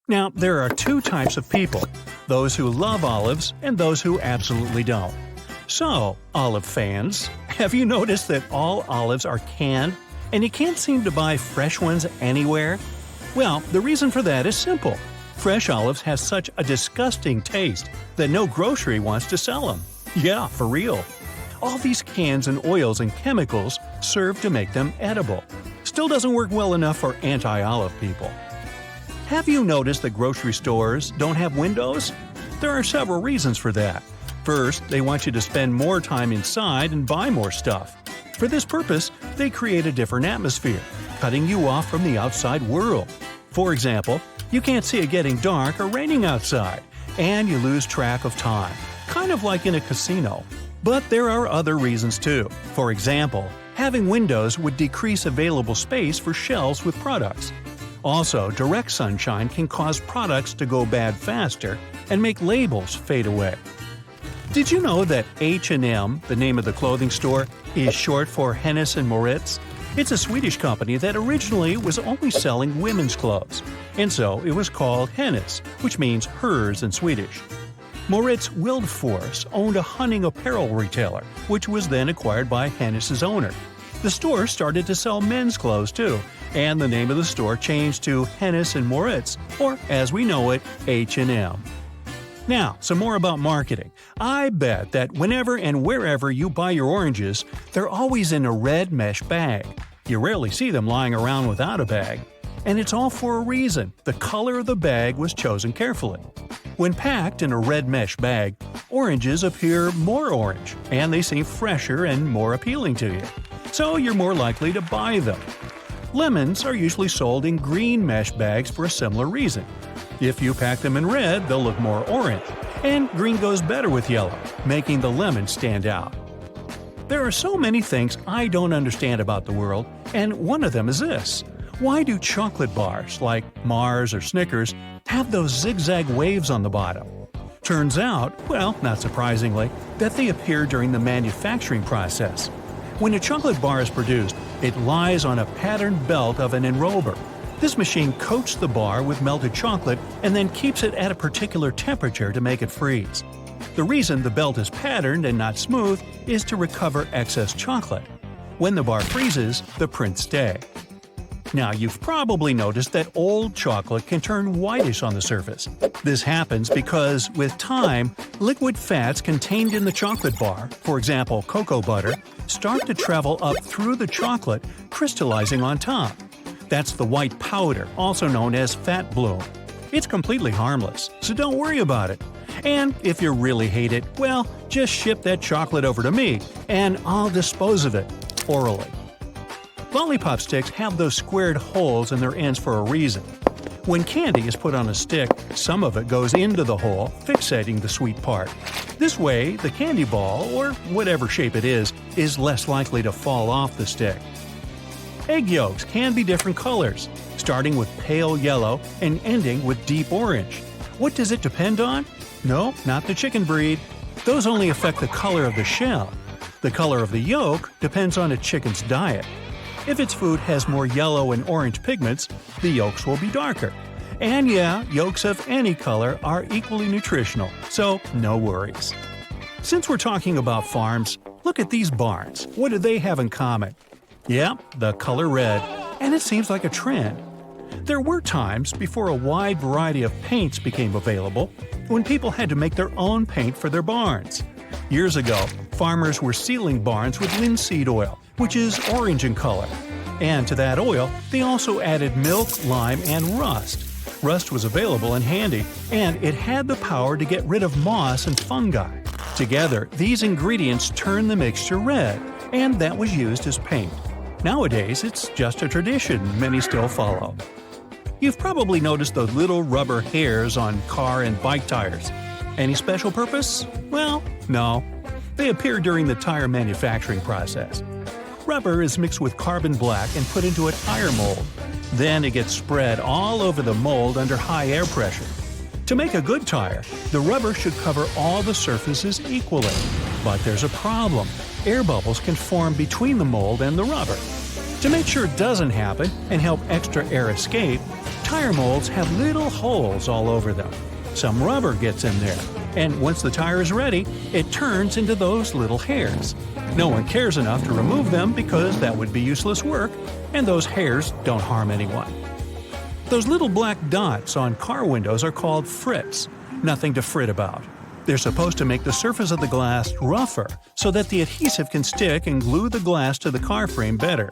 Now, there are two types of people, those who love olives and those who absolutely don't. So, olive fans, have you noticed that all olives are canned and you can't seem to buy fresh ones anywhere? Well, the reason for that is simple. Fresh olives have such a disgusting taste that no grocery wants to sell them. Yeah, for real. All these cans and oils and chemicals serve to make them edible. Still doesn't work well enough for anti-olive people. Have you noticed that grocery stores don't have windows? There are several reasons for that. First, they want you to spend more time inside and buy more stuff. For this purpose, they create a different atmosphere, cutting you off from the outside world. For example, you can't see it getting dark or raining outside, and you lose track of time, kind of like in a casino. But there are other reasons too. For example, having windows would decrease available space for shelves with products. Also, direct sunshine can cause products to go bad faster and make labels fade away. Did you know that H&M, the name of the clothing store, is short for Hennes & Mauritz? It's a Swedish company that originally was only selling women's clothes, and so it was called Hennes, which means hers in Swedish. Mauritz Wildforce owned a hunting apparel retailer, which was then acquired by Hennes' owner. The store started to sell men's clothes too, and the name of the store changed to Hennes & Mauritz, or as we know it, H&M. Now, some more about marketing. I bet that whenever and wherever you buy your oranges, they're always in a red mesh bag. You rarely see them lying around without a bag. And it's all for a reason. The color of the bag was chosen carefully. When packed in a red mesh bag, oranges appear more orange, and they seem fresher and more appealing to you. So you're more likely to buy them. Lemons are usually sold in green mesh bags for a similar reason. If you pack them in red, they'll look more orange, and green goes better with yellow, making the lemon stand out. There are so many things I don't understand about the world, and one of them is this. Why do chocolate bars, like Mars or Snickers, have those zigzag waves on the bottom? Turns out, well, not surprisingly, that they appear during the manufacturing process. When a chocolate bar is produced, it lies on a patterned belt of an enrober. This machine coats the bar with melted chocolate and then keeps it at a particular temperature to make it freeze. The reason the belt is patterned and not smooth is to recover excess chocolate. When the bar freezes, the prints stay. Now, you've probably noticed that old chocolate can turn whitish on the surface. This happens because, with time, liquid fats contained in the chocolate bar, for example cocoa butter, start to travel up through the chocolate, crystallizing on top. That's the white powder, also known as fat bloom. It's completely harmless, so don't worry about it. And if you really hate it, well, just ship that chocolate over to me, and I'll dispose of it, orally. Lollipop sticks have those squared holes in their ends for a reason. When candy is put on a stick, some of it goes into the hole, fixating the sweet part. This way, the candy ball, or whatever shape it is less likely to fall off the stick. Egg yolks can be different colors, starting with pale yellow and ending with deep orange. What does it depend on? No, not the chicken breed. Those only affect the color of the shell. The color of the yolk depends on a chicken's diet. If its food has more yellow and orange pigments, the yolks will be darker. And yeah, yolks of any color are equally nutritional, so no worries. Since we're talking about farms, look at these barns. What do they have in common? Yeah, the color red, and it seems like a trend. There were times before a wide variety of paints became available, when people had to make their own paint for their barns. Years ago, farmers were sealing barns with linseed oil, which is orange in color. And to that oil, they also added milk, lime, and rust. Rust was available and handy, and it had the power to get rid of moss and fungi. Together, these ingredients turned the mixture red, and that was used as paint. Nowadays, it's just a tradition many still follow. You've probably noticed those little rubber hairs on car and bike tires. Any special purpose? Well, no. They appear during the tire manufacturing process. Rubber is mixed with carbon black and put into a tire mold. Then it gets spread all over the mold under high air pressure. To make a good tire, the rubber should cover all the surfaces equally. But there's a problem. Air bubbles can form between the mold and the rubber. To make sure it doesn't happen and help extra air escape, Tire molds have little holes all over them. Some rubber gets in there, and once the tire is ready, it turns into those little hairs. No one cares enough to remove them because that would be useless work, and those hairs don't harm anyone. Those little black dots on car windows are called frits. Nothing to fret about. They're supposed to make the surface of the glass rougher so that the adhesive can stick and glue the glass to the car frame better.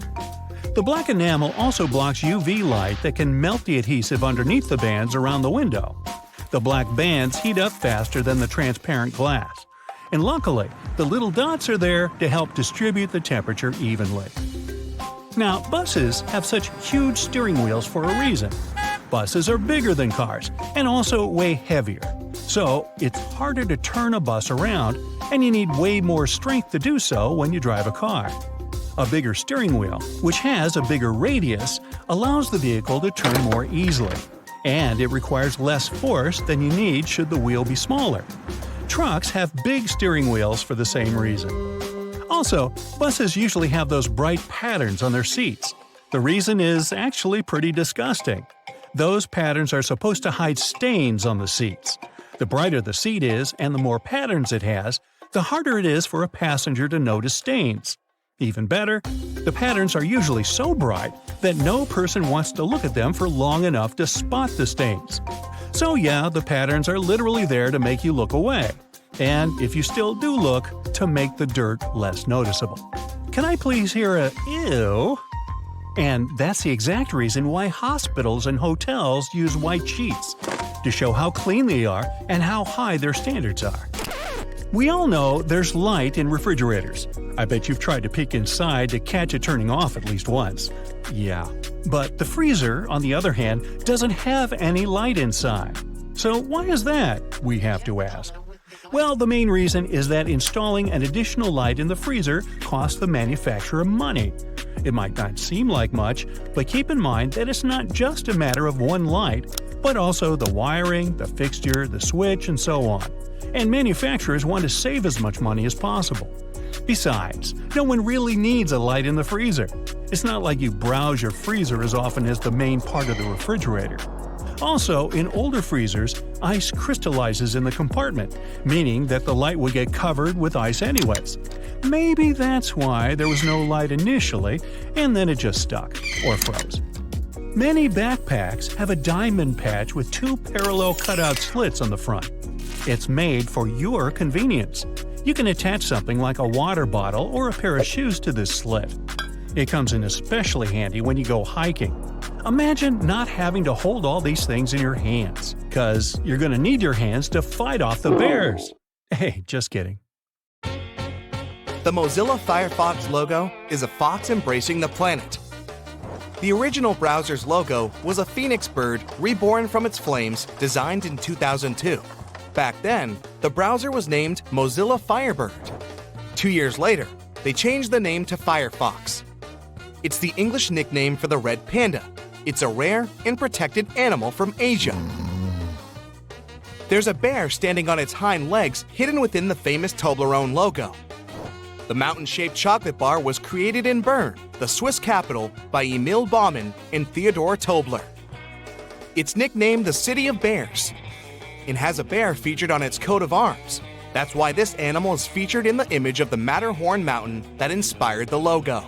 The black enamel also blocks UV light that can melt the adhesive underneath the bands around the window. The black bands heat up faster than the transparent glass. And luckily, the little dots are there to help distribute the temperature evenly. Now, buses have such huge steering wheels for a reason. Buses are bigger than cars and also way heavier. So, it's harder to turn a bus around, and you need way more strength to do so when you drive a car. A bigger steering wheel, which has a bigger radius, allows the vehicle to turn more easily. And it requires less force than you need should the wheel be smaller. Trucks have big steering wheels for the same reason. Also, buses usually have those bright patterns on their seats. The reason is actually pretty disgusting. Those patterns are supposed to hide stains on the seats. The brighter the seat is and the more patterns it has, the harder it is for a passenger to notice stains. Even better, the patterns are usually so bright that no person wants to look at them for long enough to spot the stains. So yeah, the patterns are literally there to make you look away. And if you still do look, to make the dirt less noticeable. Can I please hear a ew? And that's the exact reason why hospitals and hotels use white sheets, to show how clean they are and how high their standards are. We all know there's light in refrigerators. I bet you've tried to peek inside to catch it turning off at least once. Yeah. But the freezer, on the other hand, doesn't have any light inside. So why is that, we have to ask? Well, the main reason is that installing an additional light in the freezer costs the manufacturer money. It might not seem like much, but keep in mind that it's not just a matter of one light, but also the wiring, the fixture, the switch, and so on. And manufacturers want to save as much money as possible. Besides, no one really needs a light in the freezer. It's not like you browse your freezer as often as the main part of the refrigerator. Also, in older freezers, ice crystallizes in the compartment, meaning that the light would get covered with ice anyways. Maybe that's why there was no light initially, and then it just stuck, or froze. Many backpacks have a diamond patch with two parallel cutout slits on the front. It's made for your convenience. You can attach something like a water bottle or a pair of shoes to this slit. It comes in especially handy when you go hiking. Imagine not having to hold all these things in your hands, 'cause you're gonna need your hands to fight off the bears. Hey, just kidding. The Mozilla Firefox logo is a fox embracing the planet. The original browser's logo was a phoenix bird reborn from its flames, designed in 2002. Back then, the browser was named Mozilla Firebird. 2 years later, they changed the name to Firefox. It's the English nickname for the red panda. It's a rare and protected animal from Asia. There's a bear standing on its hind legs hidden within the famous Toblerone logo. The mountain-shaped chocolate bar was created in Bern, the Swiss capital, by Emil Baumann and Theodor Tobler. It's nicknamed the City of Bears. It has a bear featured on its coat of arms. That's why this animal is featured in the image of the Matterhorn mountain that inspired the logo.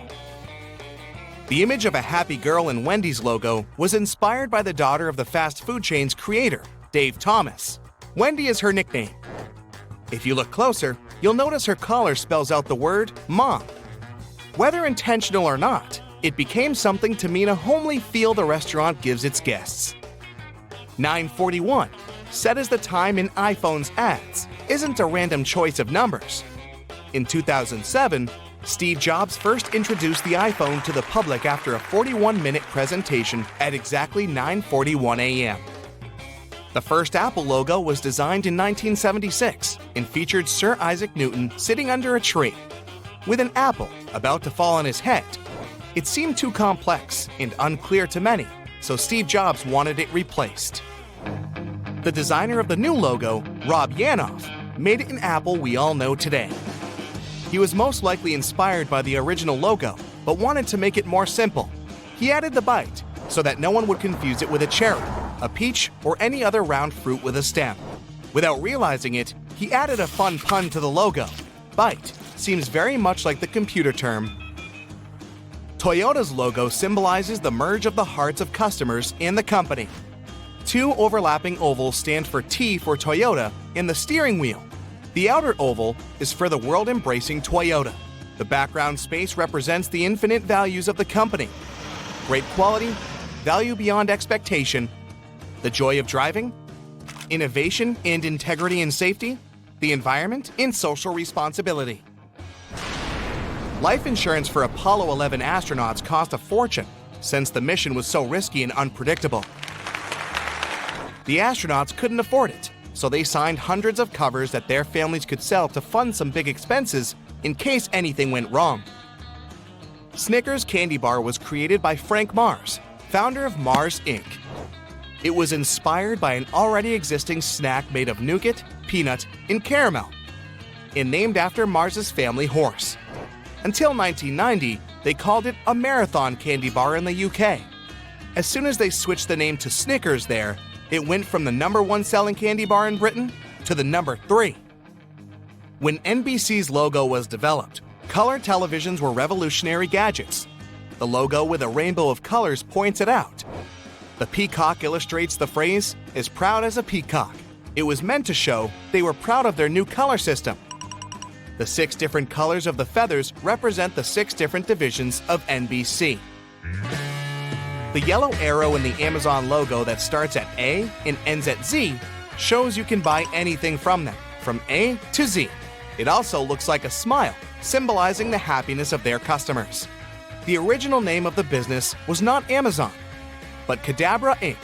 The image of a happy girl in Wendy's logo was inspired by the daughter of the fast food chain's creator, Dave Thomas. Wendy is her nickname. If you look closer, you'll notice her collar spells out the word Mom. Whether intentional or not, it became something to mean a homely feel the restaurant gives its guests. 9:41, set as the time in iPhone's ads, isn't a random choice of numbers. In 2007, Steve Jobs first introduced the iPhone to the public after a 41-minute presentation at exactly 9:41 a.m. The first Apple logo was designed in 1976 and featured Sir Isaac Newton sitting under a tree, with an apple about to fall on his head. It seemed too complex and unclear to many, so Steve Jobs wanted it replaced. The designer of the new logo, Rob Yanoff, made an apple we all know today. He was most likely inspired by the original logo, but wanted to make it more simple. He added the bite, so that no one would confuse it with a cherry, a peach, or any other round fruit with a stem. Without realizing it, he added a fun pun to the logo. Bite seems very much like the computer term. Toyota's logo symbolizes the merge of the hearts of customers and the company. Two overlapping ovals stand for T for Toyota and the steering wheel. The outer oval is for the world-embracing Toyota. The background space represents the infinite values of the company. Great quality, value beyond expectation, the joy of driving, innovation and integrity and safety, the environment and social responsibility. Life insurance for Apollo 11 astronauts cost a fortune, since the mission was so risky and unpredictable. The astronauts couldn't afford it, so they signed hundreds of covers that their families could sell to fund some big expenses in case anything went wrong. Snickers candy bar was created by Frank Mars, founder of Mars Inc. It was inspired by an already existing snack made of nougat, peanut, and caramel, and named after Mars's family horse. Until 1990, they called it a marathon candy bar in the UK. As soon as they switched the name to Snickers there, it went from the #1 selling candy bar in Britain to the #3. When NBC's logo was developed, color televisions were revolutionary gadgets. The logo with a rainbow of colors points it out. The peacock illustrates the phrase, "as proud as a peacock." It was meant to show they were proud of their new color system. The 6 different colors of the feathers represent the 6 different divisions of NBC. The yellow arrow in the Amazon logo that starts at A and ends at Z shows you can buy anything from them, from A to Z. It also looks like a smile, symbolizing the happiness of their customers. The original name of the business was not Amazon, but Cadabra Inc.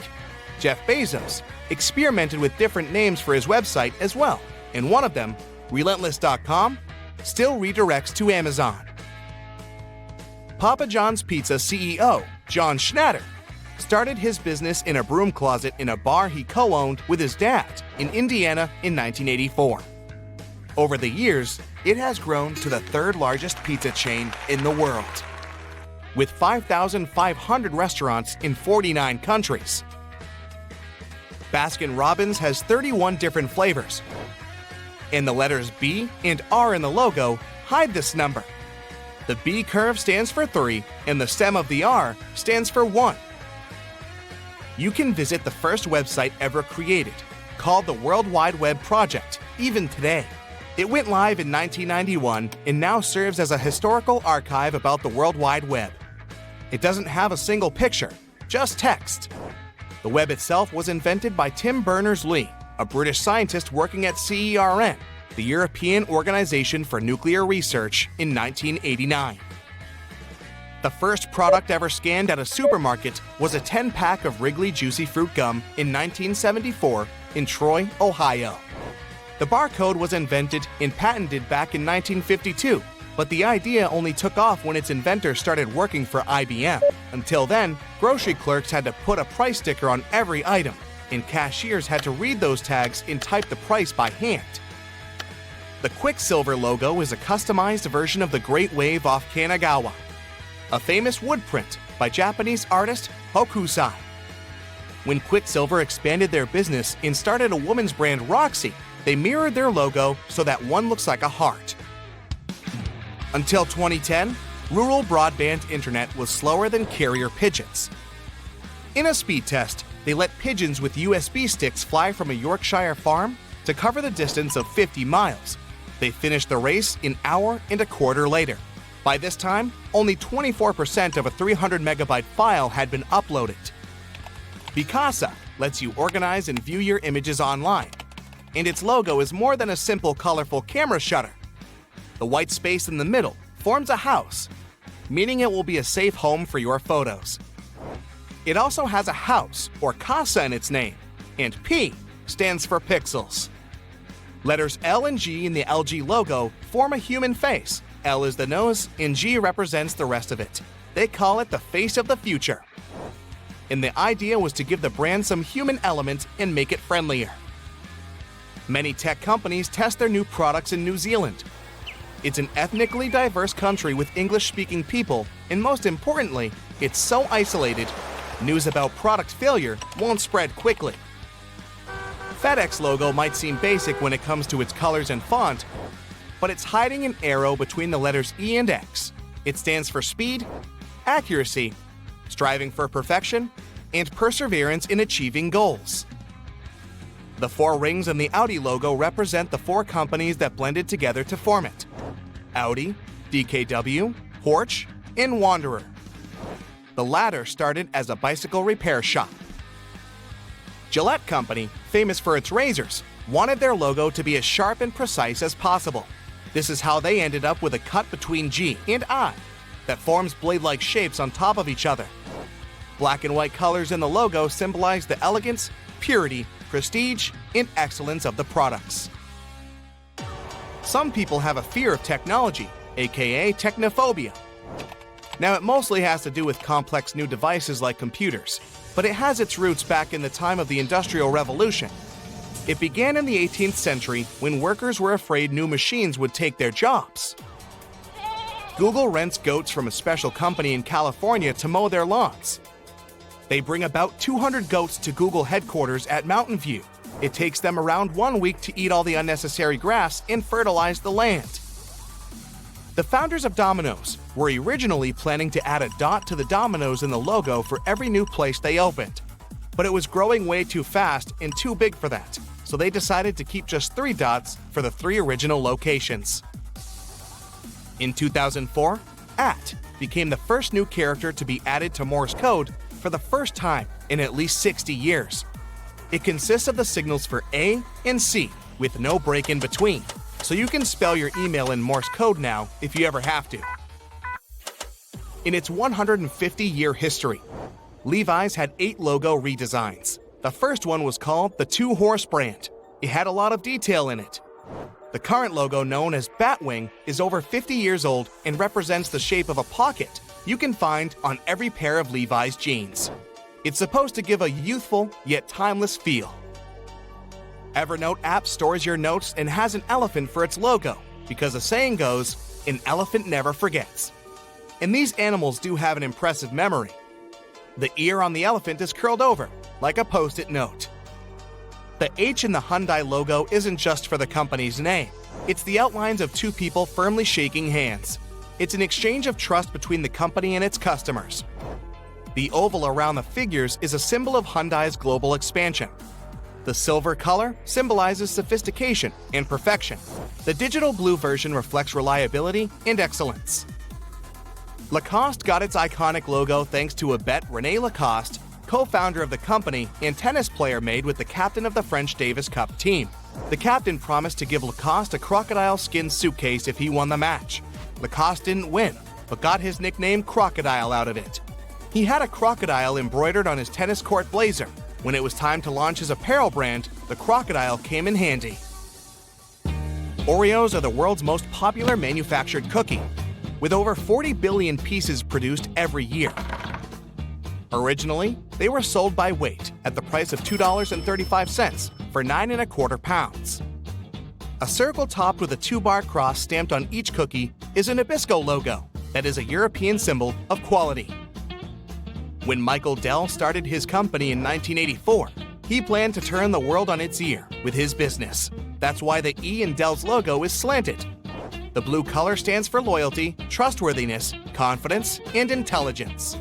Jeff Bezos experimented with different names for his website as well, and one of them, Relentless.com, still redirects to Amazon. Papa John's Pizza CEO, John Schnatter, started his business in a broom closet in a bar he co-owned with his dad in Indiana in 1984. Over the years, it has grown to the 3rd largest pizza chain in the world, with 5,500 restaurants in 49 countries. Baskin-Robbins has 31 different flavors, and the letters B and R in the logo hide this number. The B curve stands for 3, and the stem of the R stands for 1. You can visit the first website ever created, called the World Wide Web Project, even today. It went live in 1991 and now serves as a historical archive about the World Wide Web. It doesn't have a single picture, just text. The web itself was invented by Tim Berners-Lee, a British scientist working at CERN, the European Organization for Nuclear Research, in 1989. The first product ever scanned at a supermarket was a 10-pack of Wrigley Juicy Fruit Gum in 1974 in Troy, Ohio. The barcode was invented and patented back in 1952, but the idea only took off when its inventor started working for IBM. Until then, grocery clerks had to put a price sticker on every item, and cashiers had to read those tags and type the price by hand. The Quicksilver logo is a customized version of the Great Wave off Kanagawa, a famous wood print by Japanese artist Hokusai. When Quicksilver expanded their business and started a woman's brand Roxy, they mirrored their logo so that one looks like a heart. Until 2010, rural broadband internet was slower than carrier pigeons. In a speed test, they let pigeons with USB sticks fly from a Yorkshire farm to cover the distance of 50 miles. They finished the race an hour and a quarter later. By this time, only 24% of a 300 megabyte file had been uploaded. Picasa lets you organize and view your images online, and its logo is more than a simple colorful camera shutter. The white space in the middle forms a house, meaning it will be a safe home for your photos. It also has a house or casa in its name, and P stands for pixels. Letters L and G in the LG logo form a human face. L is the nose, and G represents the rest of it. They call it the face of the future. And the idea was to give the brand some human element and make it friendlier. Many tech companies test their new products in New Zealand. It's an ethnically diverse country with English-speaking people, and most importantly, it's so isolated, News about product failure won't spread quickly. FedEx logo might seem basic when it comes to its colors and font, but it's hiding an arrow between the letters E and X. It stands for speed, accuracy, striving for perfection, and perseverance in achieving goals. The 4 rings in the Audi logo represent the 4 companies that blended together to form it: Audi, DKW, Porsche, and Wanderer. The latter started as a bicycle repair shop. Gillette Company, famous for its razors, wanted their logo to be as sharp and precise as possible. This is how they ended up with a cut between G and I that forms blade-like shapes on top of each other. Black and white colors in the logo symbolize the elegance, purity, prestige, and excellence of the products. Some people have a fear of technology, aka technophobia. Now, it mostly has to do with complex new devices like computers, but it has its roots back in the time of the Industrial Revolution. It began in the 18th century when workers were afraid new machines would take their jobs. Google rents goats from a special company in California to mow their lawns. They bring about 200 goats to Google headquarters at Mountain View. It takes them around 1 week to eat all the unnecessary grass and fertilize the land. The founders of Domino's were originally planning to add a dot to the Domino's in the logo for every new place they opened. But it was growing way too fast and too big for that, so they decided to keep just 3 dots for the 3 original locations. In 2004, @ became the first new character to be added to Morse code for the first time in at least 60 years. It consists of the signals for A and C with no break in between, so you can spell your email in Morse code now if you ever have to. In its 150-year history, Levi's had 8 logo redesigns. The first one was called the 2-Horse brand. It had a lot of detail in it. The current logo, known as Batwing, is over 50 years old and represents the shape of a pocket you can find on every pair of Levi's jeans. It's supposed to give a youthful yet timeless feel. Evernote app stores your notes and has an elephant for its logo because the saying goes, "An elephant never forgets." And these animals do have an impressive memory. The ear on the elephant is curled over, like a post-it note. The H in the Hyundai logo isn't just for the company's name. It's the outlines of 2 people firmly shaking hands. It's an exchange of trust between the company and its customers. The oval around the figures is a symbol of Hyundai's global expansion. The silver color symbolizes sophistication and perfection. The digital blue version reflects reliability and excellence. Lacoste got its iconic logo thanks to a bet René Lacoste, co-founder of the company and tennis player, made with the captain of the French Davis Cup team. The captain promised to give Lacoste a crocodile skin suitcase if he won the match. Lacoste didn't win, but got his nickname Crocodile out of it. He had a crocodile embroidered on his tennis court blazer. When it was time to launch his apparel brand, the crocodile came in handy. Oreos are the world's most popular manufactured cookie, with over 40 billion pieces produced every year. Originally, they were sold by weight at the price of $2.35 for 9¼ pounds. A circle topped with a 2-bar cross stamped on each cookie is a Nabisco logo that is a European symbol of quality. When Michael Dell started his company in 1984, he planned to turn the world on its ear with his business. That's why the E in Dell's logo is slanted. The blue color stands for loyalty, trustworthiness, confidence, and intelligence.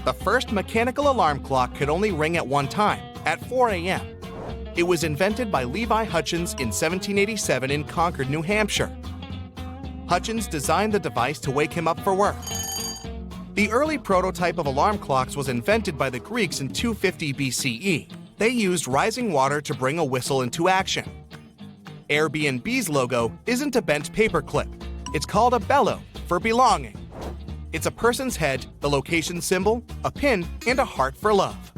The first mechanical alarm clock could only ring at one time, at 4 a.m. It was invented by Levi Hutchins in 1787 in Concord, New Hampshire. Hutchins designed the device to wake him up for work. The early prototype of alarm clocks was invented by the Greeks in 250 BCE. They used rising water to bring a whistle into action. Airbnb's logo isn't a bent paperclip. It's called a bellow for belonging. It's a person's head, the location symbol, a pin, and a heart for love.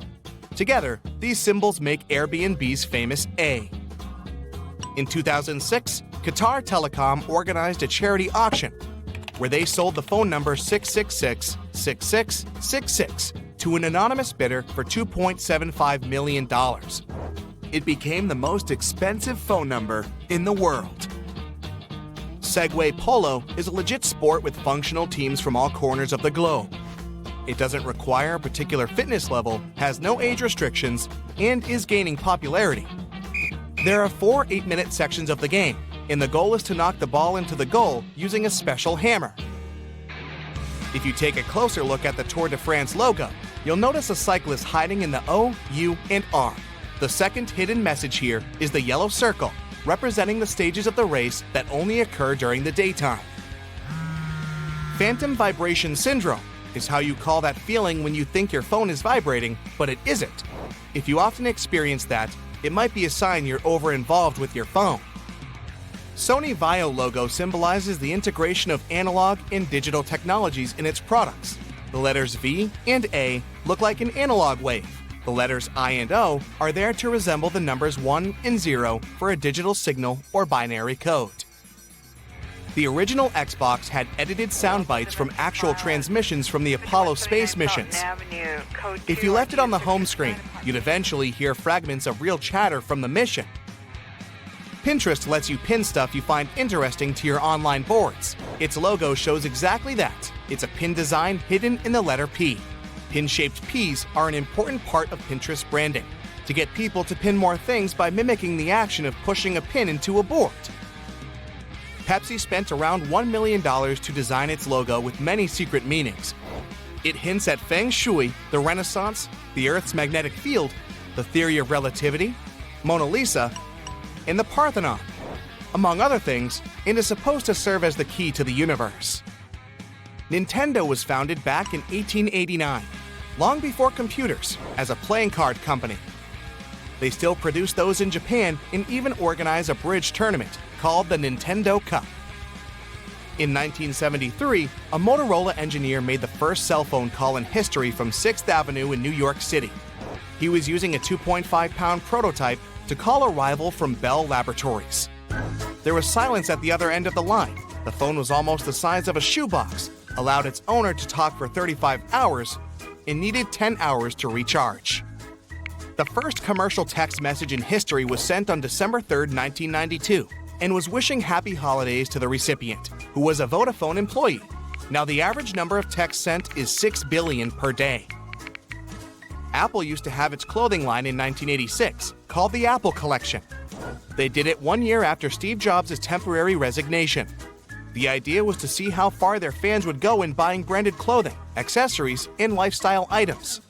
Together, these symbols make Airbnb's famous A. In 2006, Qatar Telecom organized a charity auction where they sold the phone number 666-6666 to an anonymous bidder for $2.75 million. It became the most expensive phone number in the world. Segway Polo is a legit sport with functional teams from all corners of the globe. It doesn't require a particular fitness level, has no age restrictions, and is gaining popularity. There are 4 8-minute sections of the game, and the goal is to knock the ball into the goal using a special hammer. If you take a closer look at the Tour de France logo, you'll notice a cyclist hiding in the O, U, and R. The second hidden message here is the yellow circle, representing the stages of the race that only occur during the daytime. Phantom vibration syndrome is how you call that feeling when you think your phone is vibrating, but it isn't. If you often experience that, it might be a sign you're over-involved with your phone. Sony Vaio logo symbolizes the integration of analog and digital technologies in its products. The letters V and A look like an analog wave. The letters I and O are there to resemble the numbers 1 and 0 for a digital signal or binary code. The original Xbox had edited sound bites from actual transmissions from the Apollo space missions. If you left it on the home screen, you'd eventually hear fragments of real chatter from the mission. Pinterest lets you pin stuff you find interesting to your online boards. Its logo shows exactly that. It's a pin design hidden in the letter P. Pin-shaped Ps are an important part of Pinterest branding, to get people to pin more things by mimicking the action of pushing a pin into a board. Pepsi spent around $1 million to design its logo with many secret meanings. It hints at Feng Shui, the Renaissance, the Earth's magnetic field, the theory of relativity, Mona Lisa, and the Parthenon, among other things, and is supposed to serve as the key to the universe. Nintendo was founded back in 1889, long before computers, as a playing card company. They still produce those in Japan and even organize a bridge tournament called the Nintendo Cup. In 1973, a Motorola engineer made the first cell phone call in history from 6th Avenue in New York City. He was using a 2.5-pound prototype to call a rival from Bell Laboratories. There was silence at the other end of the line. The phone was almost the size of a shoebox, allowed its owner to talk for 35 hours, and needed 10 hours to recharge. The first commercial text message in history was sent on December 3, 1992, and was wishing happy holidays to the recipient, who was a Vodafone employee. Now the average number of texts sent is 6 billion per day. Apple used to have its clothing line in 1986, called the Apple Collection. They did it 1 year after Steve Jobs' temporary resignation. The idea was to see how far their fans would go in buying branded clothing, accessories, and lifestyle items.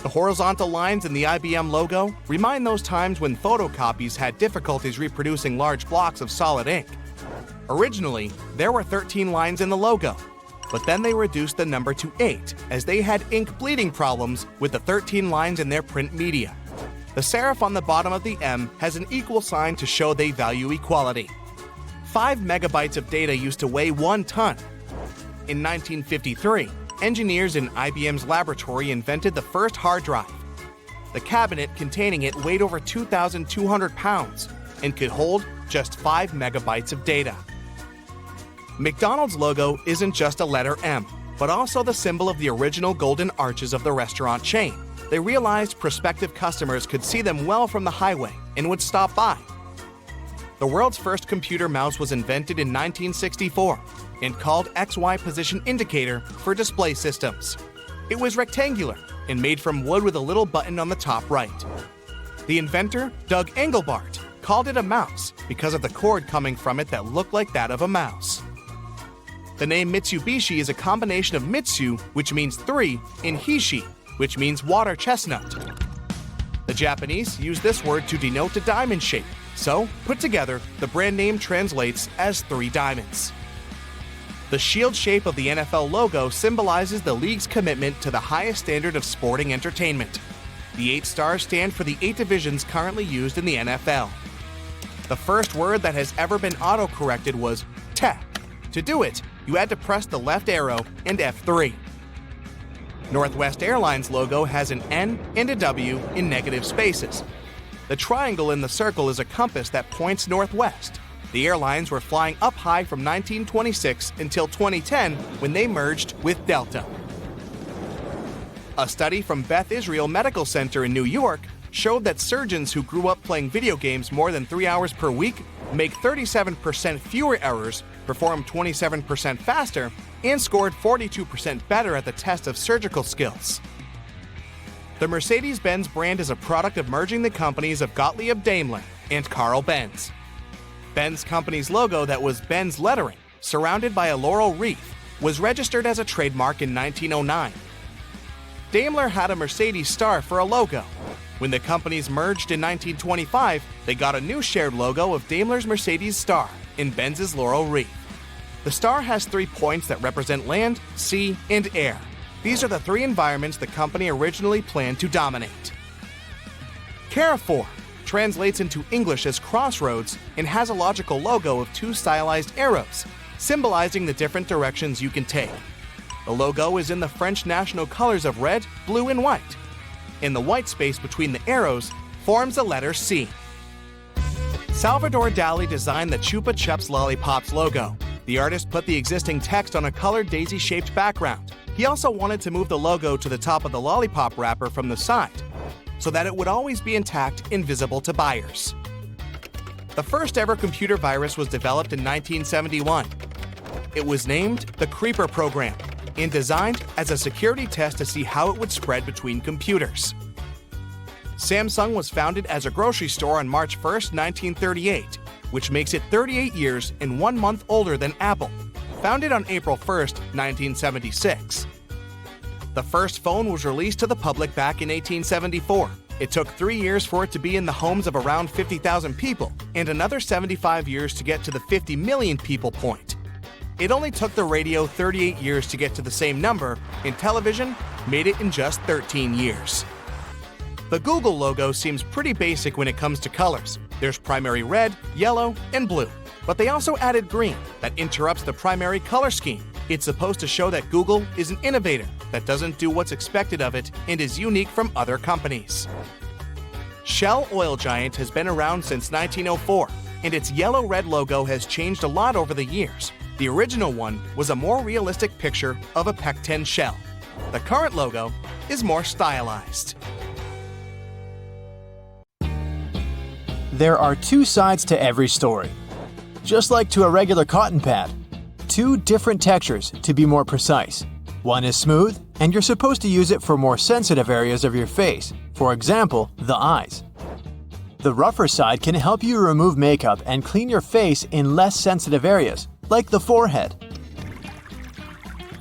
The horizontal lines in the IBM logo remind those times when photocopies had difficulties reproducing large blocks of solid ink. Originally, there were 13 lines in the logo, but then they reduced the number to 8 as they had ink bleeding problems with the 13 lines in their print media. The serif on the bottom of the M has an equal sign to show they value equality. 5 megabytes of data used to weigh 1 ton. In 1953, engineers in IBM's laboratory invented the first hard drive. The cabinet containing it weighed over 2,200 pounds and could hold just 5 megabytes of data. McDonald's logo isn't just a letter M, but also the symbol of the original golden arches of the restaurant chain. They realized prospective customers could see them well from the highway and would stop by. The world's first computer mouse was invented in 1964 and called XY position indicator for display systems. It was rectangular and made from wood with a little button on the top right. The inventor, Doug Engelbart, called it a mouse because of the cord coming from it that looked like that of a mouse. The name Mitsubishi is a combination of Mitsu, which means 3, and Hishi, which means water chestnut. The Japanese use this word to denote a diamond shape, so, put together, the brand name translates as 3 diamonds. The shield shape of the NFL logo symbolizes the league's commitment to the highest standard of sporting entertainment. The 8 stars stand for the 8 divisions currently used in the NFL. The first word that has ever been auto-corrected was te. To do it, you had to press the left arrow and F3. Northwest Airlines logo has an N and a W in negative spaces. The triangle in the circle is a compass that points northwest. The airlines were flying up high from 1926 until 2010 when they merged with Delta. A study from Beth Israel Medical Center in New York showed that surgeons who grew up playing video games more than 3 hours per week make 37% fewer errors performed 27% faster, and scored 42% better at the test of surgical skills. The Mercedes-Benz brand is a product of merging the companies of Gottlieb Daimler and Carl Benz. Benz company's logo that was Benz lettering, surrounded by a laurel wreath, was registered as a trademark in 1909. Daimler had a Mercedes star for a logo. When the companies merged in 1925, they got a new shared logo of Daimler's Mercedes star in Benz's laurel wreath. The star has 3 points that represent land, sea, and air. These are the 3 environments the company originally planned to dominate. Carrefour translates into English as crossroads and has a logical logo of 2 stylized arrows, symbolizing the different directions you can take. The logo is in the French national colors of red, blue, and white. In the white space between the arrows forms the letter C. Salvador Dali designed the Chupa Chups Lollipops logo. The artist put the existing text on a colored daisy-shaped background. He also wanted to move the logo to the top of the lollipop wrapper from the side, so that it would always be intact and visible to buyers. The first ever computer virus was developed in 1971. It was named the Creeper program and designed as a security test to see how it would spread between computers. Samsung was founded as a grocery store on March 1, 1938, which makes it 38 years and 1 month older than Apple, founded on April 1, 1976. The first phone was released to the public back in 1874. It took 3 years for it to be in the homes of around 50,000 people, and another 75 years to get to the 50 million people point. It only took the radio 38 years to get to the same number, and television made it in just 13 years. The Google logo seems pretty basic when it comes to colors. There's primary red, yellow, and blue. But they also added green that interrupts the primary color scheme. It's supposed to show that Google is an innovator that doesn't do what's expected of it and is unique from other companies. Shell Oil Giant has been around since 1904, and its yellow-red logo has changed a lot over the years. The original one was a more realistic picture of a pecten shell. The current logo is more stylized. There are 2 sides to every story. Just like to a regular cotton pad. 2 different textures, to be more precise. One is smooth, and you're supposed to use it for more sensitive areas of your face, for example, the eyes. The rougher side can help you remove makeup and clean your face in less sensitive areas, like the forehead.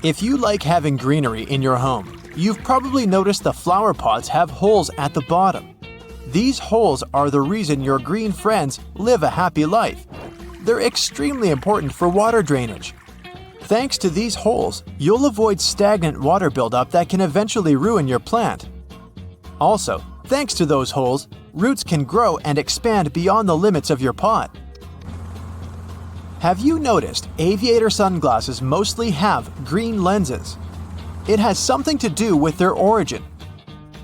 If you like having greenery in your home, you've probably noticed the flower pots have holes at the bottom. These holes are the reason your green friends live a happy life. They're extremely important for water drainage. Thanks to these holes, you'll avoid stagnant water buildup that can eventually ruin your plant. Also, thanks to those holes, roots can grow and expand beyond the limits of your pot. Have you noticed aviator sunglasses mostly have green lenses? It has something to do with their origin.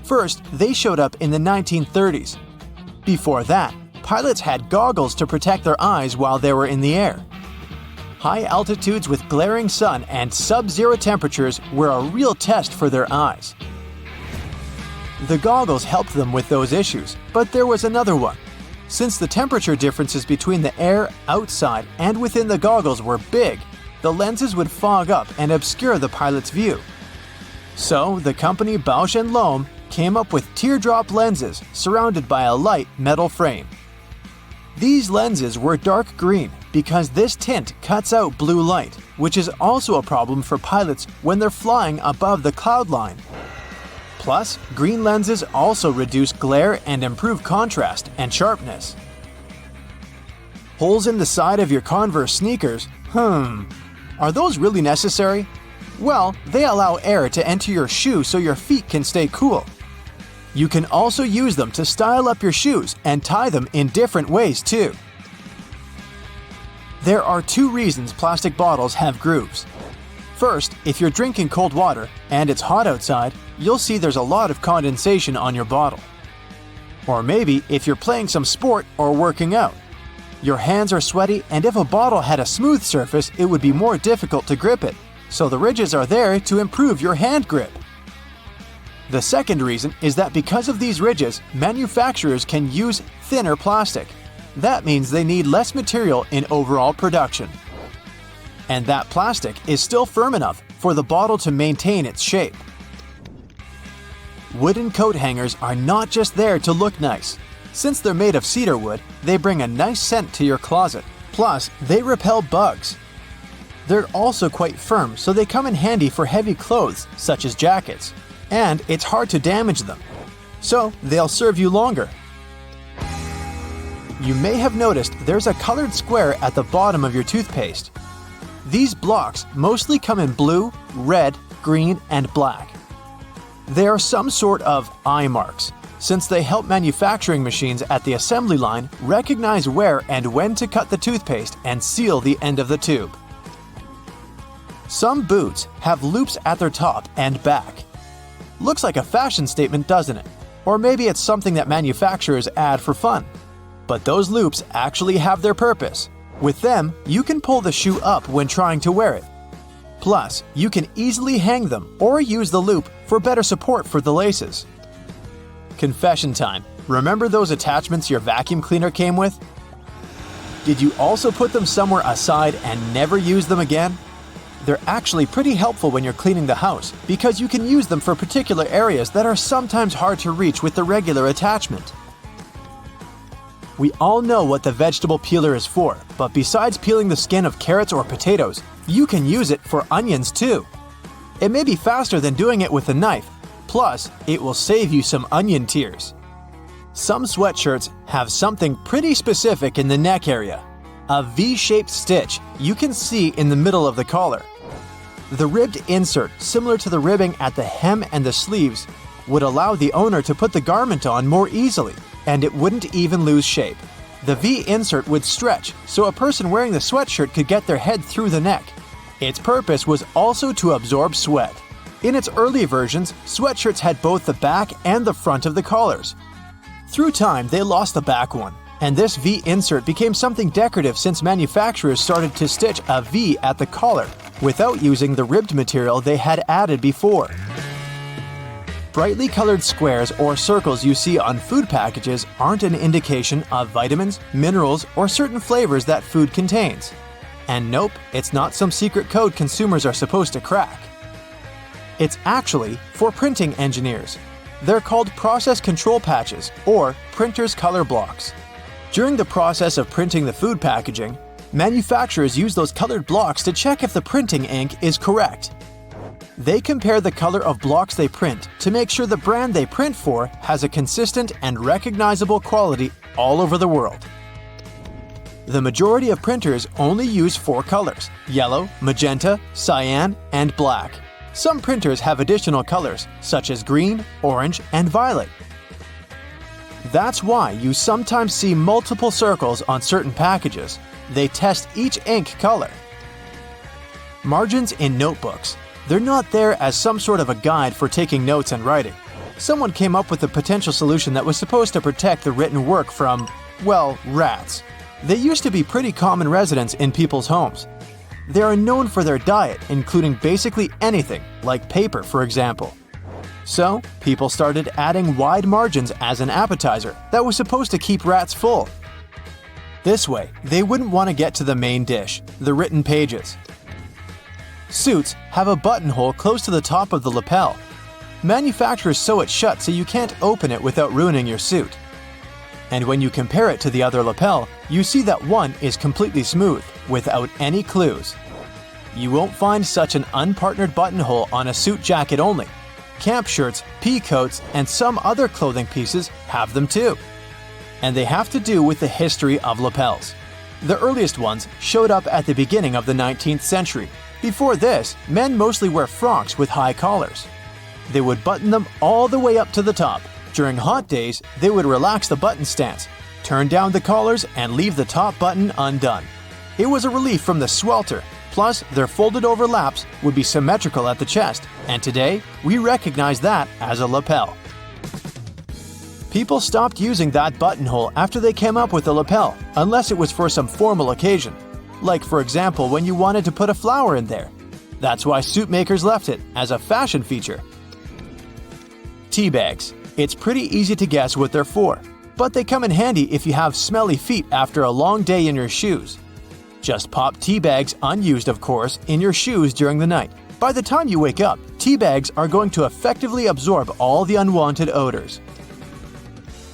First, they showed up in the 1930s. Before that, pilots had goggles to protect their eyes while they were in the air. High altitudes with glaring sun and sub-zero temperatures were a real test for their eyes. The goggles helped them with those issues, but there was another one. Since the temperature differences between the air outside and within the goggles were big, the lenses would fog up and obscure the pilot's view. So, the company Bausch & Lomb came up with teardrop lenses surrounded by a light metal frame. These lenses were dark green because this tint cuts out blue light, which is also a problem for pilots when they're flying above the cloud line. Plus, green lenses also reduce glare and improve contrast and sharpness. Holes in the side of your Converse sneakers? Are those really necessary? Well, they allow air to enter your shoe so your feet can stay cool. You can also use them to style up your shoes and tie them in different ways too. There are 2 reasons plastic bottles have grooves. First, if you're drinking cold water and it's hot outside, you'll see there's a lot of condensation on your bottle. Or maybe if you're playing some sport or working out. Your hands are sweaty, and if a bottle had a smooth surface, it would be more difficult to grip it. So the ridges are there to improve your hand grip. The second reason is that because of these ridges, manufacturers can use thinner plastic. That means they need less material in overall production. and that plastic is still firm enough for the bottle to maintain its shape. Wooden coat hangers are not just there to look nice. Since they're made of cedar wood, they bring a nice scent to your closet. Plus, they repel bugs. They're also quite firm, so they come in handy for heavy clothes, such as jackets. And it's hard to damage them, so they'll serve you longer. You may have noticed there's a colored square at the bottom of your toothpaste. These blocks mostly come in blue, red, green, and black. They are some sort of eye marks, since they help manufacturing machines at the assembly line recognize where and when to cut the toothpaste and seal the end of the tube. Some boots have loops at their top and back. Looks like a fashion statement, doesn't it? Or maybe it's something that manufacturers add for fun. But those loops actually have their purpose. With them, you can pull the shoe up when trying to wear it. Plus, you can easily hang them or use the loop for better support for the laces. Confession time. Remember those attachments your vacuum cleaner came with? Did you also put them somewhere aside and never use them again? They're actually pretty helpful when you're cleaning the house because you can use them for particular areas that are sometimes hard to reach with the regular attachment. We all know what the vegetable peeler is for, but besides peeling the skin of carrots or potatoes, you can use it for onions too. It may be faster than doing it with a knife, plus it will save you some onion tears. Some sweatshirts have something pretty specific in the neck area. A V-shaped stitch you can see in the middle of the collar. The ribbed insert, similar to the ribbing at the hem and the sleeves, would allow the owner to put the garment on more easily, and it wouldn't even lose shape. The V insert would stretch, so a person wearing the sweatshirt could get their head through the neck. Its purpose was also to absorb sweat. In its early versions, sweatshirts had both the back and the front of the collars. Through time, they lost the back one, and this V insert became something decorative since manufacturers started to stitch a V at the collar without using the ribbed material they had added before. Brightly colored squares or circles you see on food packages aren't an indication of vitamins, minerals, or certain flavors that food contains. And nope, it's not some secret code consumers are supposed to crack. It's actually for printing engineers. They're called process control patches or printer's color blocks. During the process of printing the food packaging, manufacturers use those colored blocks to check if the printing ink is correct. They compare the color of blocks they print to make sure the brand they print for has a consistent and recognizable quality all over the world. The majority of printers only use 4 colors: yellow, magenta, cyan, and black. Some printers have additional colors, such as green, orange, and violet. That's why you sometimes see multiple circles on certain packages. They test each ink color. Margins in notebooks. They're not there as some sort of a guide for taking notes and writing. Someone came up with a potential solution that was supposed to protect the written work from, well, rats. They used to be pretty common residents in people's homes. They are known for their diet, including basically anything, like paper, for example. So, people started adding wide margins as an appetizer that was supposed to keep rats full. This way, they wouldn't want to get to the main dish, the written pages. Suits have a buttonhole close to the top of the lapel. Manufacturers sew it shut so you can't open it without ruining your suit. And when you compare it to the other lapel, you see that one is completely smooth, without any clues. You won't find such an unpartnered buttonhole on a suit jacket only. Camp shirts, pea coats, and some other clothing pieces have them too. And they have to do with the history of lapels. The earliest ones showed up at the beginning of the 19th century. Before this, men mostly wear frocks with high collars. They would button them all the way up to the top. During hot days, they would relax the button stance, turn down the collars, and leave the top button undone. It was a relief from the swelter, plus their folded over laps would be symmetrical at the chest, and today, we recognize that as a lapel. People stopped using that buttonhole after they came up with the lapel, unless it was for some formal occasion. Like, for example, when you wanted to put a flower in there. That's why suit makers left it, as a fashion feature. Tea bags. It's pretty easy to guess what they're for, but they come in handy if you have smelly feet after a long day in your shoes. Just pop tea bags, unused of course, in your shoes during the night. By the time you wake up, tea bags are going to effectively absorb all the unwanted odors.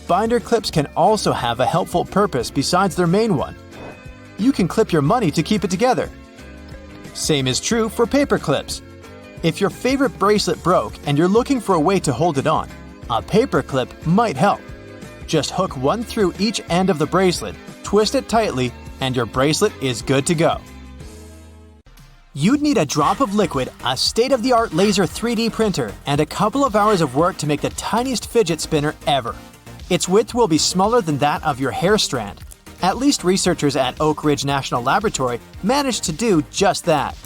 Binder clips can also have a helpful purpose besides their main one. You can clip your money to keep it together. Same is true for paper clips. If your favorite bracelet broke and you're looking for a way to hold it on, a paper clip might help. Just hook one through each end of the bracelet, twist it tightly, and your bracelet is good to go. You'd need a drop of liquid, a state-of-the-art laser 3D printer, and a couple of hours of work to make the tiniest fidget spinner ever. Its width will be smaller than that of your hair strand. At least researchers at Oak Ridge National Laboratory managed to do just that.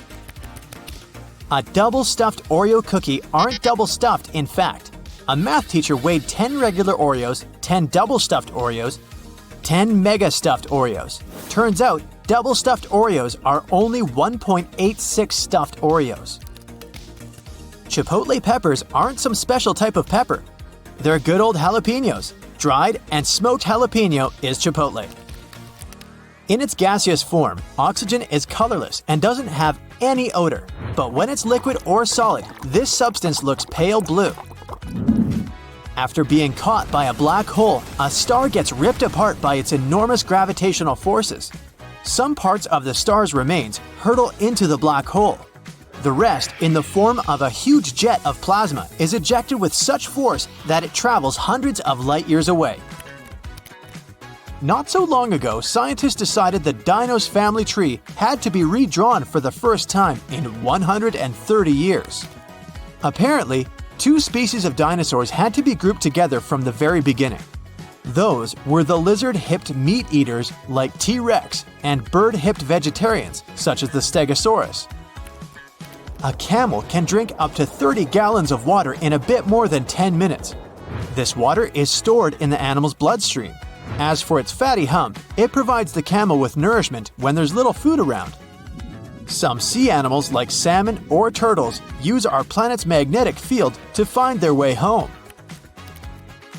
A double-stuffed Oreo cookie aren't double-stuffed, in fact. A math teacher weighed 10 regular Oreos, 10 double-stuffed Oreos, 10 mega-stuffed Oreos. Turns out, double-stuffed Oreos are only 1.86 stuffed Oreos. Chipotle peppers aren't some special type of pepper. They're good old jalapenos. Dried and smoked jalapeno is chipotle. In its gaseous form, oxygen is colorless and doesn't have any odor. But when it's liquid or solid, this substance looks pale blue. After being caught by a black hole, a star gets ripped apart by its enormous gravitational forces. Some parts of the star's remains hurtle into the black hole. The rest, in the form of a huge jet of plasma, is ejected with such force that it travels hundreds of light years away. Not so long ago, scientists decided the dino's family tree had to be redrawn for the first time in 130 years. Apparently, two species of dinosaurs had to be grouped together from the very beginning. Those were the lizard-hipped meat-eaters like T-Rex and bird-hipped vegetarians such as the Stegosaurus. A camel can drink up to 30 gallons of water in a bit more than 10 minutes. This water is stored in the animal's bloodstream. As for its fatty hump, it provides the camel with nourishment when there's little food around. Some sea animals like salmon or turtles use our planet's magnetic field to find their way home.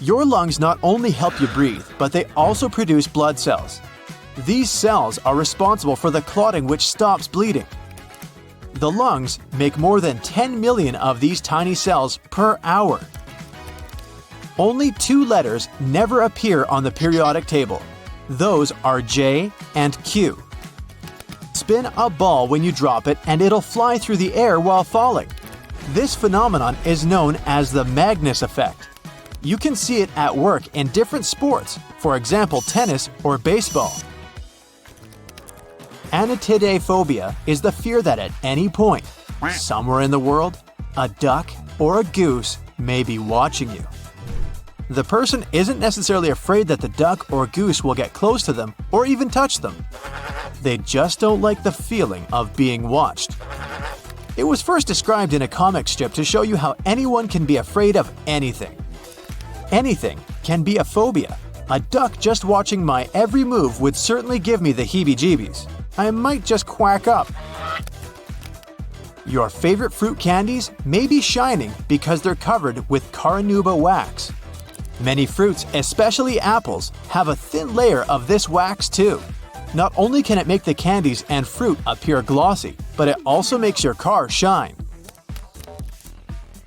Your lungs not only help you breathe, but they also produce blood cells. These cells are responsible for the clotting which stops bleeding. The lungs make more than 10 million of these tiny cells per hour. Only two letters never appear on the periodic table. Those are J and Q. Spin a ball when you drop it and it'll fly through the air while falling. This phenomenon is known as the Magnus effect. You can see it at work in different sports, for example tennis or baseball. Anatidaephobia is the fear that at any point, somewhere in the world, a duck or a goose may be watching you. The person isn't necessarily afraid that the duck or goose will get close to them or even touch them. They just don't like the feeling of being watched. It was first described in a comic strip to show you how anyone can be afraid of anything. Anything can be a phobia. A duck just watching my every move would certainly give me the heebie-jeebies. I might just quack up. Your favorite fruit candies may be shining because they're covered with carnauba wax. Many fruits, especially apples, have a thin layer of this wax too. Not only can it make the candies and fruit appear glossy, but it also makes your car shine.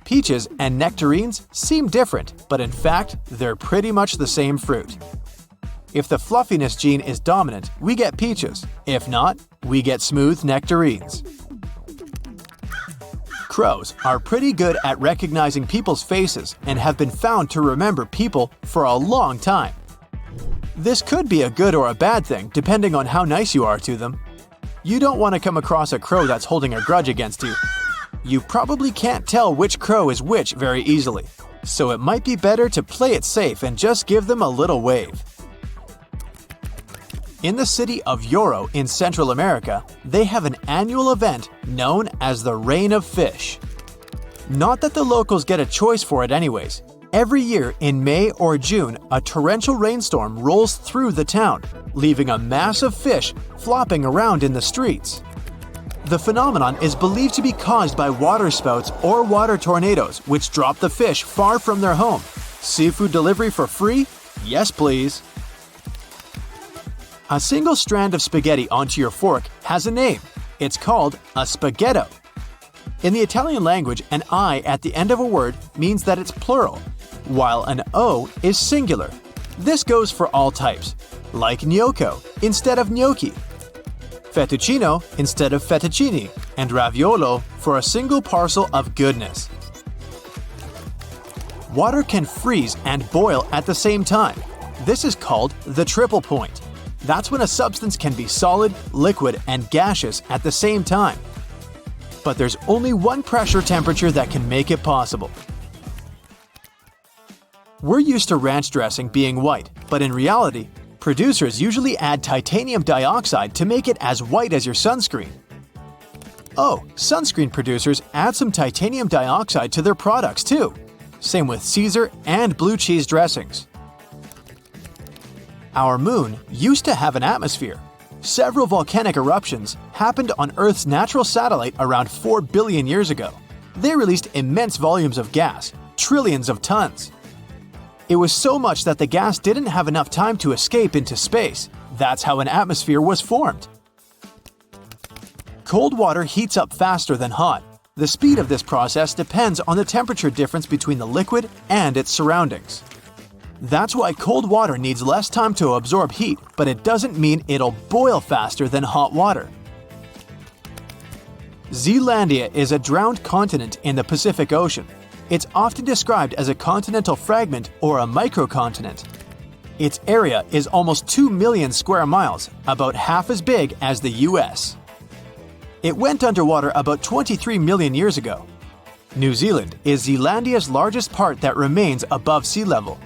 Peaches and nectarines seem different, but in fact, they're pretty much the same fruit. If the fluffiness gene is dominant, we get peaches. If not, we get smooth nectarines. Crows are pretty good at recognizing people's faces and have been found to remember people for a long time. This could be a good or a bad thing depending on how nice you are to them. You don't want to come across a crow that's holding a grudge against you. You probably can't tell which crow is which very easily, so it might be better to play it safe and just give them a little wave. In the city of Yoro in Central America, they have an annual event known as the Rain of Fish. Not that the locals get a choice for it anyways. Every year in May or June, a torrential rainstorm rolls through the town, leaving a mass of fish flopping around in the streets. The phenomenon is believed to be caused by waterspouts or water tornadoes, which drop the fish far from their home. Seafood delivery for free? Yes, please. A single strand of spaghetti onto your fork has a name. It's called a spaghetto. In the Italian language, an I at the end of a word means that it's plural, while an O is singular. This goes for all types, like gnocco instead of gnocchi, fettuccino instead of fettuccini, and raviolo for a single parcel of goodness. Water can freeze and boil at the same time. This is called the triple point. That's when a substance can be solid, liquid, and gaseous at the same time. But there's only one pressure temperature that can make it possible. We're used to ranch dressing being white, but in reality, producers usually add titanium dioxide to make it as white as your sunscreen. Oh, sunscreen producers add some titanium dioxide to their products too. Same with Caesar and blue cheese dressings. Our moon used to have an atmosphere. Several volcanic eruptions happened on Earth's natural satellite around 4 billion years ago. They released immense volumes of gas, trillions of tons. It was so much that the gas didn't have enough time to escape into space. That's how an atmosphere was formed. Cold water heats up faster than hot. The speed of this process depends on the temperature difference between the liquid and its surroundings. That's why cold water needs less time to absorb heat, but it doesn't mean it'll boil faster than hot water. Zealandia is a drowned continent in the Pacific Ocean. It's often described as a continental fragment or a microcontinent. Its area is almost 2 million square miles, about half as big as the US. It went underwater about 23 million years ago. New Zealand is Zealandia's largest part that remains above sea level.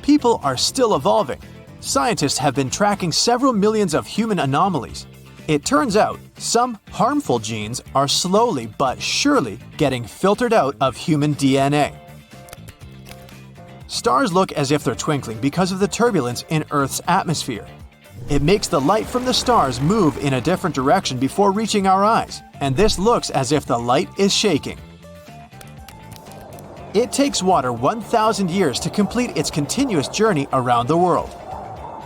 People are still evolving. Scientists have been tracking several millions of human anomalies. It turns out some harmful genes are slowly but surely getting filtered out of human DNA. Stars look as if they're twinkling because of the turbulence in Earth's atmosphere. It makes the light from the stars move in a different direction before reaching our eyes, and this looks as if the light is shaking. It takes water 1,000 years to complete its continuous journey around the world.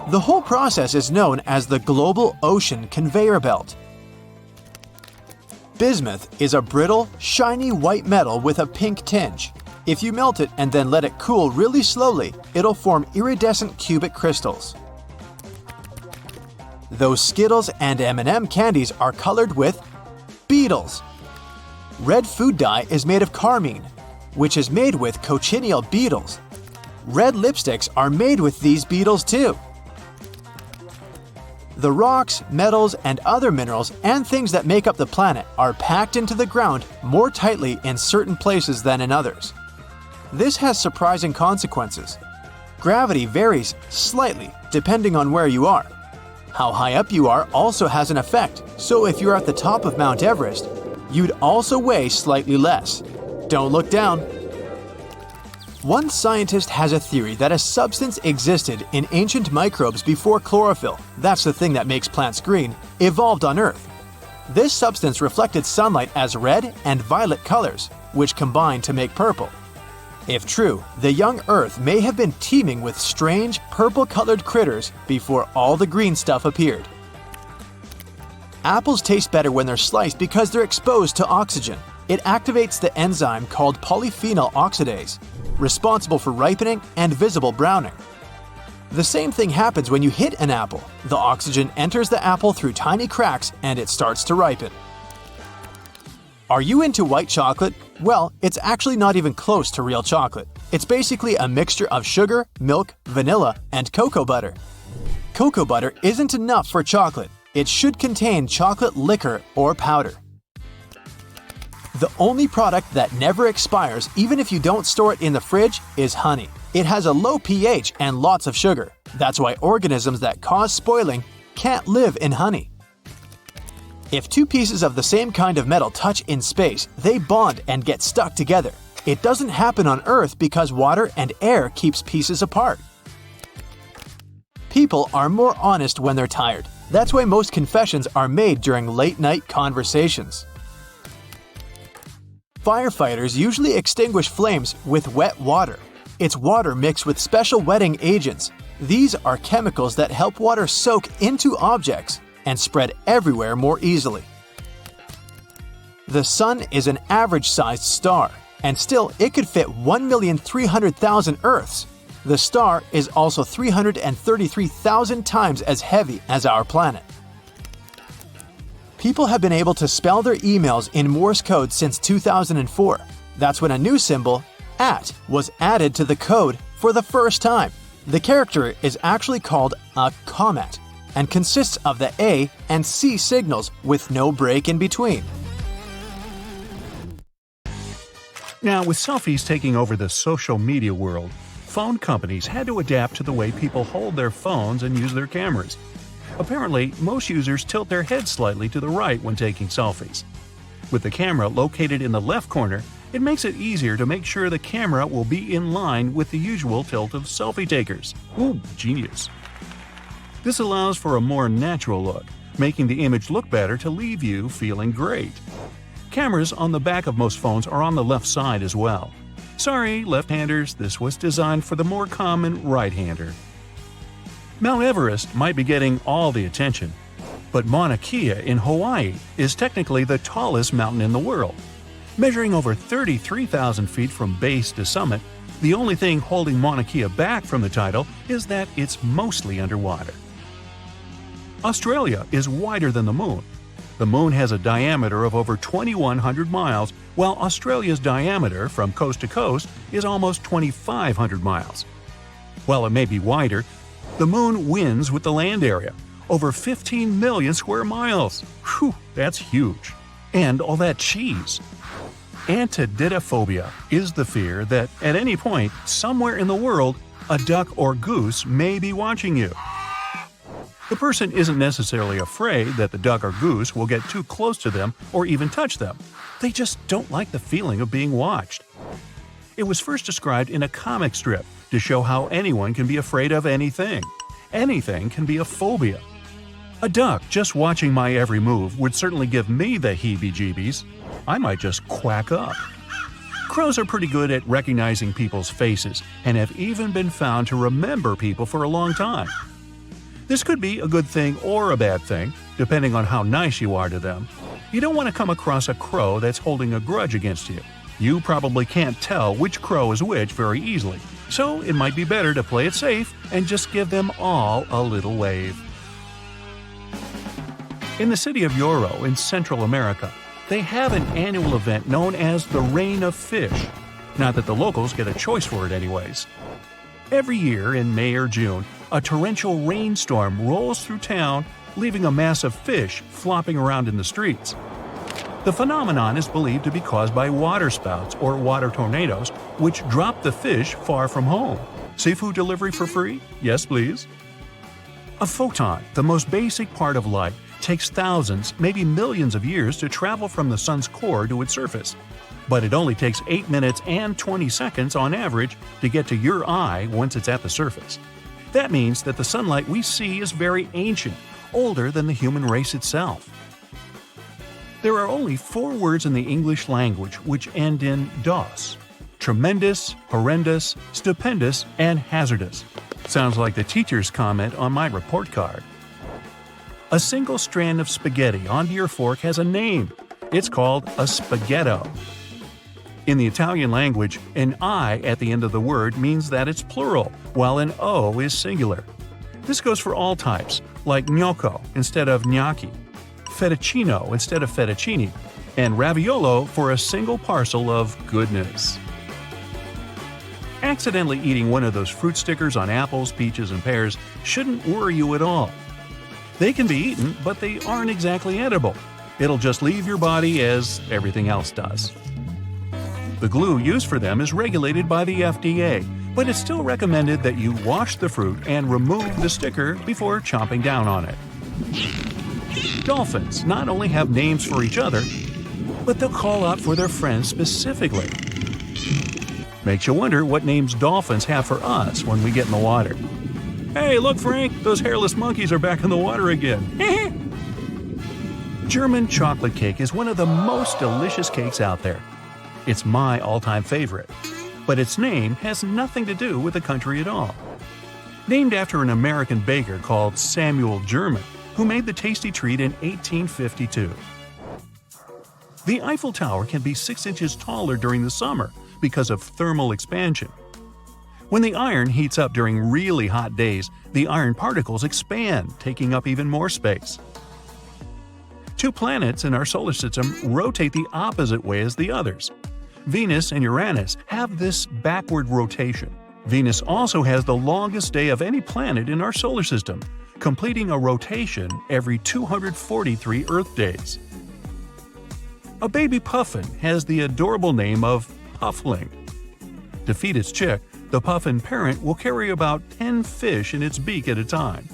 The whole process is known as the global ocean conveyor belt. Bismuth is a brittle, shiny white metal with a pink tinge. If you melt it and then let it cool really slowly, it'll form iridescent cubic crystals. Those Skittles and M&M candies are colored with beetles. Red food dye is made of carmine, which is made with cochineal beetles. Red lipsticks are made with these beetles too. The rocks, metals, and other minerals and things that make up the planet are packed into the ground more tightly in certain places than in others. This has surprising consequences. Gravity varies slightly depending on where you are. How high up you are also has an effect, so if you're at the top of Mount Everest, you'd also weigh slightly less. Don't look down. One scientist has a theory that a substance existed in ancient microbes before chlorophyll, that's the thing that makes plants green, evolved on Earth. This substance reflected sunlight as red and violet colors, which combined to make purple. If true, the young Earth may have been teeming with strange purple-colored critters before all the green stuff appeared. Apples taste better when they're sliced because they're exposed to oxygen. It activates the enzyme called polyphenol oxidase, responsible for ripening and visible browning. The same thing happens when you hit an apple. The oxygen enters the apple through tiny cracks and it starts to ripen. Are you into white chocolate? Well, it's actually not even close to real chocolate. It's basically a mixture of sugar, milk, vanilla, and cocoa butter. Cocoa butter isn't enough for chocolate. It should contain chocolate liquor or powder. The only product that never expires, even if you don't store it in the fridge, is honey. It has a low pH and lots of sugar. That's why organisms that cause spoiling can't live in honey. If two pieces of the same kind of metal touch in space, they bond and get stuck together. It doesn't happen on Earth because water and air keeps pieces apart. People are more honest when they're tired. That's why most confessions are made during late-night conversations. Firefighters usually extinguish flames with wet water. It's water mixed with special wetting agents. These are chemicals that help water soak into objects and spread everywhere more easily. The Sun is an average-sized star, and still it could fit 1,300,000 Earths. The star is also 333,000 times as heavy as our planet. People have been able to spell their emails in Morse code since 2004. That's when a new symbol, @ was added to the code for the first time. The character is actually called a comma and consists of the A and C signals with no break in between. Now, with selfies taking over the social media world, phone companies had to adapt to the way people hold their phones and use their cameras. Apparently, most users tilt their heads slightly to the right when taking selfies. With the camera located in the left corner, it makes it easier to make sure the camera will be in line with the usual tilt of selfie takers. Ooh, genius. This allows for a more natural look, making the image look better to leave you feeling great. Cameras on the back of most phones are on the left side as well. Sorry, left-handers, this was designed for the more common right-hander. Mount Everest might be getting all the attention, but Mauna Kea in Hawaii is technically the tallest mountain in the world. Measuring over 33,000 feet from base to summit, the only thing holding Mauna Kea back from the title is that it's mostly underwater. Australia is wider than the Moon. The Moon has a diameter of over 2,100 miles, while Australia's diameter from coast to coast is almost 2,500 miles. While it may be wider, the Moon wins with the land area, over 15 million square miles. Whew, that's huge. And all that cheese. Antididophobia is the fear that at any point, somewhere in the world, a duck or goose may be watching you. The person isn't necessarily afraid that the duck or goose will get too close to them or even touch them. They just don't like the feeling of being watched. It was first described in a comic strip to show how anyone can be afraid of anything. Anything can be a phobia. A duck just watching my every move would certainly give me the heebie-jeebies. I might just quack up. Crows are pretty good at recognizing people's faces and have even been found to remember people for a long time. This could be a good thing or a bad thing, depending on how nice you are to them. You don't want to come across a crow that's holding a grudge against you. You probably can't tell which crow is which very easily, so it might be better to play it safe and just give them all a little wave. In the city of Yoro in Central America, they have an annual event known as the Rain of Fish. Not that the locals get a choice for it anyways. Every year in May or June, a torrential rainstorm rolls through town, leaving a mass of fish flopping around in the streets. The phenomenon is believed to be caused by waterspouts or water tornadoes, which drop the fish far from home. Seafood delivery for free? Yes, please. A photon, the most basic part of light, takes thousands, maybe millions of years to travel from the sun's core to its surface. But it only takes 8 minutes and 20 seconds on average to get to your eye once it's at the surface. That means that the sunlight we see is very ancient, older than the human race itself. There are only 4 words in the English language which end in "dos." Tremendous, horrendous, stupendous, and hazardous. Sounds like the teacher's comment on my report card. A single strand of spaghetti onto your fork has a name. It's called a spaghetto. In the Italian language, an I at the end of the word means that it's plural, while an O is singular. This goes for all types, like gnocco instead of gnocchi, fettuccino instead of fettuccine, and raviolo for a single parcel of goodness. Accidentally eating one of those fruit stickers on apples, peaches, and pears shouldn't worry you at all. They can be eaten, but they aren't exactly edible. It'll just leave your body as everything else does. The glue used for them is regulated by the FDA, but it's still recommended that you wash the fruit and remove the sticker before chomping down on it. Dolphins not only have names for each other, but they'll call out for their friends specifically. Makes you wonder what names dolphins have for us when we get in the water. Hey, look, Frank, those hairless monkeys are back in the water again. German chocolate cake is one of the most delicious cakes out there. It's my all-time favorite, but its name has nothing to do with the country at all. named after an American baker called Samuel German, who made the tasty treat in 1852. The Eiffel Tower can be 6 inches taller during the summer because of thermal expansion. When the iron heats up during really hot days, the iron particles expand, taking up even more space. 2 planets in our solar system rotate the opposite way as the others. Venus and Uranus have this backward rotation. Venus also has the longest day of any planet in our solar system, completing a rotation every 243 Earth days. A baby puffin has the adorable name of Puffling. To feed its chick, the puffin parent will carry about 10 fish in its beak at a time.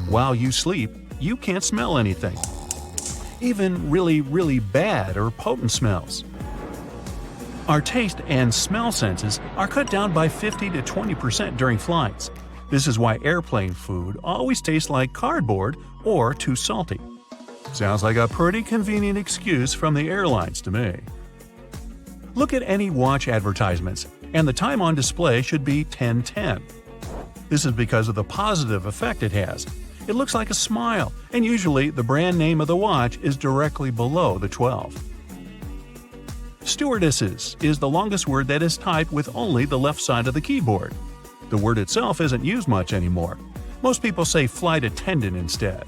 While you sleep, you can't smell anything, even really bad or potent smells. Our taste and smell senses are cut down by 50 to 20% during flights. This is why airplane food always tastes like cardboard or too salty. Sounds like a pretty convenient excuse from the airlines to me. Look at any watch advertisements, and the time on display should be 10:10. This is because of the positive effect it has. It looks like a smile, and usually the brand name of the watch is directly below the 12. Stewardesses is the longest word that is typed with only the left side of the keyboard. The word itself isn't used much anymore. Most people say flight attendant instead.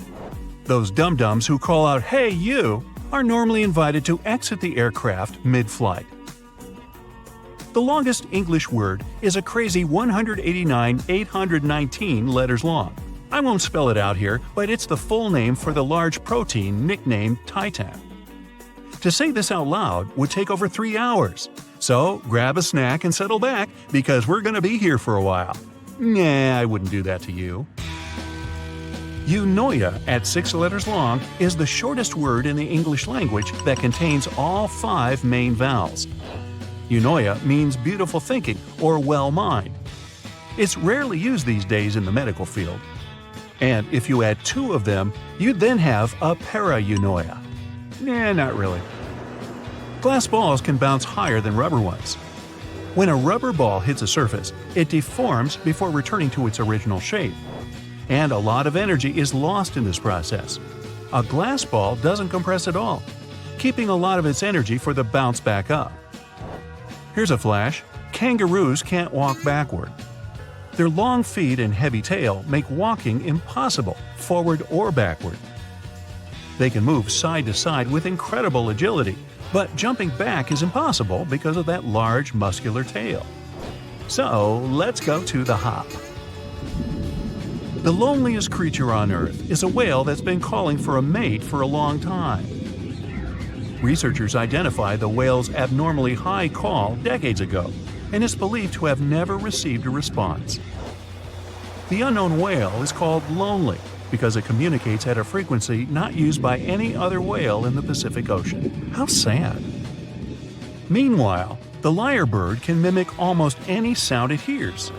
Those dum-dums who call out, "Hey, you!" are normally invited to exit the aircraft mid-flight. The longest English word is a crazy 189,819 letters long. I won't spell it out here, but it's the full name for the large protein nicknamed Titan. To say this out loud would take over 3 hours. So grab a snack and settle back, because we're going to be here for a while. Nah, I wouldn't do that to you. Eunoia, at 6 letters long, is the shortest word in the English language that contains all 5 main vowels. Eunoia means beautiful thinking or well mind. It's rarely used these days in the medical field. And if you add 2 of them, you'd then have a para-eunoia. Nah, not really. Glass balls can bounce higher than rubber ones. When a rubber ball hits a surface, it deforms before returning to its original shape. And a lot of energy is lost in this process. A glass ball doesn't compress at all, keeping a lot of its energy for the bounce back up. Here's a flash. Kangaroos can't walk backward. Their long feet and heavy tail make walking impossible, forward or backward. They can move side to side with incredible agility, but jumping back is impossible because of that large muscular tail. So let's go to the hop. The loneliest creature on Earth is a whale that's been calling for a mate for a long time. Researchers identified the whale's abnormally high call decades ago, and is believed to have never received a response. The unknown whale is called lonely because it communicates at a frequency not used by any other whale in the Pacific Ocean. How sad. Meanwhile, the lyrebird can mimic almost any sound it hears,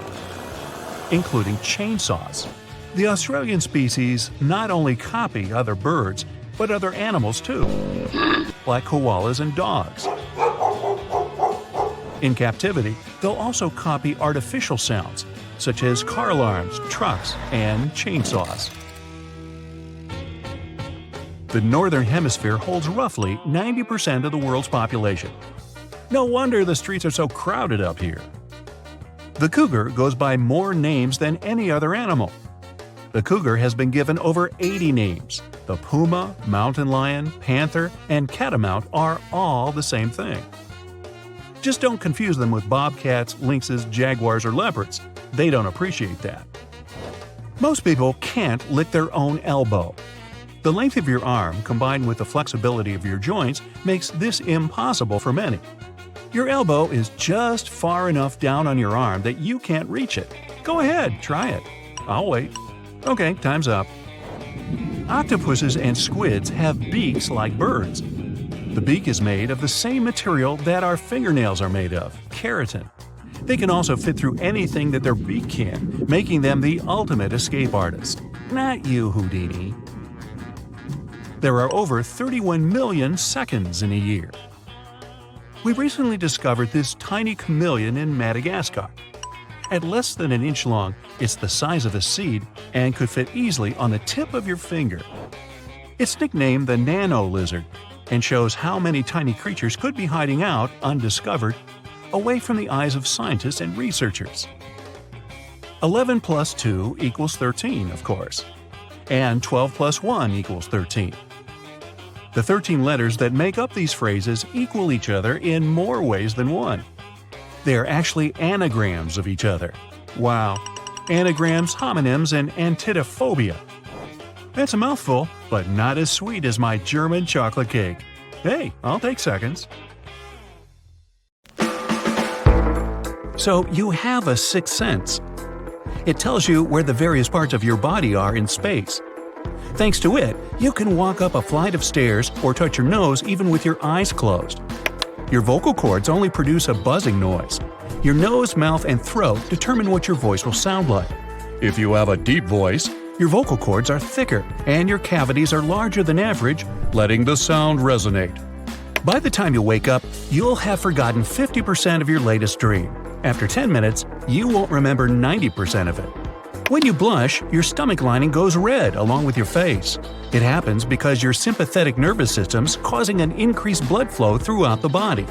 including chainsaws. The Australian species not only copy other birds, but other animals too, like koalas and dogs. In captivity, they'll also copy artificial sounds, such as car alarms, trucks, and chainsaws. The Northern Hemisphere holds roughly 90% of the world's population. No wonder the streets are so crowded up here. The cougar goes by more names than any other animal. The cougar has been given over 80 names. The puma, mountain lion, panther, and catamount are all the same thing. Just don't confuse them with bobcats, lynxes, jaguars, or leopards. They don't appreciate that. Most people can't lick their own elbow. The length of your arm, combined with the flexibility of your joints, makes this impossible for many. Your elbow is just far enough down on your arm that you can't reach it. Go ahead, try it. I'll wait. Okay, time's up. Octopuses and squids have beaks like birds. The beak is made of the same material that our fingernails are made of, keratin. They can also fit through anything that their beak can, making them the ultimate escape artist. Not you, Houdini. There are over 31 million seconds in a year. We recently discovered this tiny chameleon in Madagascar. At less than an inch long, it's the size of a seed and could fit easily on the tip of your finger. It's nicknamed the nano lizard and shows how many tiny creatures could be hiding out, undiscovered, away from the eyes of scientists and researchers. 11 plus 2 equals 13, of course. And 12 plus 1 equals 13. The 13 letters that make up these phrases equal each other in more ways than one. They are actually anagrams of each other. Wow. Anagrams, homonyms, and antidophobia. That's a mouthful, but not as sweet as my German chocolate cake. Hey, I'll take seconds. So you have a sixth sense. It tells you where the various parts of your body are in space. Thanks to it, you can walk up a flight of stairs or touch your nose even with your eyes closed. Your vocal cords only produce a buzzing noise. Your nose, mouth, and throat determine what your voice will sound like. If you have a deep voice, your vocal cords are thicker and your cavities are larger than average, letting the sound resonate. By the time you wake up, you'll have forgotten 50% of your latest dream. After 10 minutes, you won't remember 90% of it. When you blush, your stomach lining goes red along with your face. It happens because your sympathetic nervous system's causing an increased blood flow throughout the body.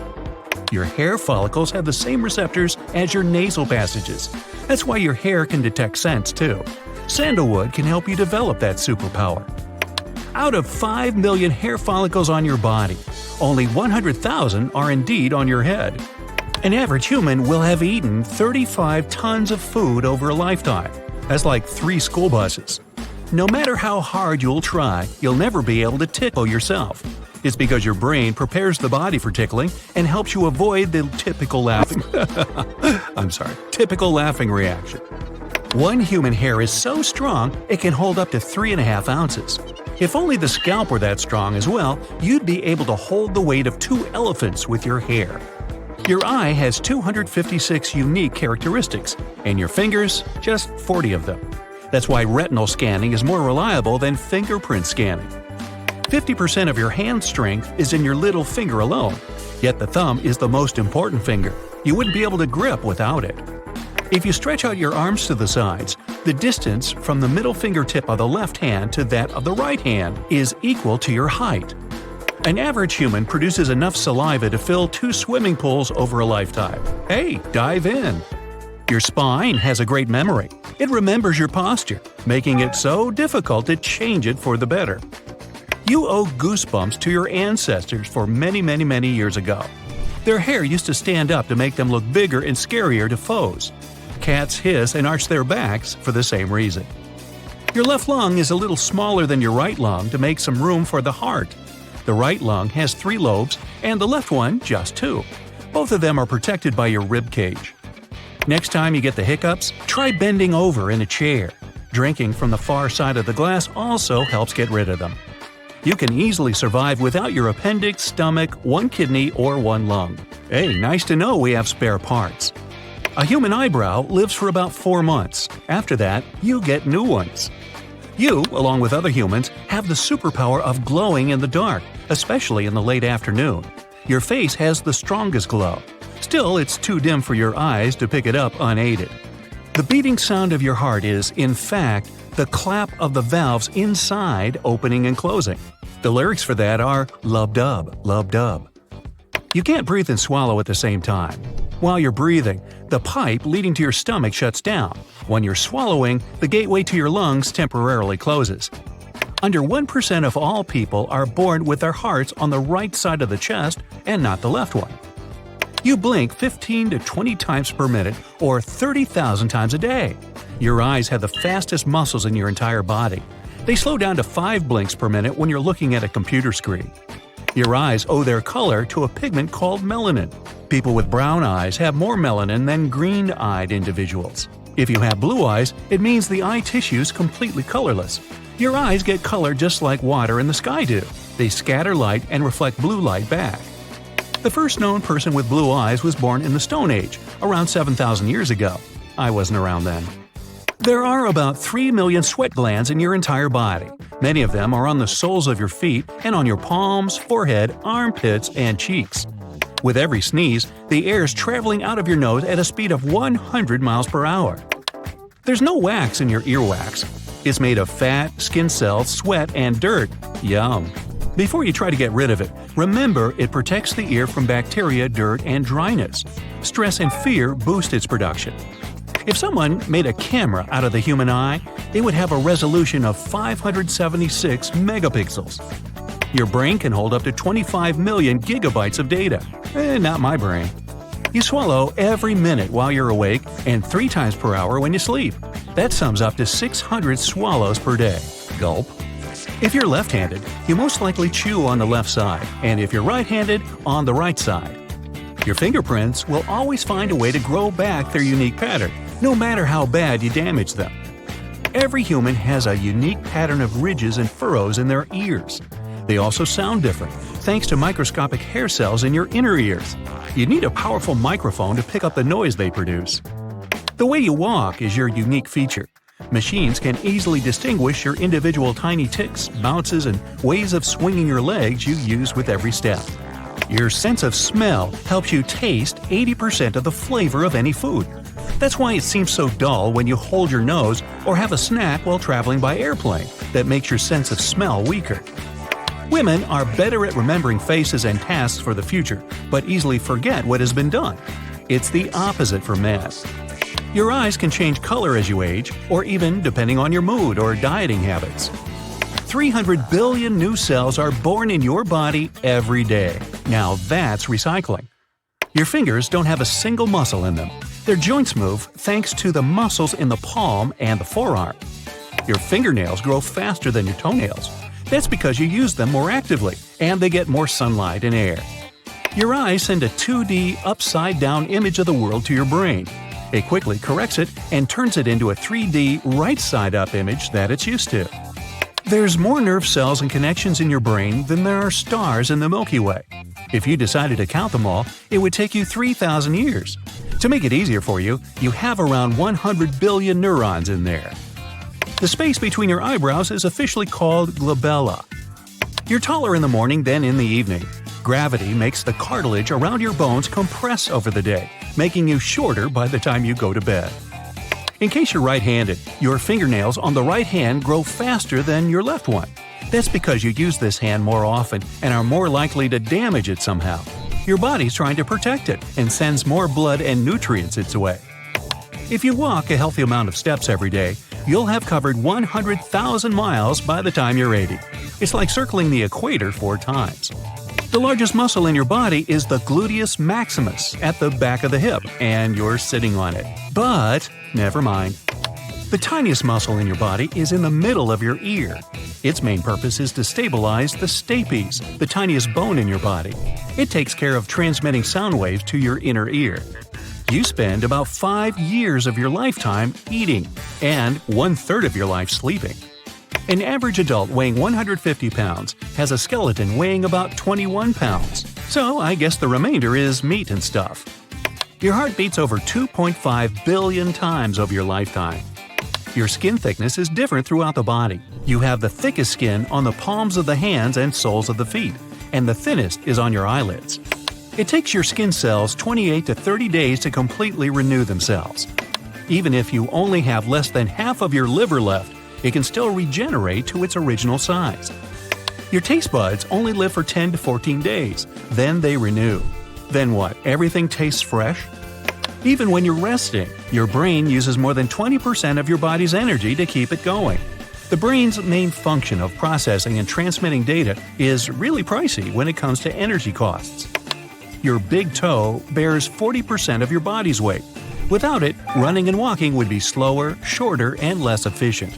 Your hair follicles have the same receptors as your nasal passages. That's why your hair can detect scents too. Sandalwood can help you develop that superpower. Out of 5 million hair follicles on your body, only 100,000 are indeed on your head. An average human will have eaten 35 tons of food over a lifetime. That's like 3 school buses. No matter how hard you'll try, you'll never be able to tickle yourself. It's because your brain prepares the body for tickling and helps you avoid the typical laughing reaction. One human hair is so strong it can hold up to 3.5 ounces. If only the scalp were that strong as well, you'd be able to hold the weight of 2 elephants with your hair. Your eye has 256 unique characteristics, and your fingers, just 40 of them. That's why retinal scanning is more reliable than fingerprint scanning. 50% of your hand strength is in your little finger alone, yet the thumb is the most important finger. You wouldn't be able to grip without it. If you stretch out your arms to the sides, the distance from the middle fingertip of the left hand to that of the right hand is equal to your height. An average human produces enough saliva to fill 2 swimming pools over a lifetime. Hey, dive in! Your spine has a great memory. It remembers your posture, making it so difficult to change it for the better. You owe goosebumps to your ancestors for many years ago. Their hair used to stand up to make them look bigger and scarier to foes. Cats hiss and arch their backs for the same reason. Your left lung is a little smaller than your right lung to make some room for the heart. The right lung has 3 lobes and the left one just 2. Both of them are protected by your rib cage. Next time you get the hiccups, try bending over in a chair. Drinking from the far side of the glass also helps get rid of them. You can easily survive without your appendix, stomach, 1 kidney, or 1 lung. Hey, nice to know we have spare parts. A human eyebrow lives for about 4 months. After that, you get new ones. You, along with other humans, have the superpower of glowing in the dark, especially in the late afternoon. Your face has the strongest glow. Still, it's too dim for your eyes to pick it up unaided. The beating sound of your heart is, in fact, the clap of the valves inside opening and closing. The lyrics for that are lub-dub, lub-dub. You can't breathe and swallow at the same time. While you're breathing, the pipe leading to your stomach shuts down. When you're swallowing, the gateway to your lungs temporarily closes. Under 1% of all people are born with their hearts on the right side of the chest and not the left one. You blink 15 to 20 times per minute or 30,000 times a day. Your eyes have the fastest muscles in your entire body. They slow down to 5 blinks per minute when you're looking at a computer screen. Your eyes owe their color to a pigment called melanin. People with brown eyes have more melanin than green-eyed individuals. If you have blue eyes, it means the eye tissue's completely colorless. Your eyes get color just like water and the sky do. They scatter light and reflect blue light back. The first known person with blue eyes was born in the Stone Age, around 7,000 years ago. I wasn't around then. There are about 3 million sweat glands in your entire body. Many of them are on the soles of your feet and on your palms, forehead, armpits, and cheeks. With every sneeze, the air is traveling out of your nose at a speed of 100 miles per hour. There's no wax in your earwax. It's made of fat, skin cells, sweat, and dirt. Yum! Before you try to get rid of it, remember it protects the ear from bacteria, dirt, and dryness. Stress and fear boost its production. If someone made a camera out of the human eye, it would have a resolution of 576 megapixels. Your brain can hold up to 25 million gigabytes of data. Not my brain. You swallow every minute while you're awake and 3 times per hour when you sleep. That sums up to 600 swallows per day. Gulp. If you're left-handed, you most likely chew on the left side, and if you're right-handed, on the right side. Your fingerprints will always find a way to grow back their unique pattern, no matter how bad you damage them. Every human has a unique pattern of ridges and furrows in their ears. They also sound different, thanks to microscopic hair cells in your inner ears. You need a powerful microphone to pick up the noise they produce. The way you walk is your unique feature. Machines can easily distinguish your individual tiny ticks, bounces, and ways of swinging your legs you use with every step. Your sense of smell helps you taste 80% of the flavor of any food. That's why it seems so dull when you hold your nose or have a snack while traveling by airplane that makes your sense of smell weaker. Women are better at remembering faces and tasks for the future, but easily forget what has been done. It's the opposite for men. Your eyes can change color as you age, or even depending on your mood or dieting habits. 300 billion new cells are born in your body every day. Now that's recycling. Your fingers don't have a single muscle in them. Their joints move thanks to the muscles in the palm and the forearm. Your fingernails grow faster than your toenails. That's because you use them more actively, and they get more sunlight and air. Your eyes send a 2D upside-down image of the world to your brain. It quickly corrects it and turns it into a 3D right-side-up image that it's used to. There's more nerve cells and connections in your brain than there are stars in the Milky Way. If you decided to count them all, it would take you 3,000 years. To make it easier for you, you have around 100 billion neurons in there. The space between your eyebrows is officially called glabella. You're taller in the morning than in the evening. Gravity makes the cartilage around your bones compress over the day, making you shorter by the time you go to bed. In case you're right-handed, your fingernails on the right hand grow faster than your left one. That's because you use this hand more often and are more likely to damage it somehow. Your body's trying to protect it and sends more blood and nutrients its way. If you walk a healthy amount of steps every day, you'll have covered 100,000 miles by the time you're 80. It's like circling the equator 4 times. The largest muscle in your body is the gluteus maximus at the back of the hip, and you're sitting on it. But never mind. The tiniest muscle in your body is in the middle of your ear. Its main purpose is to stabilize the stapes, the tiniest bone in your body. It takes care of transmitting sound waves to your inner ear. You spend about 5 years of your lifetime eating, and 1/3 of your life sleeping. An average adult weighing 150 pounds has a skeleton weighing about 21 pounds, so I guess the remainder is meat and stuff. Your heart beats over 2.5 billion times over your lifetime. Your skin thickness is different throughout the body. You have the thickest skin on the palms of the hands and soles of the feet, and the thinnest is on your eyelids. It takes your skin cells 28 to 30 days to completely renew themselves. Even if you only have less than half of your liver left, it can still regenerate to its original size. Your taste buds only live for 10 to 14 days, then they renew. Then what, everything tastes fresh? Even when you're resting, your brain uses more than 20% of your body's energy to keep it going. The brain's main function of processing and transmitting data is really pricey when it comes to energy costs. Your big toe bears 40% of your body's weight. Without it, running and walking would be slower, shorter, and less efficient.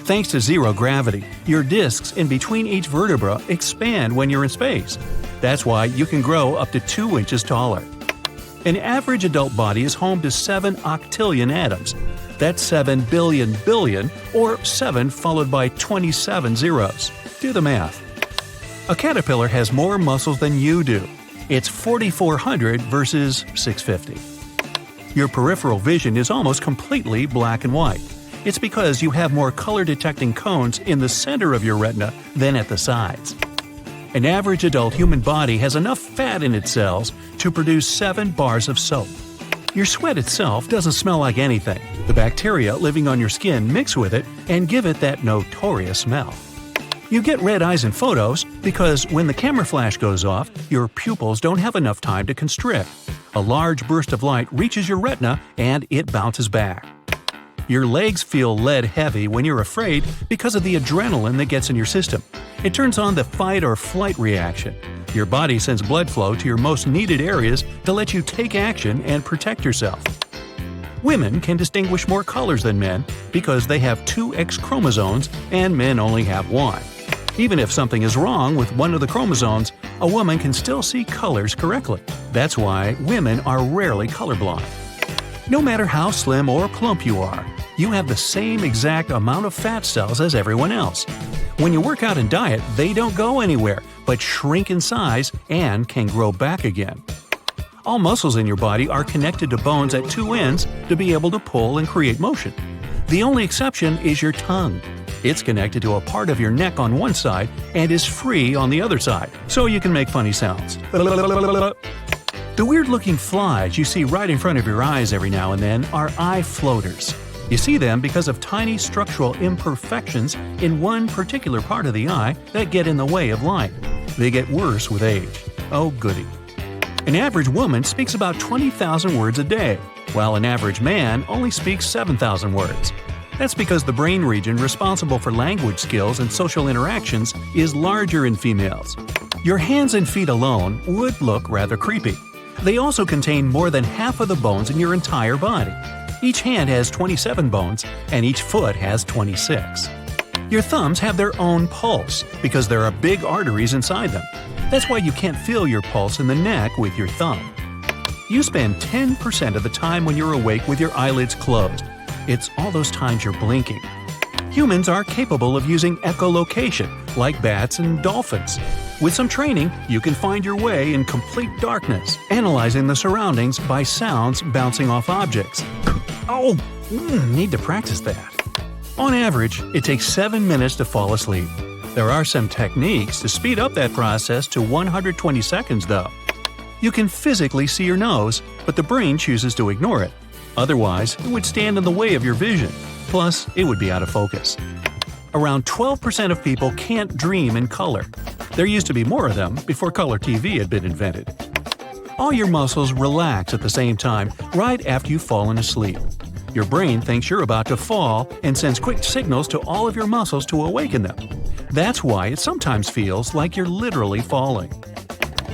Thanks to zero gravity, your discs in between each vertebra expand when you're in space. That's why you can grow up to 2 inches taller. An average adult body is home to 7 octillion atoms. That's 7 billion billion, or 7 followed by 27 zeros. Do the math. A caterpillar has more muscles than you do. It's 4,400 versus 650. Your peripheral vision is almost completely black and white. It's because you have more color-detecting cones in the center of your retina than at the sides. An average adult human body has enough fat in its cells to produce 7 bars of soap. Your sweat itself doesn't smell like anything. The bacteria living on your skin mix with it and give it that notorious smell. You get red eyes in photos because when the camera flash goes off, your pupils don't have enough time to constrict. A large burst of light reaches your retina and it bounces back. Your legs feel lead-heavy when you're afraid because of the adrenaline that gets in your system. It turns on the fight or flight reaction. Your body sends blood flow to your most needed areas to let you take action and protect yourself. Women can distinguish more colors than men because they have 2 X chromosomes and men only have 1. Even if something is wrong with one of the chromosomes, a woman can still see colors correctly. That's why women are rarely colorblind. No matter how slim or plump you are, you have the same exact amount of fat cells as everyone else. When you work out and diet, they don't go anywhere, but shrink in size and can grow back again. All muscles in your body are connected to bones at 2 ends to be able to pull and create motion. The only exception is your tongue. It's connected to a part of your neck on one side and is free on the other side, so you can make funny sounds. The weird-looking flies you see right in front of your eyes every now and then are eye floaters. You see them because of tiny structural imperfections in one particular part of the eye that get in the way of light. They get worse with age. Oh goody. An average woman speaks about 20,000 words a day, while an average man only speaks 7,000 words. That's because the brain region responsible for language skills and social interactions is larger in females. Your hands and feet alone would look rather creepy. They also contain more than half of the bones in your entire body. Each hand has 27 bones, and each foot has 26. Your thumbs have their own pulse because there are big arteries inside them. That's why you can't feel your pulse in the neck with your thumb. You spend 10% of the time when you're awake with your eyelids closed. It's all those times you're blinking. Humans are capable of using echolocation, like bats and dolphins. With some training, you can find your way in complete darkness, analyzing the surroundings by sounds bouncing off objects. Oh, need to practice that. On average, it takes 7 minutes to fall asleep. There are some techniques to speed up that process to 120 seconds, though. You can physically see your nose, but the brain chooses to ignore it. Otherwise, it would stand in the way of your vision. Plus, it would be out of focus. Around 12% of people can't dream in color. There used to be more of them before color TV had been invented. All your muscles relax at the same time right after you've fallen asleep. Your brain thinks you're about to fall and sends quick signals to all of your muscles to awaken them. That's why it sometimes feels like you're literally falling.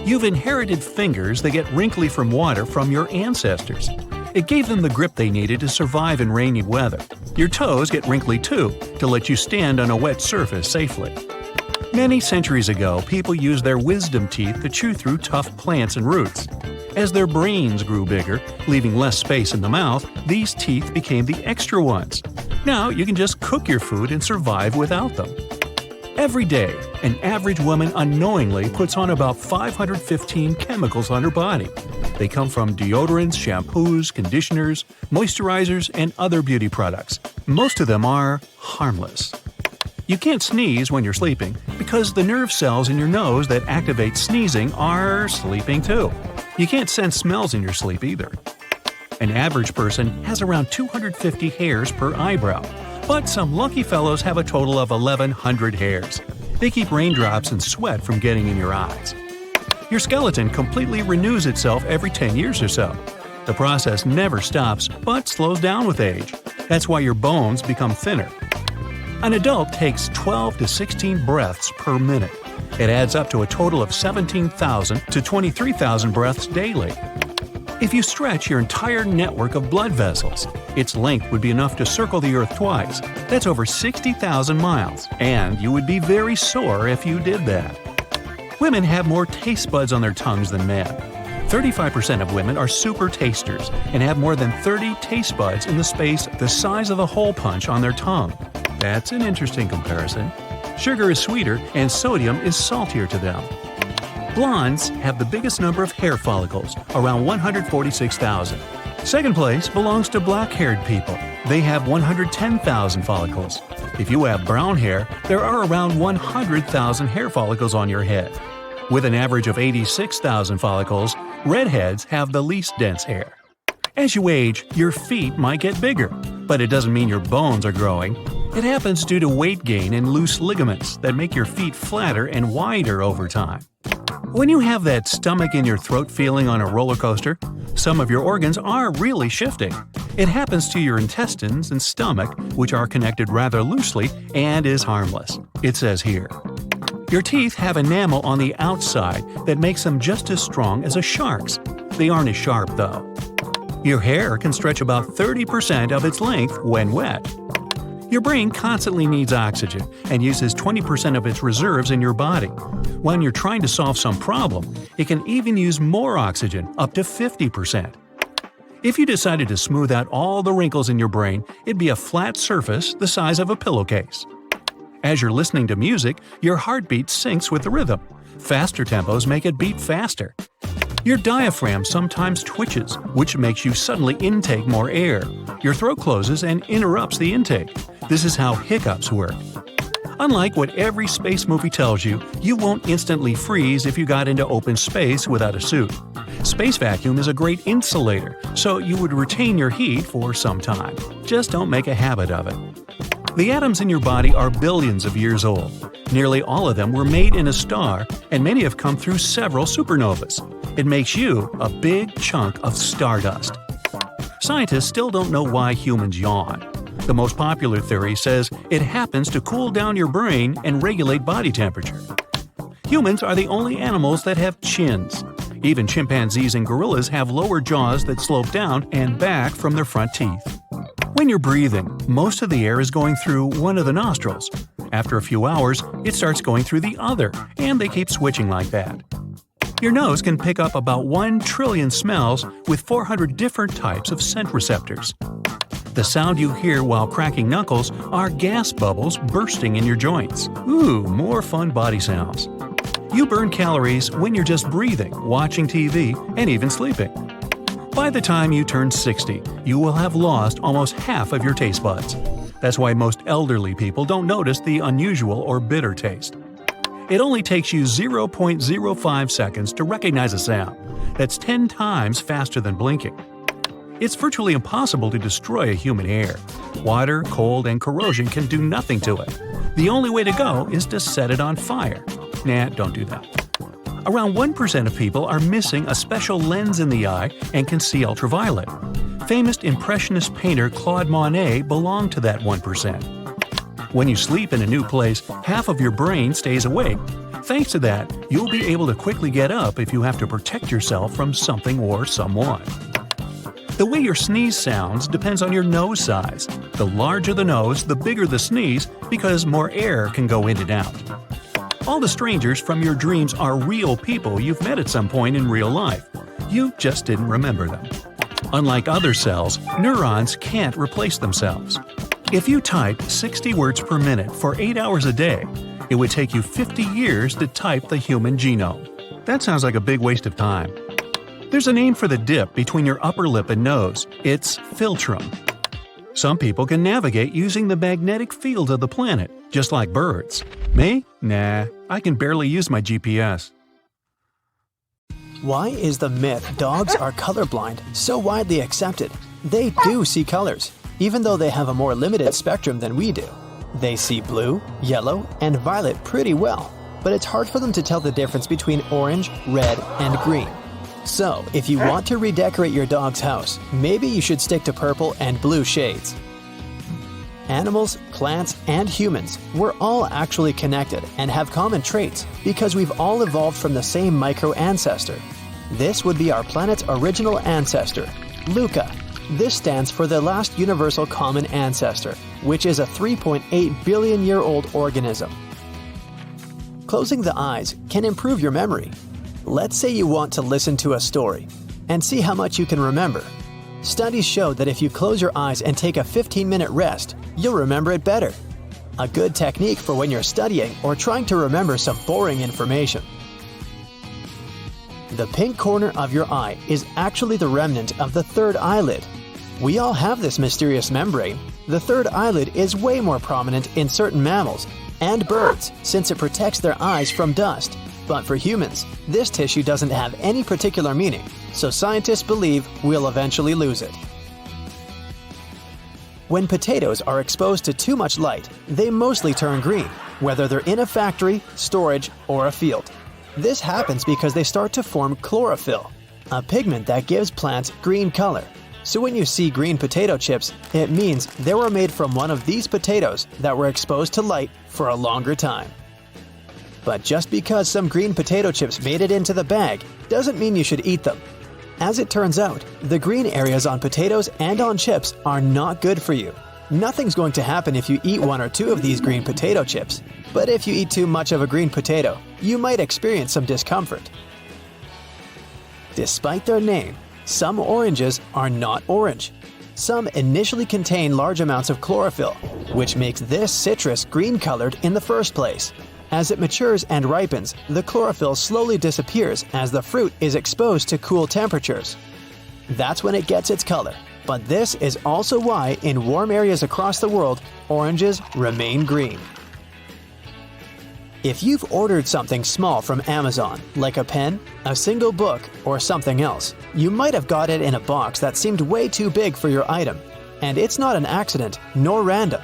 You've inherited fingers that get wrinkly from water from your ancestors. It gave them the grip they needed to survive in rainy weather. Your toes get wrinkly too, to let you stand on a wet surface safely. Many centuries ago, people used their wisdom teeth to chew through tough plants and roots. As their brains grew bigger, leaving less space in the mouth, these teeth became the extra ones. Now you can just cook your food and survive without them. Every day, an average woman unknowingly puts on about 515 chemicals on her body. They come from deodorants, shampoos, conditioners, moisturizers, and other beauty products. Most of them are harmless. You can't sneeze when you're sleeping because the nerve cells in your nose that activate sneezing are sleeping too. You can't sense smells in your sleep either. An average person has around 250 hairs per eyebrow, but some lucky fellows have a total of 1,100 hairs. They keep raindrops and sweat from getting in your eyes. Your skeleton completely renews itself every 10 years or so. The process never stops, but slows down with age. That's why your bones become thinner. An adult takes 12 to 16 breaths per minute. It adds up to a total of 17,000 to 23,000 breaths daily. If you stretch your entire network of blood vessels, its length would be enough to circle the Earth twice. That's over 60,000 miles, and you would be very sore if you did that. Women have more taste buds on their tongues than men. 35% of women are super tasters and have more than 30 taste buds in the space the size of a hole punch on their tongue. That's an interesting comparison. Sugar is sweeter and sodium is saltier to them. Blondes have the biggest number of hair follicles, around 146,000. Second place belongs to black-haired people. They have 110,000 follicles. If you have brown hair, there are around 100,000 hair follicles on your head. With an average of 86,000 follicles, redheads have the least dense hair. As you age, your feet might get bigger, but it doesn't mean your bones are growing. It happens due to weight gain and loose ligaments that make your feet flatter and wider over time. When you have that stomach in your throat feeling on a roller coaster, some of your organs are really shifting. It happens to your intestines and stomach, which are connected rather loosely and is harmless. It says here. Your teeth have enamel on the outside that makes them just as strong as a shark's. They aren't as sharp, though. Your hair can stretch about 30% of its length when wet. Your brain constantly needs oxygen and uses 20% of its reserves in your body. When you're trying to solve some problem, it can even use more oxygen, up to 50%. If you decided to smooth out all the wrinkles in your brain, it'd be a flat surface the size of a pillowcase. As you're listening to music, your heartbeat syncs with the rhythm. Faster tempos make it beat faster. Your diaphragm sometimes twitches, which makes you suddenly intake more air. Your throat closes and interrupts the intake. This is how hiccups work. Unlike what every space movie tells you, you won't instantly freeze if you got into open space without a suit. Space vacuum is a great insulator, so you would retain your heat for some time. Just don't make a habit of it. The atoms in your body are billions of years old. Nearly all of them were made in a star, and many have come through several supernovas. It makes you a big chunk of stardust. Scientists still don't know why humans yawn. The most popular theory says it happens to cool down your brain and regulate body temperature. Humans are the only animals that have chins. Even chimpanzees and gorillas have lower jaws that slope down and back from their front teeth. When you're breathing, most of the air is going through one of the nostrils. After a few hours, it starts going through the other, and they keep switching like that. Your nose can pick up about 1 trillion smells with 400 different types of scent receptors. The sound you hear while cracking knuckles are gas bubbles bursting in your joints. Ooh, more fun body sounds. You burn calories when you're just breathing, watching TV, and even sleeping. By the time you turn 60, you will have lost almost half of your taste buds. That's why most elderly people don't notice the unusual or bitter taste. It only takes you 0.05 seconds to recognize a sound. That's 10 times faster than blinking. It's virtually impossible to destroy a human hair. Water, cold, and corrosion can do nothing to it. The only way to go is to set it on fire. Nah, don't do that. Around 1% of people are missing a special lens in the eye and can see ultraviolet. Famous Impressionist painter Claude Monet belonged to that 1%. When you sleep in a new place, half of your brain stays awake. Thanks to that, you'll be able to quickly get up if you have to protect yourself from something or someone. The way your sneeze sounds depends on your nose size. The larger the nose, the bigger the sneeze, because more air can go in and out. All the strangers from your dreams are real people you've met at some point in real life. You just didn't remember them. Unlike other cells, neurons can't replace themselves. If you typed 60 words per minute for 8 hours a day, it would take you 50 years to type the human genome. That sounds like a big waste of time. There's a name for the dip between your upper lip and nose. It's philtrum. Some people can navigate using the magnetic field of the planet, just like birds. Me? Nah, I can barely use my GPS. Why is the myth dogs are colorblind so widely accepted? They do see colors, even though they have a more limited spectrum than we do. They see blue, yellow, and violet pretty well, but it's hard for them to tell the difference between orange, red, and green. So, if you want to redecorate your dog's house, maybe you should stick to purple and blue shades. Animals, plants, and humans, we're all actually connected and have common traits because we've all evolved from the same micro-ancestor. This would be our planet's original ancestor, LUCA. This stands for the last universal common ancestor, which is a 3.8 billion-year-old organism. Closing the eyes can improve your memory. Let's say you want to listen to a story and see how much you can remember. Studies show that if you close your eyes and take a 15-minute rest, you'll remember it better. A good technique for when you're studying or trying to remember some boring information. The pink corner of your eye is actually the remnant of the third eyelid. We all have this mysterious membrane. The third eyelid is way more prominent in certain mammals and birds since it protects their eyes from dust. But for humans, this tissue doesn't have any particular meaning, so scientists believe we'll eventually lose it. When potatoes are exposed to too much light, they mostly turn green, whether they're in a factory, storage, or a field. This happens because they start to form chlorophyll, a pigment that gives plants green color. So when you see green potato chips, it means they were made from one of these potatoes that were exposed to light for a longer time. But just because some green potato chips made it into the bag doesn't mean you should eat them. As it turns out, the green areas on potatoes and on chips are not good for you. Nothing's going to happen if you eat one or two of these green potato chips. But if you eat too much of a green potato, you might experience some discomfort. Despite their name, some oranges are not orange. Some initially contain large amounts of chlorophyll, which makes this citrus green-colored in the first place. As it matures and ripens, the chlorophyll slowly disappears as the fruit is exposed to cool temperatures. That's when it gets its color. But this is also why, in warm areas across the world, oranges remain green. If you've ordered something small from Amazon, like a pen, a single book, or something else, you might have got it in a box that seemed way too big for your item. And it's not an accident, nor random.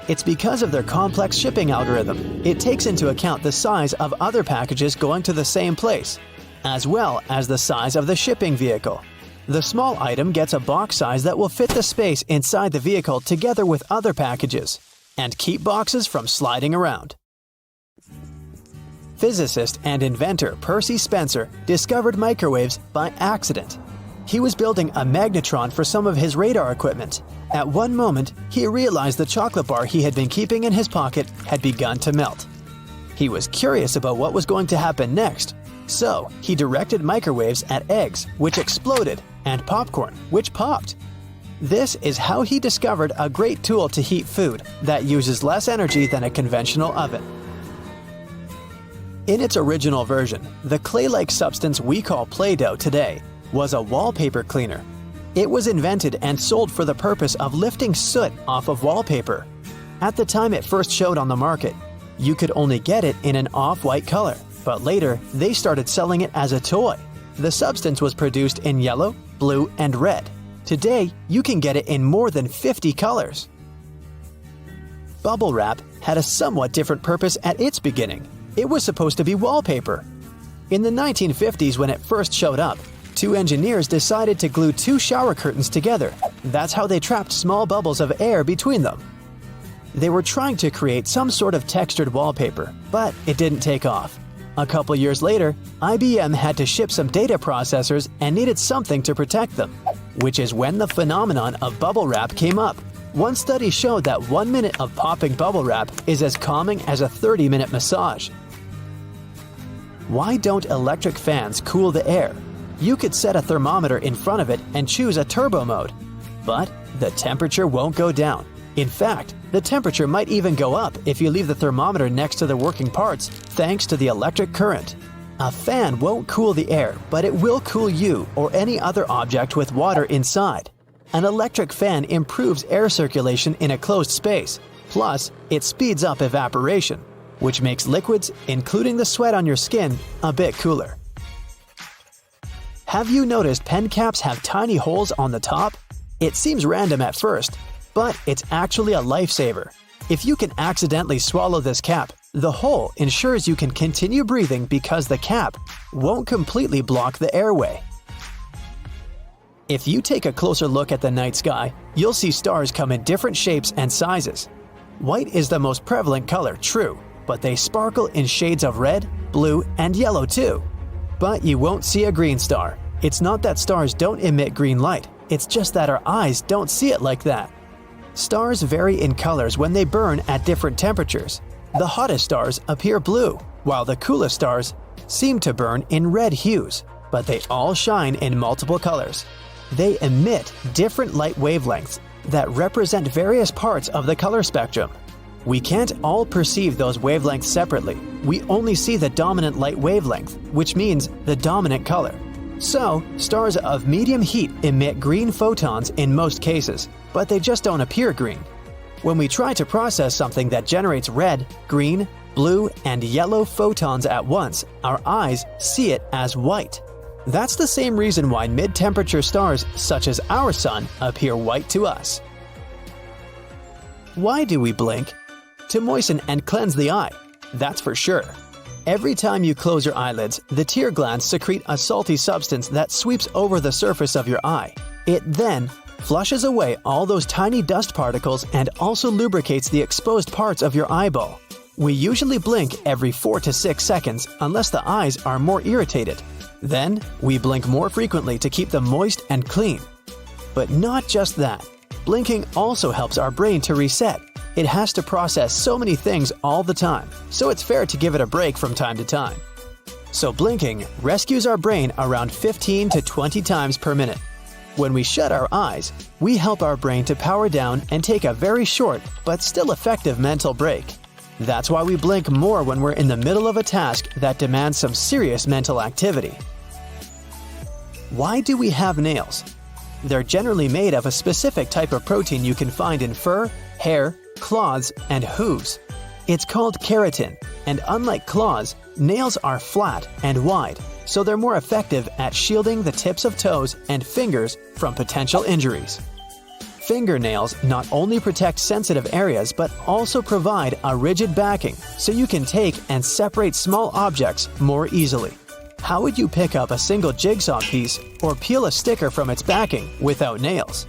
It's because of their complex shipping algorithm. It takes into account the size of other packages going to the same place, as well as the size of the shipping vehicle. The small item gets a box size that will fit the space inside the vehicle together with other packages, and keep boxes from sliding around. Physicist and inventor Percy Spencer discovered microwaves by accident. He was building a magnetron for some of his radar equipment. At one moment, he realized the chocolate bar he had been keeping in his pocket had begun to melt. He was curious about what was going to happen next, so he directed microwaves at eggs, which exploded, and popcorn, which popped. This is how he discovered a great tool to heat food that uses less energy than a conventional oven. In its original version, the clay-like substance we call Play-Doh today was a wallpaper cleaner. It was invented and sold for the purpose of lifting soot off of wallpaper. At the time it first showed on the market, you could only get it in an off-white color, but later they started selling it as a toy. The substance was produced in yellow, blue, and red. Today, you can get it in more than 50 colors. Bubble wrap had a somewhat different purpose at its beginning. It was supposed to be wallpaper. In the 1950s, when it first showed up, two engineers decided to glue two shower curtains together. That's how they trapped small bubbles of air between them. They were trying to create some sort of textured wallpaper, but it didn't take off. A couple years later, IBM had to ship some data processors and needed something to protect them, which is when the phenomenon of bubble wrap came up. One study showed that 1 minute of popping bubble wrap is as calming as a 30-minute massage. Why don't electric fans cool the air? You could set a thermometer in front of it and choose a turbo mode, but the temperature won't go down. In fact, the temperature might even go up if you leave the thermometer next to the working parts thanks to the electric current. A fan won't cool the air, but it will cool you or any other object with water inside. An electric fan improves air circulation in a closed space. Plus, it speeds up evaporation, which makes liquids, including the sweat on your skin, a bit cooler. Have you noticed pen caps have tiny holes on the top? It seems random at first, but it's actually a lifesaver. If you can accidentally swallow this cap, the hole ensures you can continue breathing because the cap won't completely block the airway. If you take a closer look at the night sky, you'll see stars come in different shapes and sizes. White is the most prevalent color, true, but they sparkle in shades of red, blue, and yellow too. But you won't see a green star. It's not that stars don't emit green light, it's just that our eyes don't see it like that. Stars vary in colors when they burn at different temperatures. The hottest stars appear blue, while the coolest stars seem to burn in red hues, but they all shine in multiple colors. They emit different light wavelengths that represent various parts of the color spectrum. We can't all perceive those wavelengths separately. We only see the dominant light wavelength, which means the dominant color. So, stars of medium heat emit green photons in most cases, but they just don't appear green. When we try to process something that generates red, green, blue, and yellow photons at once, our eyes see it as white. That's the same reason why mid-temperature stars, such as our Sun, appear white to us. Why do we blink? To moisten and cleanse the eye, that's for sure. Every time you close your eyelids, the tear glands secrete a salty substance that sweeps over the surface of your eye. It then flushes away all those tiny dust particles and also lubricates the exposed parts of your eyeball. We usually blink every 4 to 6 seconds unless the eyes are more irritated. Then, we blink more frequently to keep them moist and clean. But not just that. Blinking also helps our brain to reset. It has to process so many things all the time, so it's fair to give it a break from time to time. So blinking rescues our brain around 15 to 20 times per minute. When we shut our eyes, we help our brain to power down and take a very short but still effective mental break. That's why we blink more when we're in the middle of a task that demands some serious mental activity. Why do we have nails? They're generally made of a specific type of protein you can find in fur, hair, claws, and hooves. It's called keratin, and unlike claws, nails are flat and wide, so they're more effective at shielding the tips of toes and fingers from potential injuries. Fingernails not only protect sensitive areas but also provide a rigid backing so you can take and separate small objects more easily. How would you pick up a single jigsaw piece or peel a sticker from its backing without nails?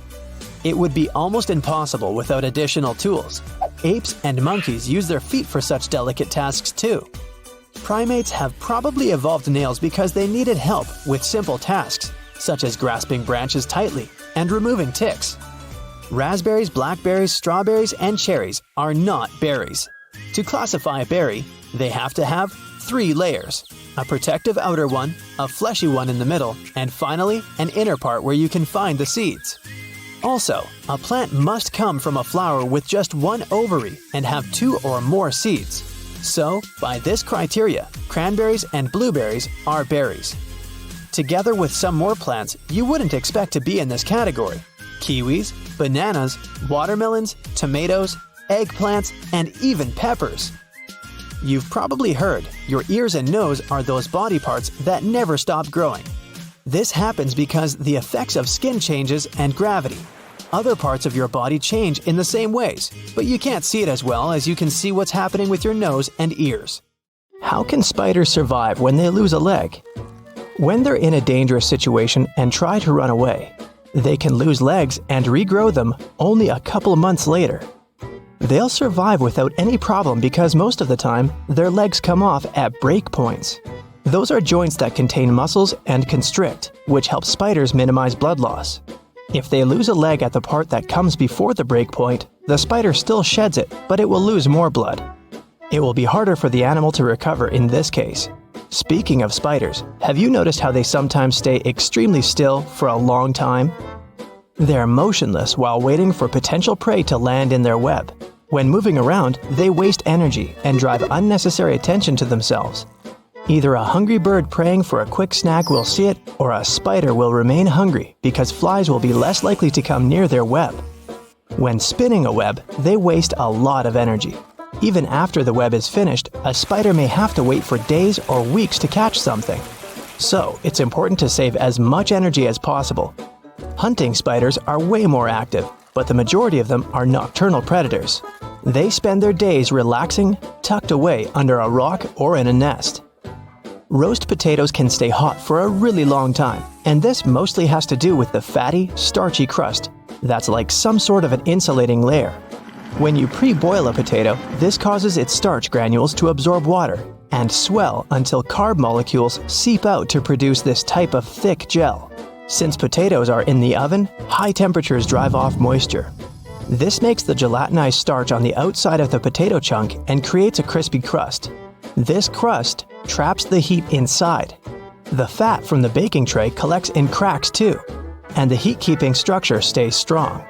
It would be almost impossible without additional tools. Apes and monkeys use their feet for such delicate tasks too. Primates have probably evolved nails because they needed help with simple tasks, such as grasping branches tightly and removing ticks. Raspberries, blackberries, strawberries, and cherries are not berries. To classify a berry, they have to have 3 layers: a protective outer one, a fleshy one in the middle, and finally, an inner part where you can find the seeds. Also, a plant must come from a flower with just 1 ovary and have 2 or more seeds. So, by this criteria, cranberries and blueberries are berries. Together with some more plants you wouldn't expect to be in this category: kiwis, bananas, watermelons, tomatoes, eggplants, and even peppers. You've probably heard your ears and nose are those body parts that never stop growing. This happens because the effects of skin changes and gravity. Other parts of your body change in the same ways, but you can't see it as well as you can see what's happening with your nose and ears. How can spiders survive when they lose a leg? When they're in a dangerous situation and try to run away, they can lose legs and regrow them only a couple months later. They'll survive without any problem because most of the time, their legs come off at break points. Those are joints that contain muscles and constrict, which helps spiders minimize blood loss. If they lose a leg at the part that comes before the break point, the spider still sheds it, but it will lose more blood. It will be harder for the animal to recover in this case. Speaking of spiders, have you noticed how they sometimes stay extremely still for a long time? They're motionless while waiting for potential prey to land in their web. When moving around, they waste energy and drive unnecessary attention to themselves. Either a hungry bird praying for a quick snack will see it, or a spider will remain hungry because flies will be less likely to come near their web. When spinning a web, they waste a lot of energy. Even after the web is finished, a spider may have to wait for days or weeks to catch something. So, it's important to save as much energy as possible. Hunting spiders are way more active, but the majority of them are nocturnal predators. They spend their days relaxing, tucked away under a rock or in a nest. Roast potatoes can stay hot for a really long time, and this mostly has to do with the fatty, starchy crust that's like some sort of an insulating layer. When you pre-boil a potato, this causes its starch granules to absorb water and swell until carb molecules seep out to produce this type of thick gel. Since potatoes are in the oven, high temperatures drive off moisture. This makes the gelatinized starch on the outside of the potato chunk and creates a crispy crust. This crust traps the heat inside. The fat from the baking tray collects in cracks too, and the heat-keeping structure stays strong.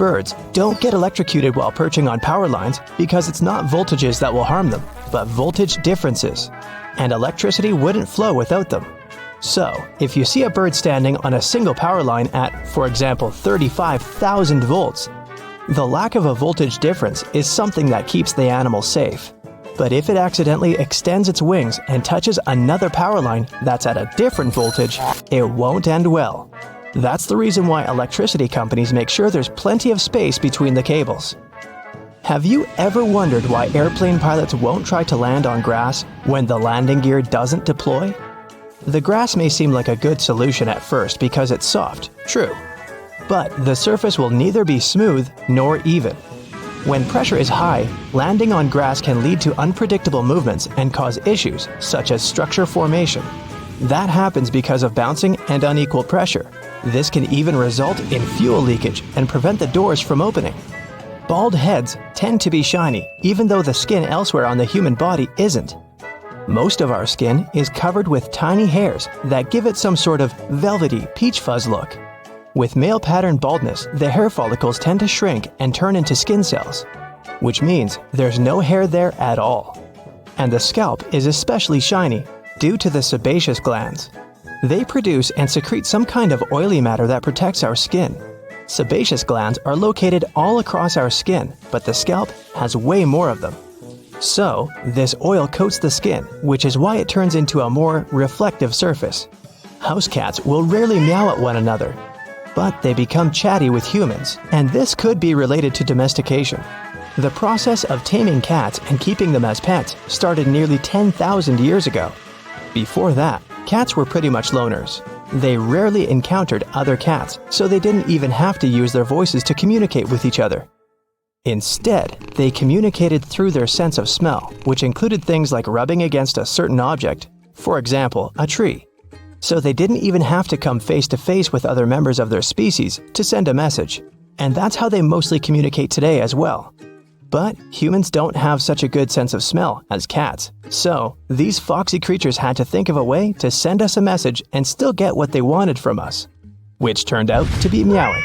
birds don't get electrocuted while perching on power lines because it's not voltages that will harm them, but voltage differences. And electricity wouldn't flow without them. So, if you see a bird standing on a single power line at, for example, 35,000 volts, the lack of a voltage difference is something that keeps the animal safe. But if it accidentally extends its wings and touches another power line that's at a different voltage, it won't end well. That's the reason why electricity companies make sure there's plenty of space between the cables. Have you ever wondered why airplane pilots won't try to land on grass when the landing gear doesn't deploy? The grass may seem like a good solution at first because it's soft, true. But the surface will neither be smooth nor even. When pressure is high, landing on grass can lead to unpredictable movements and cause issues such as structure formation. That happens because of bouncing and unequal pressure. This can even result in fuel leakage and prevent the doors from opening. Bald heads tend to be shiny, even though the skin elsewhere on the human body isn't. Most of our skin is covered with tiny hairs that give it some sort of velvety peach fuzz look. With male pattern baldness, the hair follicles tend to shrink and turn into skin cells, which means there's no hair there at all. And the scalp is especially shiny due to the sebaceous glands. They produce and secrete some kind of oily matter that protects our skin. Sebaceous glands are located all across our skin, but the scalp has way more of them. So, this oil coats the skin, which is why it turns into a more reflective surface. House cats will rarely meow at one another, but they become chatty with humans, and this could be related to domestication. The process of taming cats and keeping them as pets started nearly 10,000 years ago. Before that, cats were pretty much loners. They rarely encountered other cats, so they didn't even have to use their voices to communicate with each other. Instead, they communicated through their sense of smell, which included things like rubbing against a certain object, for example, a tree. So they didn't even have to come face to face with other members of their species to send a message. And that's how they mostly communicate today as well. But humans don't have such a good sense of smell as cats, so these foxy creatures had to think of a way to send us a message and still get what they wanted from us, which turned out to be meowing.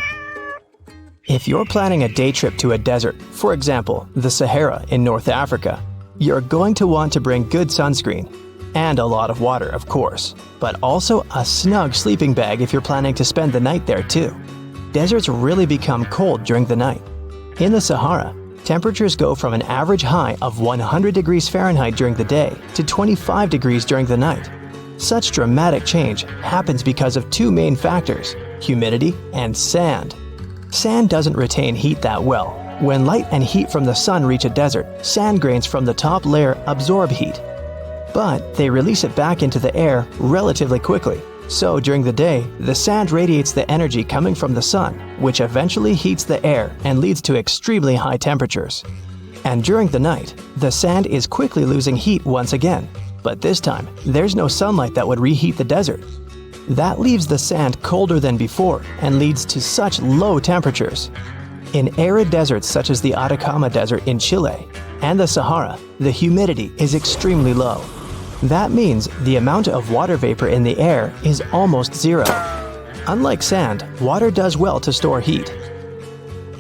If you're planning a day trip to a desert, for example, the Sahara in North Africa, you're going to want to bring good sunscreen, and a lot of water, of course, but also a snug sleeping bag if you're planning to spend the night there too. Deserts really become cold during the night. In the Sahara, temperatures go from an average high of 100 degrees Fahrenheit during the day to 25 degrees during the night. Such dramatic change happens because of two main factors: humidity and sand. Sand doesn't retain heat that well. When light and heat from the sun reach a desert, sand grains from the top layer absorb heat. But they release it back into the air relatively quickly. So during the day, the sand radiates the energy coming from the sun, which eventually heats the air and leads to extremely high temperatures. And during the night, the sand is quickly losing heat once again, but this time, there's no sunlight that would reheat the desert. That leaves the sand colder than before and leads to such low temperatures. In arid deserts such as the Atacama Desert in Chile and the Sahara, the humidity is extremely low. That means the amount of water vapor in the air is almost zero. Unlike sand, water does well to store heat.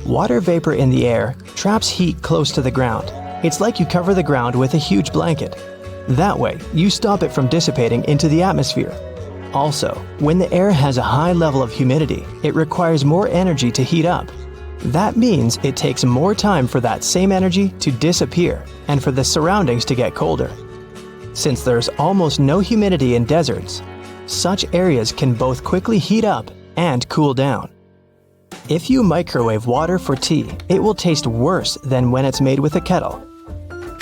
Water vapor in the air traps heat close to the ground. It's like you cover the ground with a huge blanket. That way, you stop it from dissipating into the atmosphere. Also, when the air has a high level of humidity, it requires more energy to heat up. That means it takes more time for that same energy to disappear and for the surroundings to get colder. Since there's almost no humidity in deserts, such areas can both quickly heat up and cool down. If you microwave water for tea, it will taste worse than when it's made with a kettle.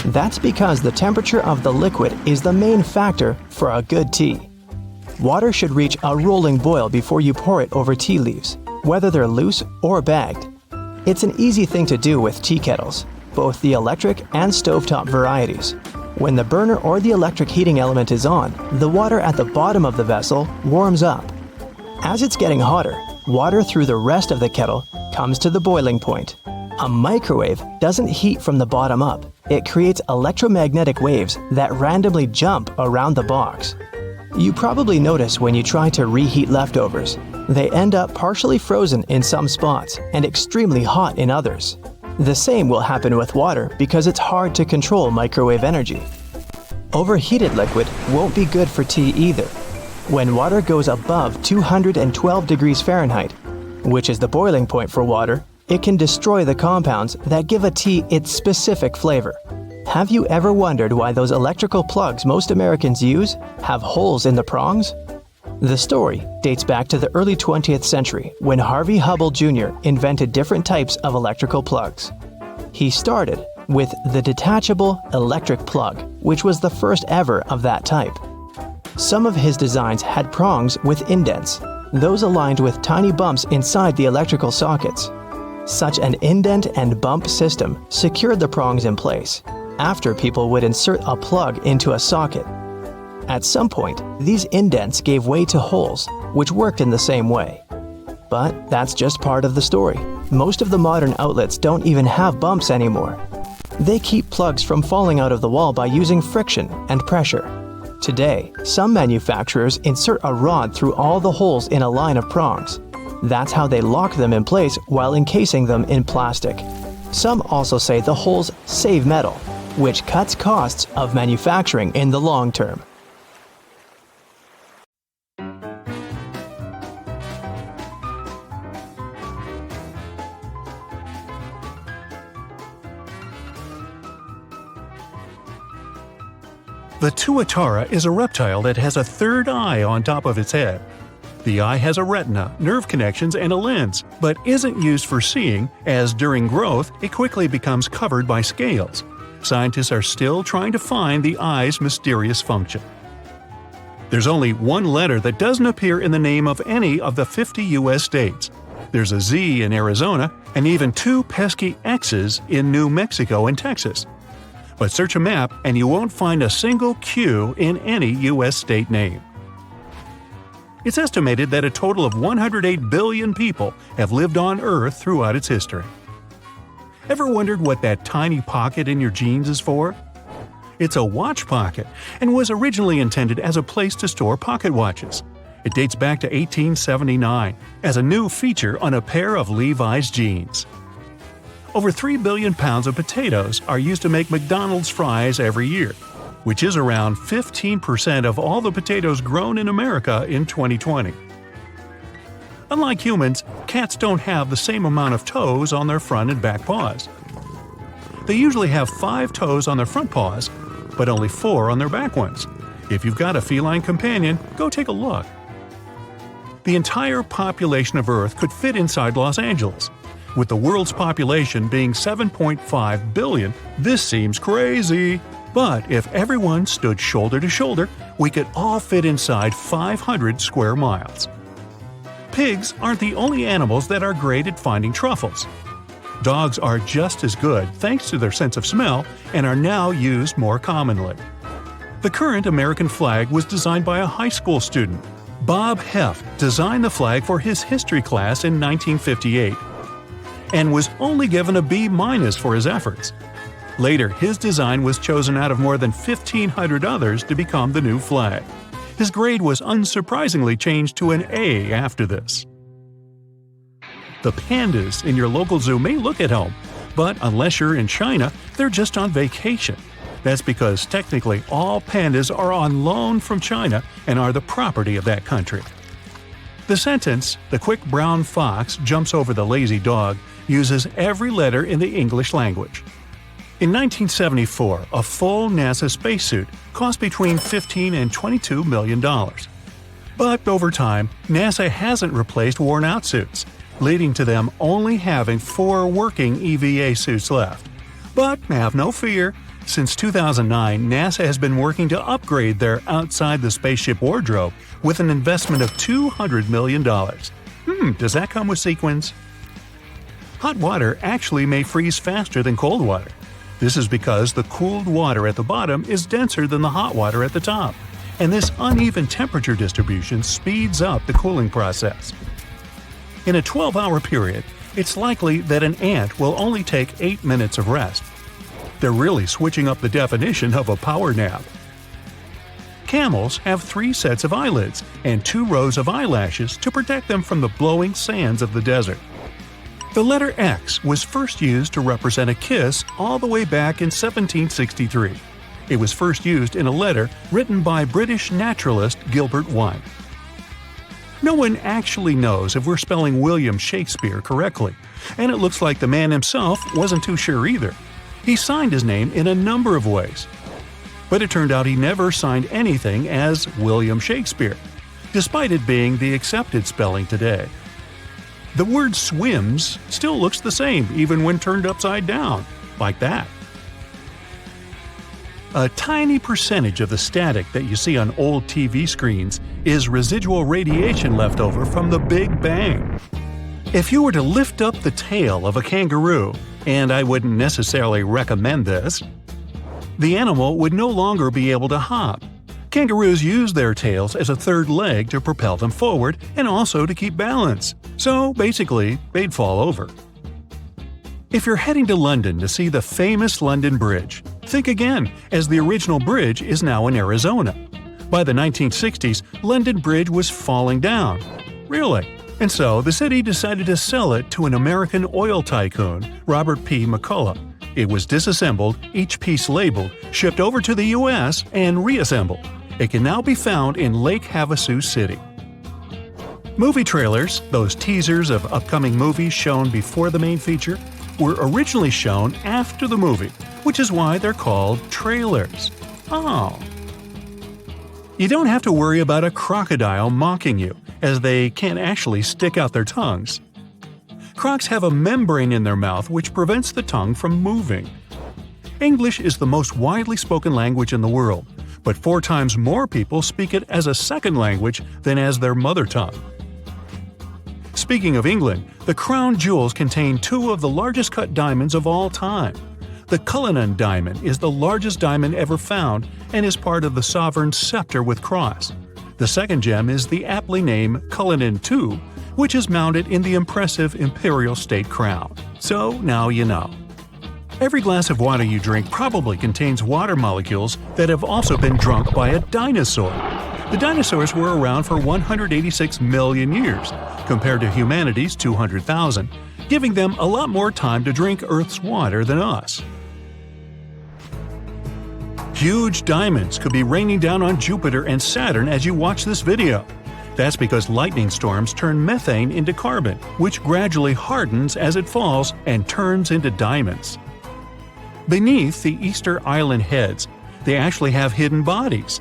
That's because the temperature of the liquid is the main factor for a good tea. Water should reach a rolling boil before you pour it over tea leaves, whether they're loose or bagged. It's an easy thing to do with tea kettles, both the electric and stovetop varieties. When the burner or the electric heating element is on, the water at the bottom of the vessel warms up. As it's getting hotter, water through the rest of the kettle comes to the boiling point. A microwave doesn't heat from the bottom up. It creates electromagnetic waves that randomly jump around the box. You probably notice when you try to reheat leftovers, They end up partially frozen in some spots and extremely hot in others. The same will happen with water because it's hard to control microwave energy. Overheated liquid won't be good for tea either. When water goes above 212 degrees Fahrenheit, which is the boiling point for water, it can destroy the compounds that give a tea its specific flavor. Have you ever wondered why those electrical plugs most Americans use have holes in the prongs? The story dates back to the early 20th century when Harvey Hubble Jr. invented different types of electrical plugs. He started with the detachable electric plug, which was the first ever of that type. Some of his designs had prongs with indents, those aligned with tiny bumps inside the electrical sockets. Such an indent and bump system secured the prongs in place after people would insert a plug into a socket. At some point, these indents gave way to holes, which worked in the same way. But that's just part of the story. Most of the modern outlets don't even have bumps anymore. They keep plugs from falling out of the wall by using friction and pressure. Today, some manufacturers insert a rod through all the holes in a line of prongs. That's how they lock them in place while encasing them in plastic. Some also say the holes save metal, which cuts costs of manufacturing in the long term. The tuatara is a reptile that has a third eye on top of its head. The eye has a retina, nerve connections, and a lens, but isn't used for seeing, as during growth it quickly becomes covered by scales. Scientists are still trying to find the eye's mysterious function. There's only one letter that doesn't appear in the name of any of the 50 U.S. states. There's a Z in Arizona, and even 2 pesky X's in New Mexico and Texas. But search a map and you won't find a single Q in any U.S. state name. It's estimated that a total of 108 billion people have lived on Earth throughout its history. Ever wondered what that tiny pocket in your jeans is for? It's a watch pocket and was originally intended as a place to store pocket watches. It dates back to 1879 as a new feature on a pair of Levi's jeans. Over 3 billion pounds of potatoes are used to make McDonald's fries every year, which is around 15% of all the potatoes grown in America in 2020. Unlike humans, cats don't have the same amount of toes on their front and back paws. They usually have 5 toes on their front paws, but only 4 on their back ones. If you've got a feline companion, go take a look. The entire population of Earth could fit inside Los Angeles. With the world's population being 7.5 billion, this seems crazy. But if everyone stood shoulder to shoulder, we could all fit inside 500 square miles. Pigs aren't the only animals that are great at finding truffles. Dogs are just as good thanks to their sense of smell and are now used more commonly. The current American flag was designed by a high school student. Bob Heft designed the flag for his history class in 1958 and was only given a B- for his efforts. Later, his design was chosen out of more than 1,500 others to become the new flag. His grade was unsurprisingly changed to an A after this. The pandas in your local zoo may look at home, but unless you're in China, they're just on vacation. That's because technically all pandas are on loan from China and are the property of that country. The sentence, "The quick brown fox jumps over the lazy dog," uses every letter in the English language. In 1974, a full NASA spacesuit cost between $15 and $22 million. But over time, NASA hasn't replaced worn-out suits, leading to them only having 4 working EVA suits left. But have no fear, since 2009, NASA has been working to upgrade their outside-the-spaceship wardrobe with an investment of $200 million. Does that come with sequins? Hot water actually may freeze faster than cold water. This is because the cooled water at the bottom is denser than the hot water at the top, and this uneven temperature distribution speeds up the cooling process. In a 12-hour period, it's likely that an ant will only take 8 minutes of rest. They're really switching up the definition of a power nap. Camels have 3 sets of eyelids and 2 rows of eyelashes to protect them from the blowing sands of the desert. The letter X was first used to represent a kiss all the way back in 1763. It was first used in a letter written by British naturalist Gilbert White. No one actually knows if we're spelling William Shakespeare correctly, and it looks like the man himself wasn't too sure either. He signed his name in a number of ways. But it turned out he never signed anything as William Shakespeare, despite it being the accepted spelling today. The word swims still looks the same even when turned upside down, like that. A tiny percentage of the static that you see on old TV screens is residual radiation left over from the Big Bang. If you were to lift up the tail of a kangaroo, and I wouldn't necessarily recommend this, the animal would no longer be able to hop. Kangaroos use their tails as a third leg to propel them forward and also to keep balance. So basically, they'd fall over. If you're heading to London to see the famous London Bridge, think again, as the original bridge is now in Arizona. By the 1960s, London Bridge was falling down. Really? And so the city decided to sell it to an American oil tycoon, Robert P. McCullough. It was disassembled, each piece labeled, shipped over to the U.S., and reassembled. It can now be found in Lake Havasu City. Movie trailers, those teasers of upcoming movies shown before the main feature, were originally shown after the movie, which is why they're called trailers. Oh. You don't have to worry about a crocodile mocking you, as they can't actually stick out their tongues. Crocs have a membrane in their mouth which prevents the tongue from moving. English is the most widely spoken language in the world, but 4 times more people speak it as a second language than as their mother tongue. Speaking of England, the crown jewels contain 2 of the largest cut diamonds of all time. The Cullinan diamond is the largest diamond ever found and is part of the sovereign's scepter with cross. The second gem is the aptly named Cullinan II, which is mounted in the impressive imperial state crown. So now you know. Every glass of water you drink probably contains water molecules that have also been drunk by a dinosaur. The dinosaurs were around for 186 million years, compared to humanity's 200,000, giving them a lot more time to drink Earth's water than us. Huge diamonds could be raining down on Jupiter and Saturn as you watch this video. That's because lightning storms turn methane into carbon, which gradually hardens as it falls and turns into diamonds. Beneath the Easter Island heads, they actually have hidden bodies.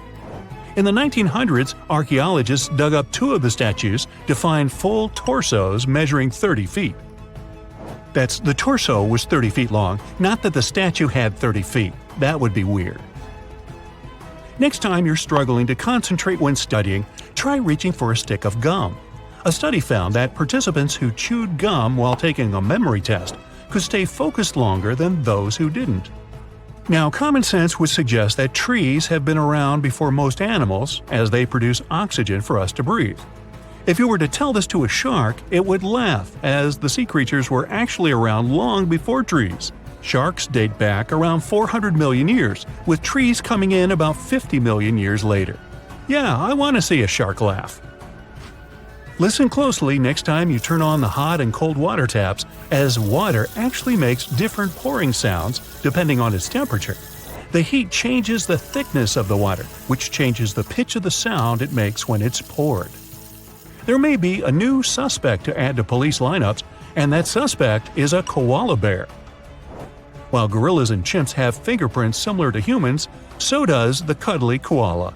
In the 1900s, archaeologists dug up 2 of the statues to find full torsos measuring 30 feet. The torso was 30 feet long, not that the statue had 30 feet. That would be weird. Next time you're struggling to concentrate when studying, try reaching for a stick of gum. A study found that participants who chewed gum while taking a memory test could stay focused longer than those who didn't. Now, common sense would suggest that trees have been around before most animals, as they produce oxygen for us to breathe. If you were to tell this to a shark, it would laugh, as the sea creatures were actually around long before trees. Sharks date back around 400 million years, with trees coming in about 50 million years later. Yeah, I want to see a shark laugh. Listen closely next time you turn on the hot and cold water taps, as water actually makes different pouring sounds depending on its temperature. The heat changes the thickness of the water, which changes the pitch of the sound it makes when it's poured. There may be a new suspect to add to police lineups, and that suspect is a koala bear. While gorillas and chimps have fingerprints similar to humans, so does the cuddly koala.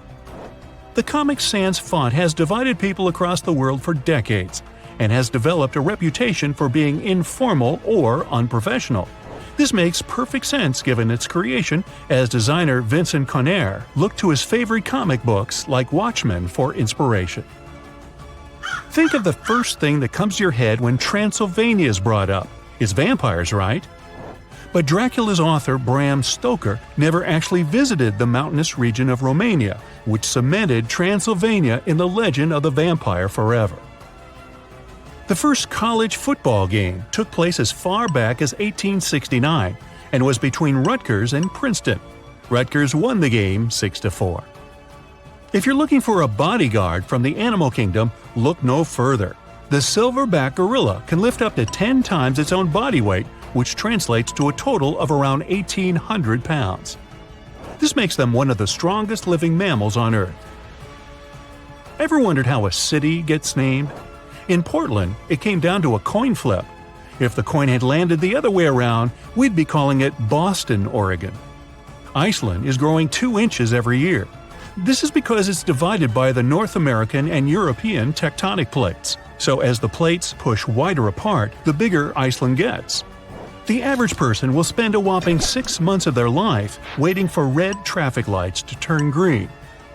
The Comic Sans font has divided people across the world for decades, and has developed a reputation for being informal or unprofessional. This makes perfect sense given its creation, as designer Vincent Conner looked to his favorite comic books like Watchmen for inspiration. Think of the first thing that comes to your head when Transylvania is brought up. It's vampires, right? But Dracula's author Bram Stoker never actually visited the mountainous region of Romania, which cemented Transylvania in the legend of the vampire forever. The first college football game took place as far back as 1869 and was between Rutgers and Princeton. Rutgers won the game 6-4. If you're looking for a bodyguard from the animal kingdom, look no further. The silverback gorilla can lift up to 10 times its own body weight, which translates to a total of around 1,800 pounds. This makes them one of the strongest living mammals on Earth. Ever wondered how a city gets named? In Portland, it came down to a coin flip. If the coin had landed the other way around, we'd be calling it Boston, Oregon. Iceland is growing 2 inches every year. This is because it's divided by the North American and European tectonic plates. So as the plates push wider apart, the bigger Iceland gets. The average person will spend a whopping 6 months of their life waiting for red traffic lights to turn green.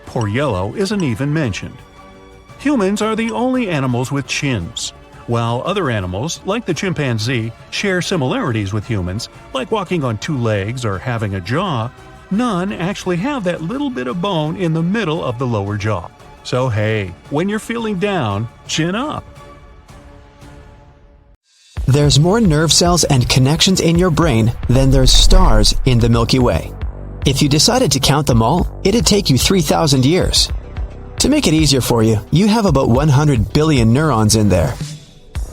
Poor yellow isn't even mentioned. Humans are the only animals with chins. While other animals, like the chimpanzee, share similarities with humans, like walking on 2 legs or having a jaw, none actually have that little bit of bone in the middle of the lower jaw. So hey, when you're feeling down, chin up. There's more nerve cells and connections in your brain than there's stars in the Milky Way. If you decided to count them all, it'd take you 3,000 years. To make it easier for you, you have about 100 billion neurons in there.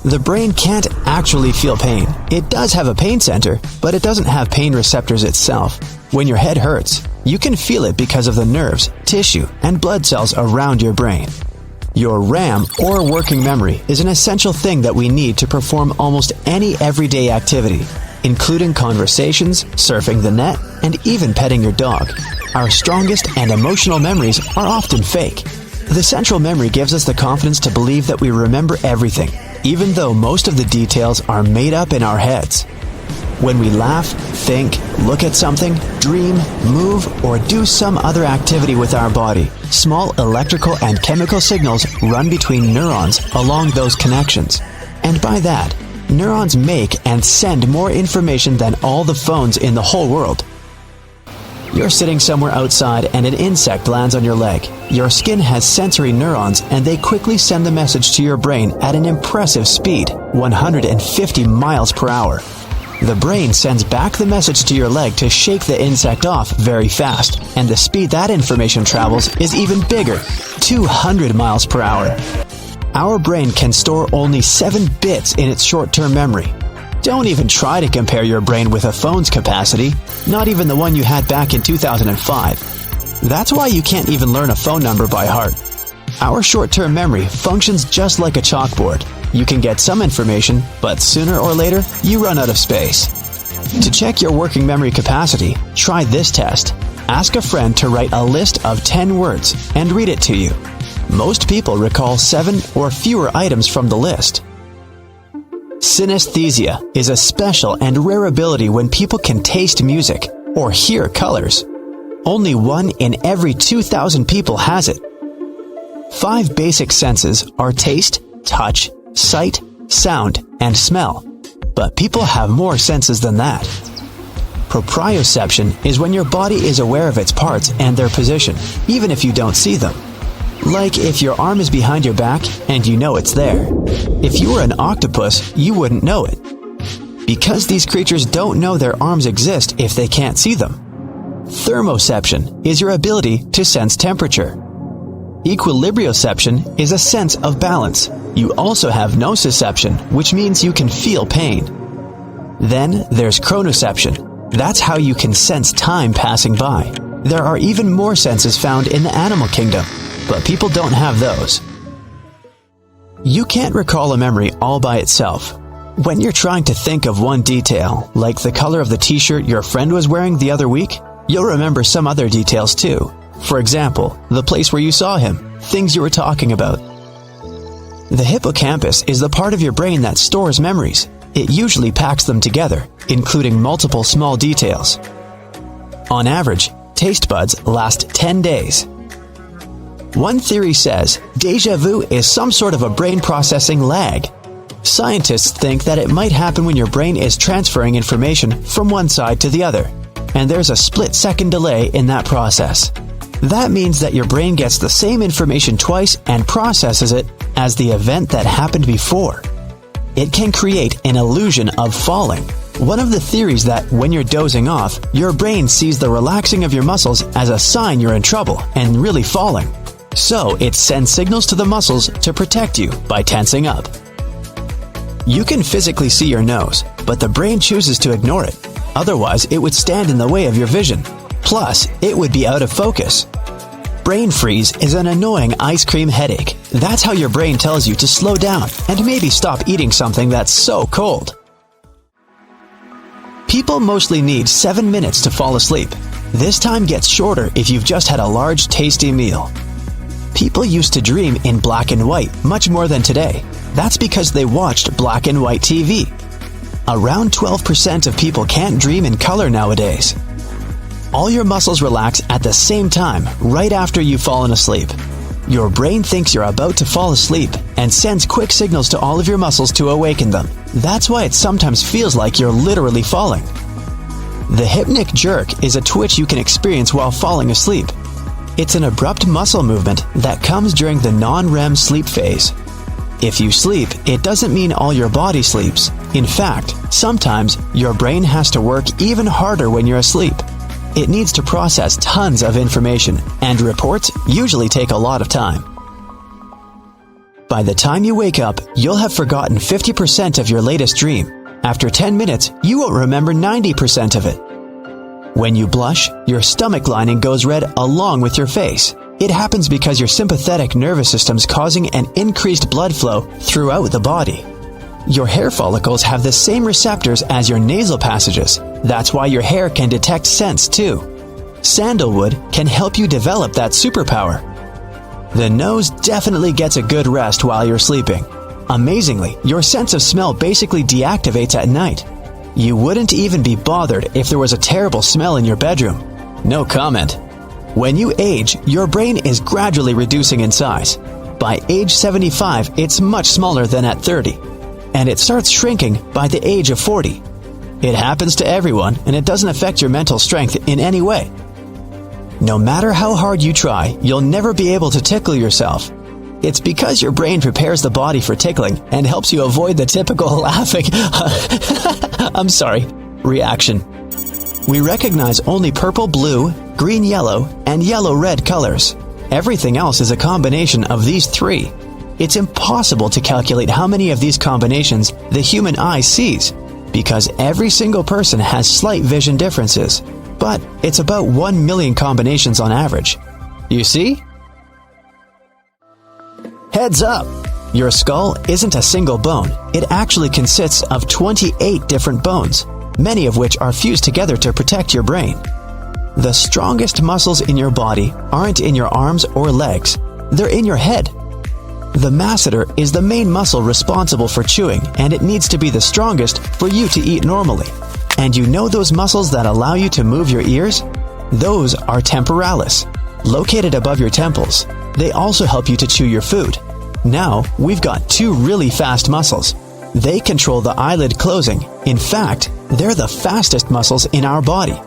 The brain can't actually feel pain. It does have a pain center, but it doesn't have pain receptors itself. When your head hurts, you can feel it because of the nerves, tissue, and blood cells around your brain. Your RAM, or working memory, is an essential thing that we need to perform almost any everyday activity, including conversations, surfing the net, and even petting your dog. Our strongest and emotional memories are often fake. The central memory gives us the confidence to believe that we remember everything, even though most of the details are made up in our heads. When we laugh, think, look at something, dream, move, or do some other activity with our body, small electrical and chemical signals run between neurons along those connections. And by that, neurons make and send more information than all the phones in the whole world. You're sitting somewhere outside and an insect lands on your leg. Your skin has sensory neurons and they quickly send the message to your brain at an impressive speed, 150 miles per hour. The brain sends back the message to your leg to shake the insect off very fast, and the speed that information travels is even bigger, 200 miles per hour. Our brain can store only 7 bits in its short-term memory. Don't even try to compare your brain with a phone's capacity, not even the one you had back in 2005. That's why you can't even learn a phone number by heart. Our short-term memory functions just like a chalkboard. You can get some information, but sooner or later, you run out of space. To check your working memory capacity, try this test. Ask a friend to write a list of 10 words and read it to you. Most people recall 7 or fewer items from the list. Synesthesia is a special and rare ability when people can taste music or hear colors. Only 1 in every 2,000 people has it. 5 basic senses are taste, touch, sight, sound, and smell. But people have more senses than that. Proprioception is when your body is aware of its parts and their position, even if you don't see them. Like if your arm is behind your back and you know it's there. If you were an octopus, you wouldn't know it. Because these creatures don't know their arms exist if they can't see them. Thermoception is your ability to sense temperature. Equilibrioception is a sense of balance. You also have nociception, which means you can feel pain. Then there's chronoception. That's how you can sense time passing by. There are even more senses found in the animal kingdom, but people don't have those. You can't recall a memory all by itself. When you're trying to think of one detail, like the color of the t-shirt your friend was wearing the other week, you'll remember some other details too. For example, the place where you saw him, things you were talking about. The hippocampus is the part of your brain that stores memories. It usually packs them together, including multiple small details. On average, taste buds last 10 days. One theory says déjà vu is some sort of a brain processing lag. Scientists think that it might happen when your brain is transferring information from one side to the other, and there's a split-second delay in that process. That means that your brain gets the same information twice and processes it as the event that happened before. It can create an illusion of falling. One of the theories that when you're dozing off, your brain sees the relaxing of your muscles as a sign you're in trouble and really falling. So it sends signals to the muscles to protect you by tensing up. You can physically see your nose, but the brain chooses to ignore it. Otherwise, it would stand in the way of your vision. Plus, it would be out of focus. Brain freeze is an annoying ice cream headache. That's how your brain tells you to slow down and maybe stop eating something that's so cold. People mostly need 7 minutes to fall asleep. This time gets shorter if you've just had a large, tasty meal. People used to dream in black and white much more than today. That's because they watched black and white TV. Around 12% of people can't dream in color nowadays. All your muscles relax at the same time right after you've fallen asleep. Your brain thinks you're about to fall asleep and sends quick signals to all of your muscles to awaken them. That's why it sometimes feels like you're literally falling. The hypnic jerk is a twitch you can experience while falling asleep. It's an abrupt muscle movement that comes during the non-REM sleep phase. If you sleep, it doesn't mean all your body sleeps. In fact, sometimes your brain has to work even harder when you're asleep. It needs to process tons of information, and reports usually take a lot of time. By the time you wake up, you'll have forgotten 50% of your latest dream. After 10 minutes, you won't remember 90% of it. When you blush, your stomach lining goes red along with your face. It happens because your sympathetic nervous system's causing an increased blood flow throughout the body. Your hair follicles have the same receptors as your nasal passages. That's why your hair can detect scents too. Sandalwood can help you develop that superpower. The nose definitely gets a good rest while you're sleeping. Amazingly, your sense of smell basically deactivates at night. You wouldn't even be bothered if there was a terrible smell in your bedroom. No comment. When you age, your brain is gradually reducing in size. By age 75, it's much smaller than at 30. And it starts shrinking by the age of 40. It happens to everyone, and it doesn't affect your mental strength in any way. No matter how hard you try, you'll never be able to tickle yourself. It's because your brain prepares the body for tickling and helps you avoid the typical laughing reaction. We recognize only purple, blue, green, yellow, and yellow-red colors. Everything else is a combination of these three. It's impossible to calculate how many of these combinations the human eye sees, because every single person has slight vision differences, but it's about 1 million combinations on average. You see? Heads up! Your skull isn't a single bone. It actually consists of 28 different bones, many of which are fused together to protect your brain. The strongest muscles in your body aren't in your arms or legs. They're in your head. The masseter is the main muscle responsible for chewing, and it needs to be the strongest for you to eat normally. And you know those muscles that allow you to move your ears? Those are temporalis, located above your temples. They also help you to chew your food. Now, we've got two really fast muscles. They control the eyelid closing. In fact, they're the fastest muscles in our body.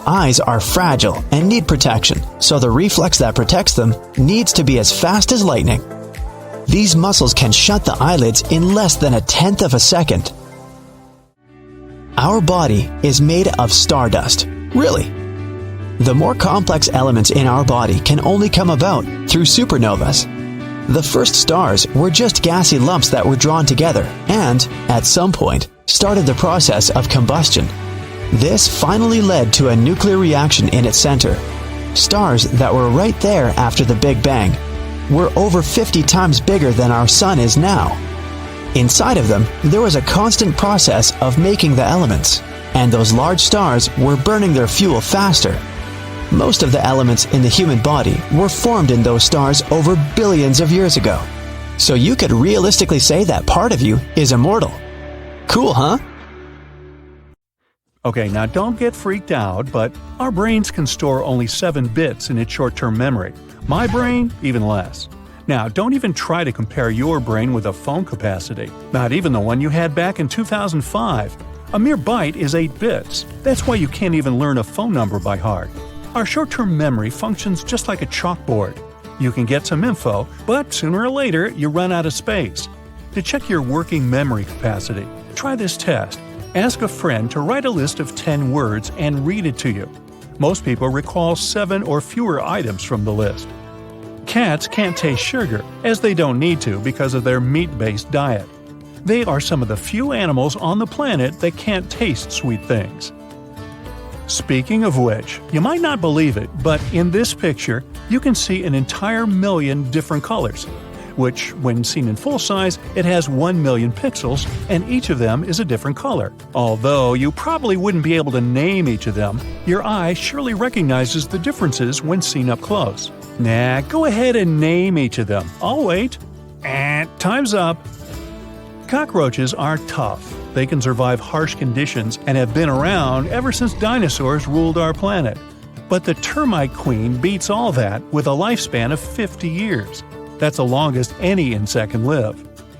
Eyes are fragile and need protection, so the reflex that protects them needs to be as fast as lightning. These muscles can shut the eyelids in less than 1/10 of a second. Our body is made of stardust. Really? The more complex elements in our body can only come about through supernovas. The first stars were just gassy lumps that were drawn together and, at some point, started the process of combustion. This finally led to a nuclear reaction in its center. Stars that were right there after the Big Bang were over 50 times bigger than our sun is now. Inside of them, there was a constant process of making the elements, and those large stars were burning their fuel faster. Most of the elements in the human body were formed in those stars over billions of years ago. So you could realistically say that part of you is immortal. Cool, huh? Okay, now don't get freaked out, but our brains can store only 7 bits in its short-term memory. My brain, even less. Now, don't even try to compare your brain with a phone capacity, not even the one you had back in 2005. A mere byte is 8 bits. That's why you can't even learn a phone number by heart. Our short-term memory functions just like a chalkboard. You can get some info, but sooner or later you run out of space. To check your working memory capacity, try this test. Ask a friend to write a list of 10 words and read it to you. Most people recall 7 or fewer items from the list. Cats can't taste sugar, as they don't need to because of their meat-based diet. They are some of the few animals on the planet that can't taste sweet things. Speaking of which, you might not believe it, but in this picture, you can see an entire million different colors, which, when seen in full size, it has 1 million pixels, and each of them is a different color. Although you probably wouldn't be able to name each of them, your eye surely recognizes the differences when seen up close. Nah, go ahead and name each of them. I'll wait. Time's up. Cockroaches are tough. They can survive harsh conditions and have been around ever since dinosaurs ruled our planet. But the termite queen beats all that with a lifespan of 50 years. That's the longest any insect can live.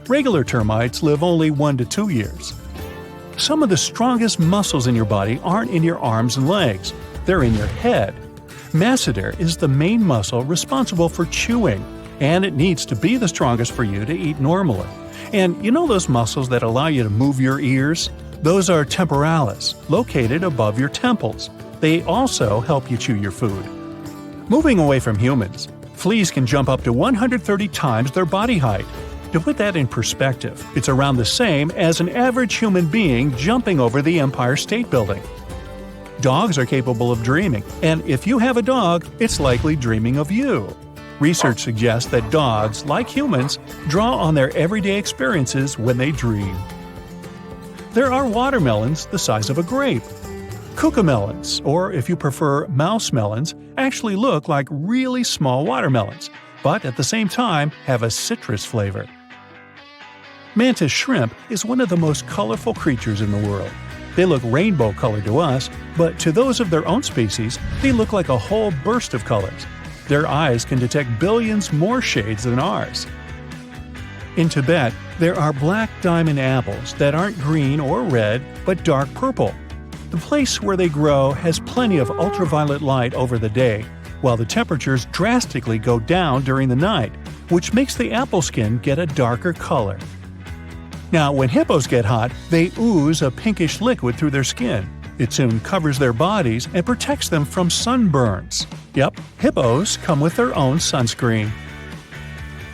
Regular termites live only 1 to 2 years. Some of the strongest muscles in your body aren't in your arms and legs. They're in your head. Masseter is the main muscle responsible for chewing, and it needs to be the strongest for you to eat normally. And you know those muscles that allow you to move your ears? Those are temporalis, located above your temples. They also help you chew your food. Moving away from humans, fleas can jump up to 130 times their body height. To put that in perspective, it's around the same as an average human being jumping over the Empire State Building. Dogs are capable of dreaming, and if you have a dog, it's likely dreaming of you. Research suggests that dogs, like humans, draw on their everyday experiences when they dream. There are watermelons the size of a grape. Cucamelons, or if you prefer mouse melons, actually look like really small watermelons, but at the same time have a citrus flavor. Mantis shrimp is one of the most colorful creatures in the world. They look rainbow-colored to us, but to those of their own species, they look like a whole burst of colors. Their eyes can detect billions more shades than ours. In Tibet, there are black diamond apples that aren't green or red, but dark purple. The place where they grow has plenty of ultraviolet light over the day, while the temperatures drastically go down during the night, which makes the apple skin get a darker color. Now, when hippos get hot, they ooze a pinkish liquid through their skin. It soon covers their bodies and protects them from sunburns. Yep, hippos come with their own sunscreen.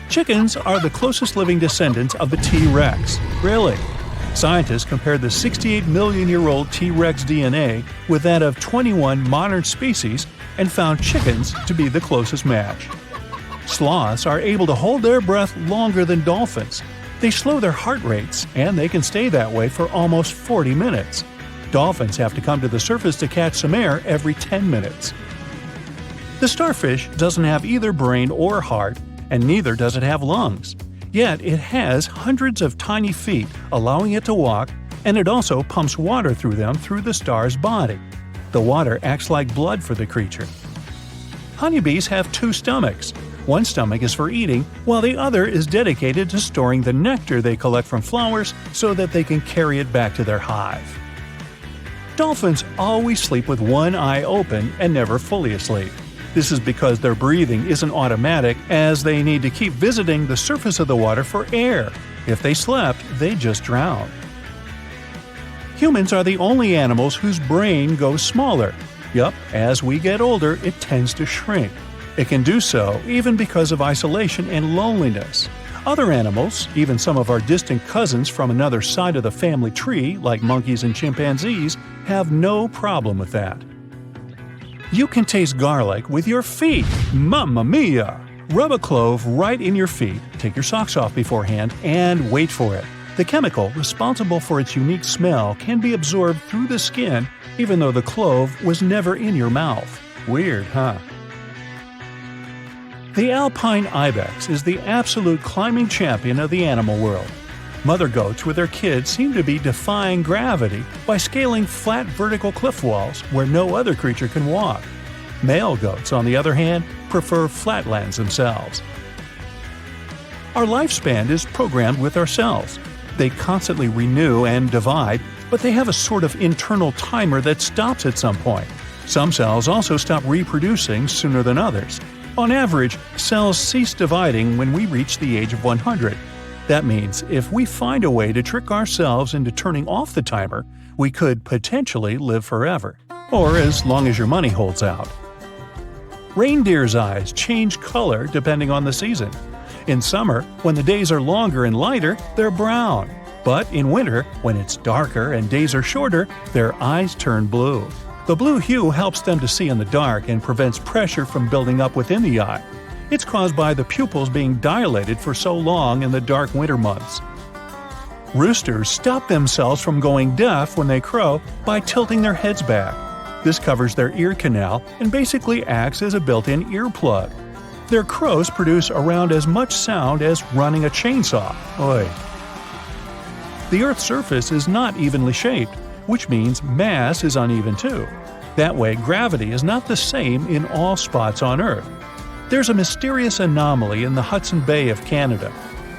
Chickens are the closest living descendants of the T-Rex. Really? Scientists compared the 68 million-year-old T-Rex DNA with that of 21 modern species and found chickens to be the closest match. Sloths are able to hold their breath longer than dolphins. They slow their heart rates, and they can stay that way for almost 40 minutes. Dolphins have to come to the surface to catch some air every 10 minutes. The starfish doesn't have either brain or heart, and neither does it have lungs. Yet it has hundreds of tiny feet, allowing it to walk, and it also pumps water through them through the star's body. The water acts like blood for the creature. Honeybees have 2 stomachs. One stomach is for eating, while the other is dedicated to storing the nectar they collect from flowers so that they can carry it back to their hive. Dolphins always sleep with one eye open and never fully asleep. This is because their breathing isn't automatic, as they need to keep visiting the surface of the water for air. If they slept, they'd just drown. Humans are the only animals whose brain goes smaller. Yup, as we get older, it tends to shrink. It can do so even because of isolation and loneliness. Other animals, even some of our distant cousins from another side of the family tree, like monkeys and chimpanzees, have no problem with that. You can taste garlic with your feet. Mamma mia! Rub a clove right in your feet, take your socks off beforehand, and wait for it. The chemical responsible for its unique smell can be absorbed through the skin, even though the clove was never in your mouth. Weird, huh? The alpine ibex is the absolute climbing champion of the animal world. Mother goats with their kids seem to be defying gravity by scaling flat vertical cliff walls where no other creature can walk. Male goats, on the other hand, prefer flatlands themselves. Our lifespan is programmed with our cells. They constantly renew and divide, but they have a sort of internal timer that stops at some point. Some cells also stop reproducing sooner than others. On average, cells cease dividing when we reach the age of 100. That means if we find a way to trick ourselves into turning off the timer, we could potentially live forever. Or as long as your money holds out. Reindeer's eyes change color depending on the season. In summer, when the days are longer and lighter, they're brown. But in winter, when it's darker and days are shorter, their eyes turn blue. The blue hue helps them to see in the dark and prevents pressure from building up within the eye. It's caused by the pupils being dilated for so long in the dark winter months. Roosters stop themselves from going deaf when they crow by tilting their heads back. This covers their ear canal and basically acts as a built-in earplug. Their crows produce around as much sound as running a chainsaw. Oy. The Earth's surface is not evenly shaped, which means mass is uneven too. That way, gravity is not the same in all spots on Earth. There's a mysterious anomaly in the Hudson Bay of Canada.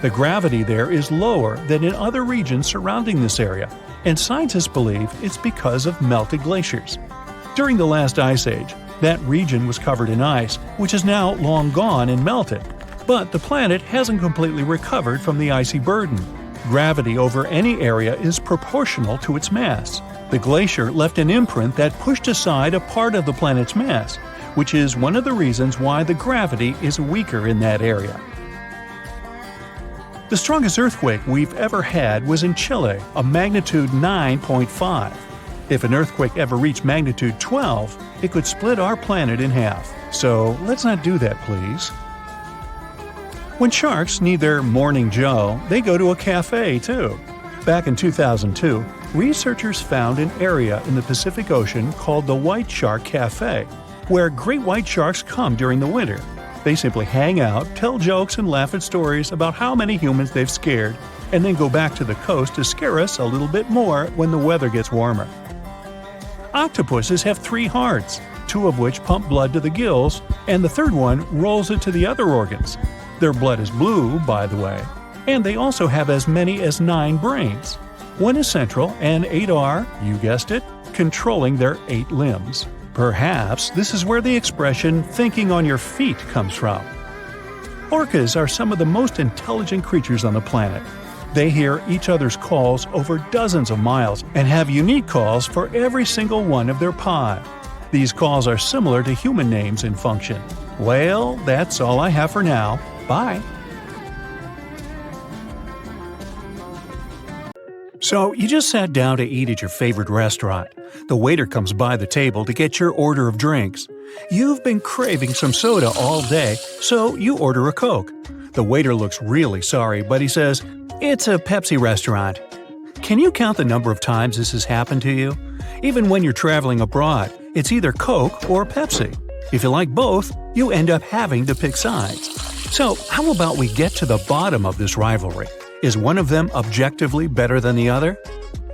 The gravity there is lower than in other regions surrounding this area, and scientists believe it's because of melted glaciers. During the last ice age, that region was covered in ice, which is now long gone and melted. But the planet hasn't completely recovered from the icy burden. Gravity over any area is proportional to its mass. The glacier left an imprint that pushed aside a part of the planet's mass, which is one of the reasons why the gravity is weaker in that area. The strongest earthquake we've ever had was in Chile, a magnitude 9.5. If an earthquake ever reached magnitude 12, it could split our planet in half. So let's not do that, please. When sharks need their morning joe, they go to a cafe too. Back in 2002, researchers found an area in the Pacific Ocean called the White Shark Cafe, where great white sharks come during the winter. They simply hang out, tell jokes, and laugh at stories about how many humans they've scared, and then go back to the coast to scare us a little bit more when the weather gets warmer. Octopuses have 3 hearts, 2 of which pump blood to the gills, and the third one rolls it to the other organs. Their blood is blue, by the way, and they also have as many as 9 brains. 1 is central, and 8 are, you guessed it, controlling their 8 limbs. Perhaps this is where the expression "thinking on your feet" comes from. Orcas are some of the most intelligent creatures on the planet. They hear each other's calls over dozens of miles and have unique calls for every single one of their pod. These calls are similar to human names in function. Well, that's all I have for now. Bye. So, you just sat down to eat at your favorite restaurant. The waiter comes by the table to get your order of drinks. You've been craving some soda all day, so you order a Coke. The waiter looks really sorry, but he says, "It's a Pepsi restaurant." Can you count the number of times this has happened to you? Even when you're traveling abroad, it's either Coke or Pepsi. If you like both, you end up having to pick sides. So, how about we get to the bottom of this rivalry? Is one of them objectively better than the other?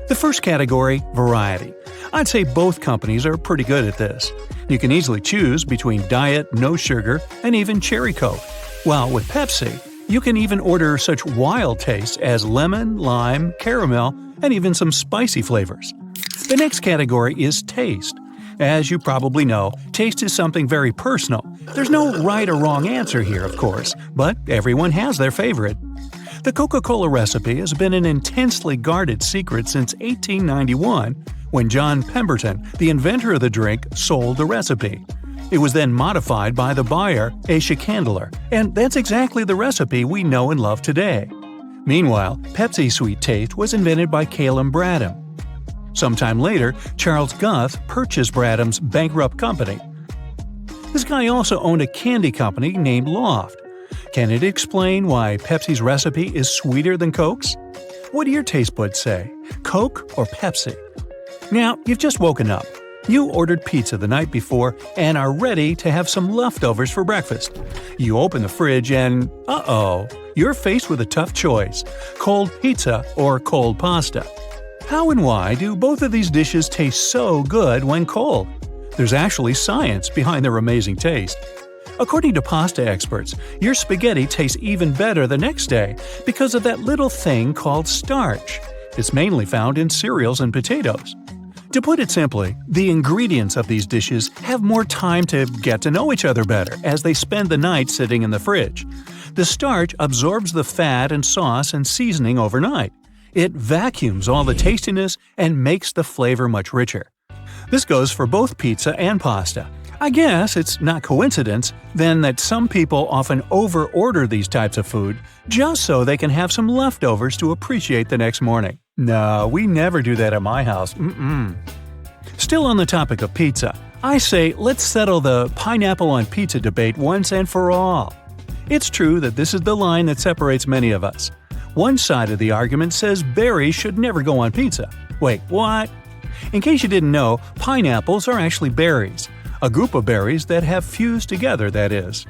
The first category, variety. I'd say both companies are pretty good at this. You can easily choose between diet, no sugar, and even cherry Coke. While with Pepsi, you can even order such wild tastes as lemon, lime, caramel, and even some spicy flavors. The next category is taste. As you probably know, taste is something very personal. There's no right or wrong answer here, of course, but everyone has their favorite. The Coca-Cola recipe has been an intensely guarded secret since 1891, when John Pemberton, the inventor of the drink, sold the recipe. It was then modified by the buyer, a Chandler, and that's exactly the recipe we know and love today. Meanwhile, Pepsi Sweet Taste was invented by Calum Bradham. Sometime later, Charles Guth purchased Bradham's bankrupt company. This guy also owned a candy company named Loft. Can it explain why Pepsi's recipe is sweeter than Coke's? What do your taste buds say? Coke or Pepsi? Now, you've just woken up. You ordered pizza the night before and are ready to have some leftovers for breakfast. You open the fridge and, you're faced with a tough choice: cold pizza or cold pasta. How and why do both of these dishes taste so good when cold? There's actually science behind their amazing taste. According to pasta experts, your spaghetti tastes even better the next day because of that little thing called starch. It's mainly found in cereals and potatoes. To put it simply, the ingredients of these dishes have more time to get to know each other better as they spend the night sitting in the fridge. The starch absorbs the fat and sauce and seasoning overnight. It vacuums all the tastiness and makes the flavor much richer. This goes for both pizza and pasta. I guess it's not coincidence, then, that some people often over-order these types of food just so they can have some leftovers to appreciate the next morning. No, we never do that at my house. Still on the topic of pizza, I say let's settle the pineapple on pizza debate once and for all. It's true that this is the line that separates many of us. One side of the argument says berries should never go on pizza. Wait, what? In case you didn't know, pineapples are actually berries. A group of berries that have fused together, that is.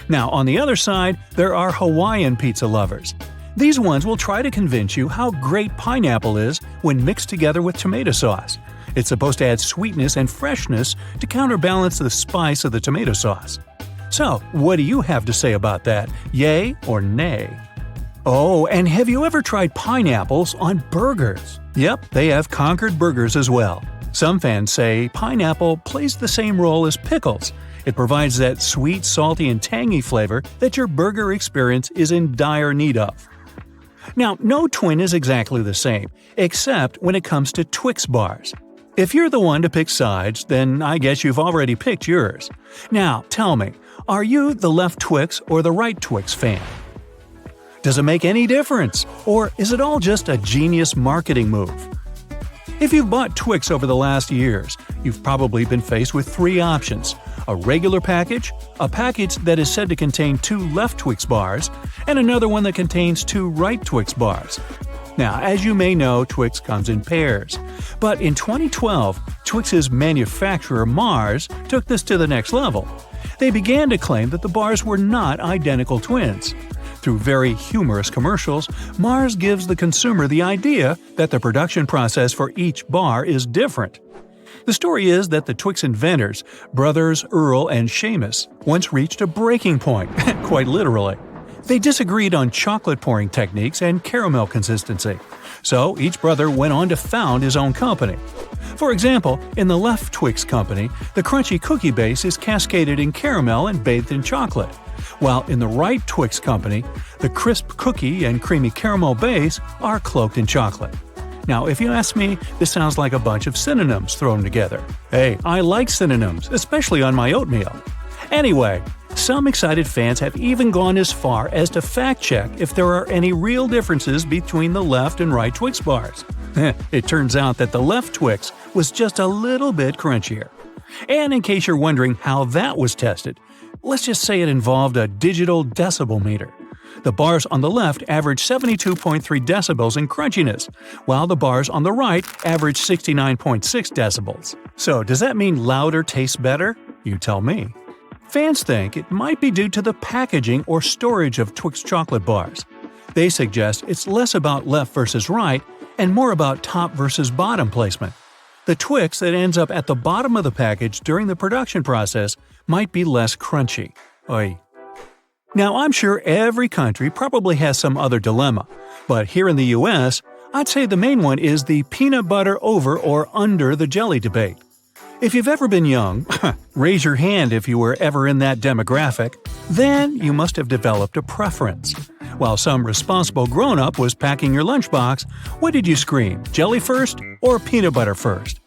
Now, on the other side, there are Hawaiian pizza lovers. These ones will try to convince you how great pineapple is when mixed together with tomato sauce. It's supposed to add sweetness and freshness to counterbalance the spice of the tomato sauce. So, what do you have to say about that? Yay or nay? Oh, and have you ever tried pineapples on burgers? Yep, they have Concord burgers as well. Some fans say pineapple plays the same role as pickles. It provides that sweet, salty, and tangy flavor that your burger experience is in dire need of. Now, no twin is exactly the same, except when it comes to Twix bars. If you're the one to pick sides, then I guess you've already picked yours. Now, tell me, are you the left Twix or the right Twix fan? Does it make any difference? Or is it all just a genius marketing move? If you've bought Twix over the last years, you've probably been faced with three options: a regular package, a package that is said to contain 2 left Twix bars, and another one that contains 2 right Twix bars. Now, as you may know, Twix comes in pairs. But in 2012, Twix's manufacturer Mars took this to the next level. They began to claim that the bars were not identical twins. Through very humorous commercials, Mars gives the consumer the idea that the production process for each bar is different. The story is that the Twix inventors, brothers Earl and Seamus, once reached a breaking point, quite literally. They disagreed on chocolate pouring techniques and caramel consistency, so each brother went on to found his own company. For example, in the left Twix company, the crunchy cookie base is cascaded in caramel and bathed in chocolate, while in the right Twix company, the crisp cookie and creamy caramel base are cloaked in chocolate. Now, if you ask me, this sounds like a bunch of synonyms thrown together. Hey, I like synonyms, especially on my oatmeal. Anyway, some excited fans have even gone as far as to fact-check if there are any real differences between the left and right Twix bars. It turns out that the left Twix was just a little bit crunchier. And in case you're wondering how that was tested, let's just say it involved a digital decibel meter. The bars on the left average 72.3 decibels in crunchiness, while the bars on the right average 69.6 decibels. So does that mean louder tastes better? You tell me. Fans think it might be due to the packaging or storage of Twix chocolate bars. They suggest it's less about left versus right and more about top versus bottom placement. The Twix that ends up at the bottom of the package during the production process might be less crunchy. Oy. Now, I'm sure every country probably has some other dilemma, but here in the US, I'd say the main one is the peanut butter over or under the jelly debate. If you've ever been young, raise your hand if you were ever in that demographic, then you must have developed a preference. While some responsible grown-up was packing your lunchbox, what did you scream, jelly first or peanut butter first?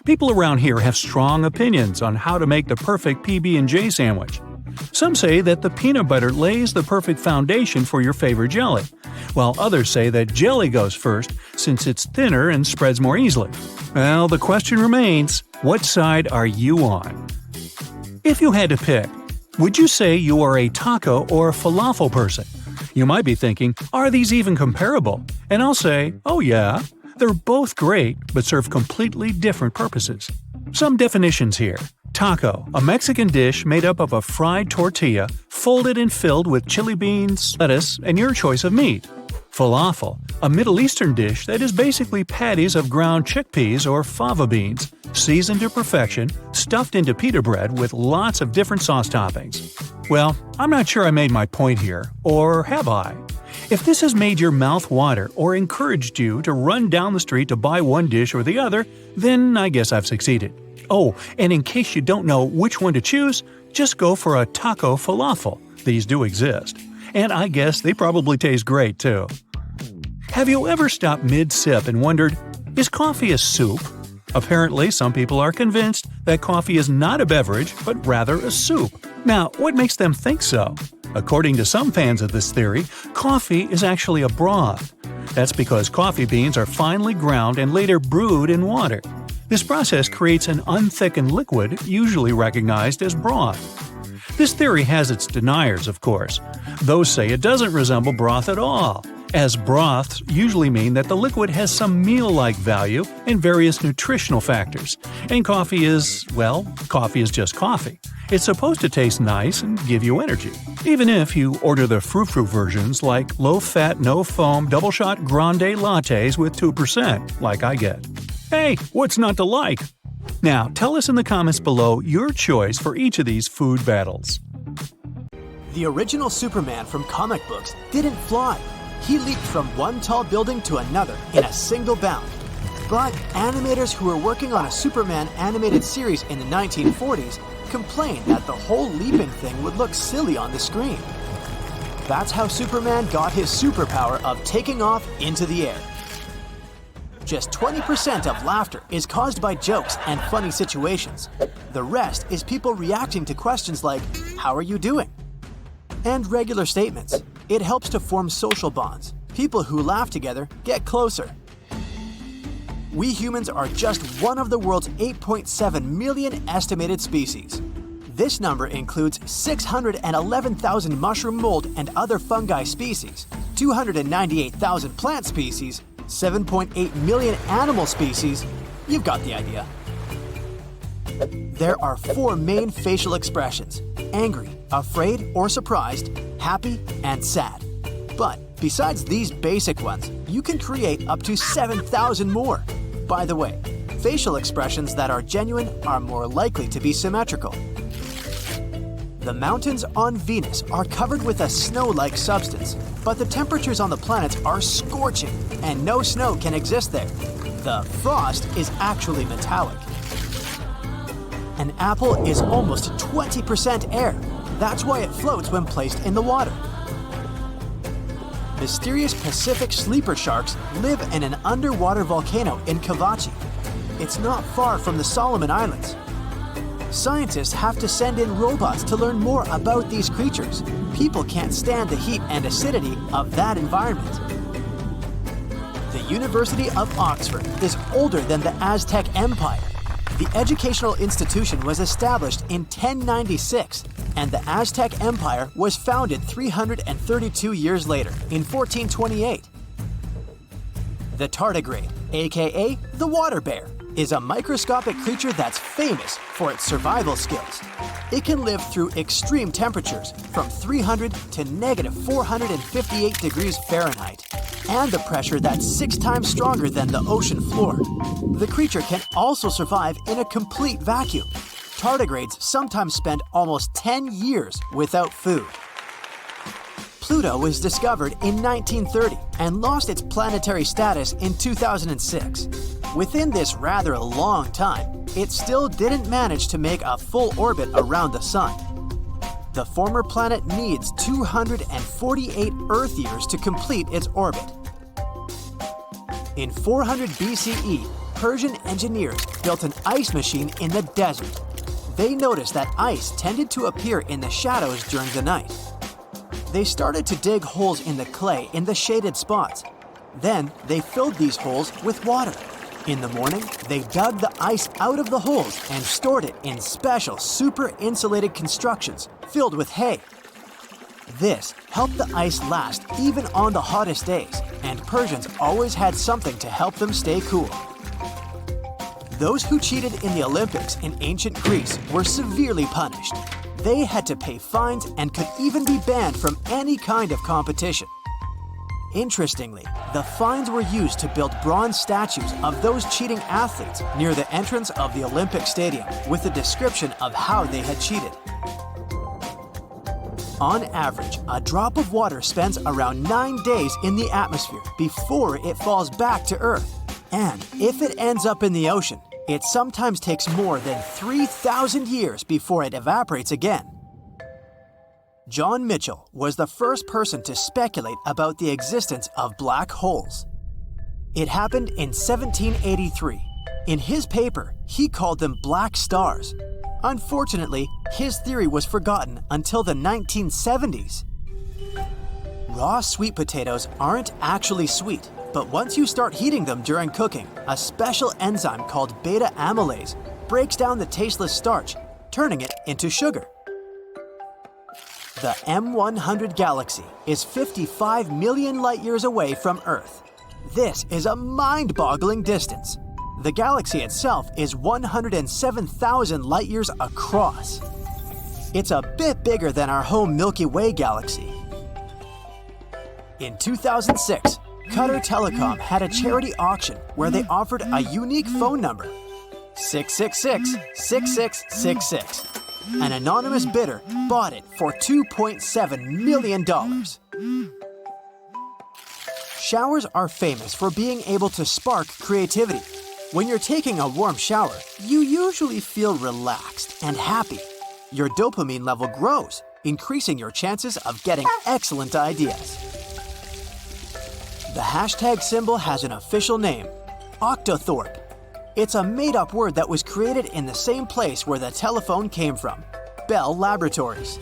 People around here have strong opinions on how to make the perfect PB&J sandwich. Some say that the peanut butter lays the perfect foundation for your favorite jelly, while others say that jelly goes first since it's thinner and spreads more easily. Well, the question remains, what side are you on? If you had to pick, would you say you are a taco or a falafel person? You might be thinking, are these even comparable? And I'll say, oh yeah, they're both great but serve completely different purposes. Some definitions here. Taco, a Mexican dish made up of a fried tortilla, folded and filled with chili beans, lettuce, and your choice of meat. Falafel, a Middle Eastern dish that is basically patties of ground chickpeas or fava beans, seasoned to perfection, stuffed into pita bread with lots of different sauce toppings. Well, I'm not sure I made my point here, or have I? If this has made your mouth water or encouraged you to run down the street to buy one dish or the other, then I guess I've succeeded. Oh, and in case you don't know which one to choose, just go for a taco falafel. These do exist. And I guess they probably taste great, too. Have you ever stopped mid-sip and wondered, is coffee a soup? Apparently, some people are convinced that coffee is not a beverage, but rather a soup. Now, what makes them think so? According to some fans of this theory, coffee is actually a broth. That's because coffee beans are finely ground and later brewed in water. This process creates an unthickened liquid, usually recognized as broth. This theory has its deniers, of course. Those say it doesn't resemble broth at all, as broths usually mean that the liquid has some meal-like value and various nutritional factors. And coffee is just coffee. It's supposed to taste nice and give you energy. Even if you order the frou-frou versions like low-fat, no-foam, double-shot grande lattes with 2%, like I get. Hey, what's not to like? Now, tell us in the comments below your choice for each of these food battles. The original Superman from comic books didn't fly. He leaped from one tall building to another in a single bound. But animators who were working on a Superman animated series in the 1940s complained that the whole leaping thing would look silly on the screen. That's how Superman got his superpower of taking off into the air. Just 20% of laughter is caused by jokes and funny situations. The rest is people reacting to questions like, "How are you doing?" and regular statements. It helps to form social bonds. People who laugh together get closer. We humans are just one of the world's 8.7 million estimated species. This number includes 611,000 mushroom mold and other fungi species, 298,000 plant species, 7.8 million animal species. You've got the idea. There are 4 main facial expressions: angry, afraid or surprised, happy, and sad. But besides these basic ones, you can create up to 7,000 more. By the way, facial expressions that are genuine are more likely to be symmetrical. The mountains on Venus are covered with a snow-like substance, but the temperatures on the planets are scorching, and no snow can exist there. The frost is actually metallic. An apple is almost 20% air. That's why it floats when placed in the water. Mysterious Pacific sleeper sharks live in an underwater volcano in Kavachi. It's not far from the Solomon Islands. Scientists have to send in robots to learn more about these creatures. People can't stand the heat and acidity of that environment. The University of Oxford is older than the Aztec Empire. The educational institution was established in 1096, and the Aztec Empire was founded 332 years later, in 1428. The tardigrade, aka the water bear, is a microscopic creature that's famous for its survival skills. It can live through extreme temperatures from 300 to negative 458 degrees Fahrenheit, and the pressure that's 6 times stronger than the ocean floor. The creature can also survive in a complete vacuum. Tardigrades sometimes spend almost 10 years without food. Pluto was discovered in 1930 and lost its planetary status in 2006. Within this rather long time, it still didn't manage to make a full orbit around the Sun. The former planet needs 248 Earth years to complete its orbit. In 400 BCE, Persian engineers built an ice machine in the desert. They noticed that ice tended to appear in the shadows during the night. They started to dig holes in the clay in the shaded spots. Then they filled these holes with water. In the morning, they dug the ice out of the holes and stored it in special super insulated constructions filled with hay. This helped the ice last even on the hottest days, and Persians always had something to help them stay cool. Those who cheated in the Olympics in ancient Greece were severely punished. They had to pay fines and could even be banned from any kind of competition. Interestingly, the fines were used to build bronze statues of those cheating athletes near the entrance of the Olympic Stadium with a description of how they had cheated. On average, a drop of water spends around 9 days in the atmosphere before it falls back to Earth. And if it ends up in the ocean, it sometimes takes more than 3,000 years before it evaporates again. John Mitchell was the first person to speculate about the existence of black holes. It happened in 1783. In his paper, he called them black stars. Unfortunately, his theory was forgotten until the 1970s. Raw sweet potatoes aren't actually sweet, but once you start heating them during cooking, a special enzyme called beta amylase breaks down the tasteless starch, turning it into sugar. The M100 galaxy is 55 million light-years away from Earth. This is a mind-boggling distance. The galaxy itself is 107,000 light-years across. It's a bit bigger than our home Milky Way galaxy. In 2006, Qatar Telecom had a charity auction where they offered a unique phone number, 666-6666. An anonymous bidder bought it for $2.7 million. Showers are famous for being able to spark creativity. When you're taking a warm shower, you usually feel relaxed and happy. Your dopamine level grows, increasing your chances of getting excellent ideas. The hashtag symbol has an official name, Octothorpe. It's a made-up word that was created in the same place where the telephone came from, Bell Laboratories.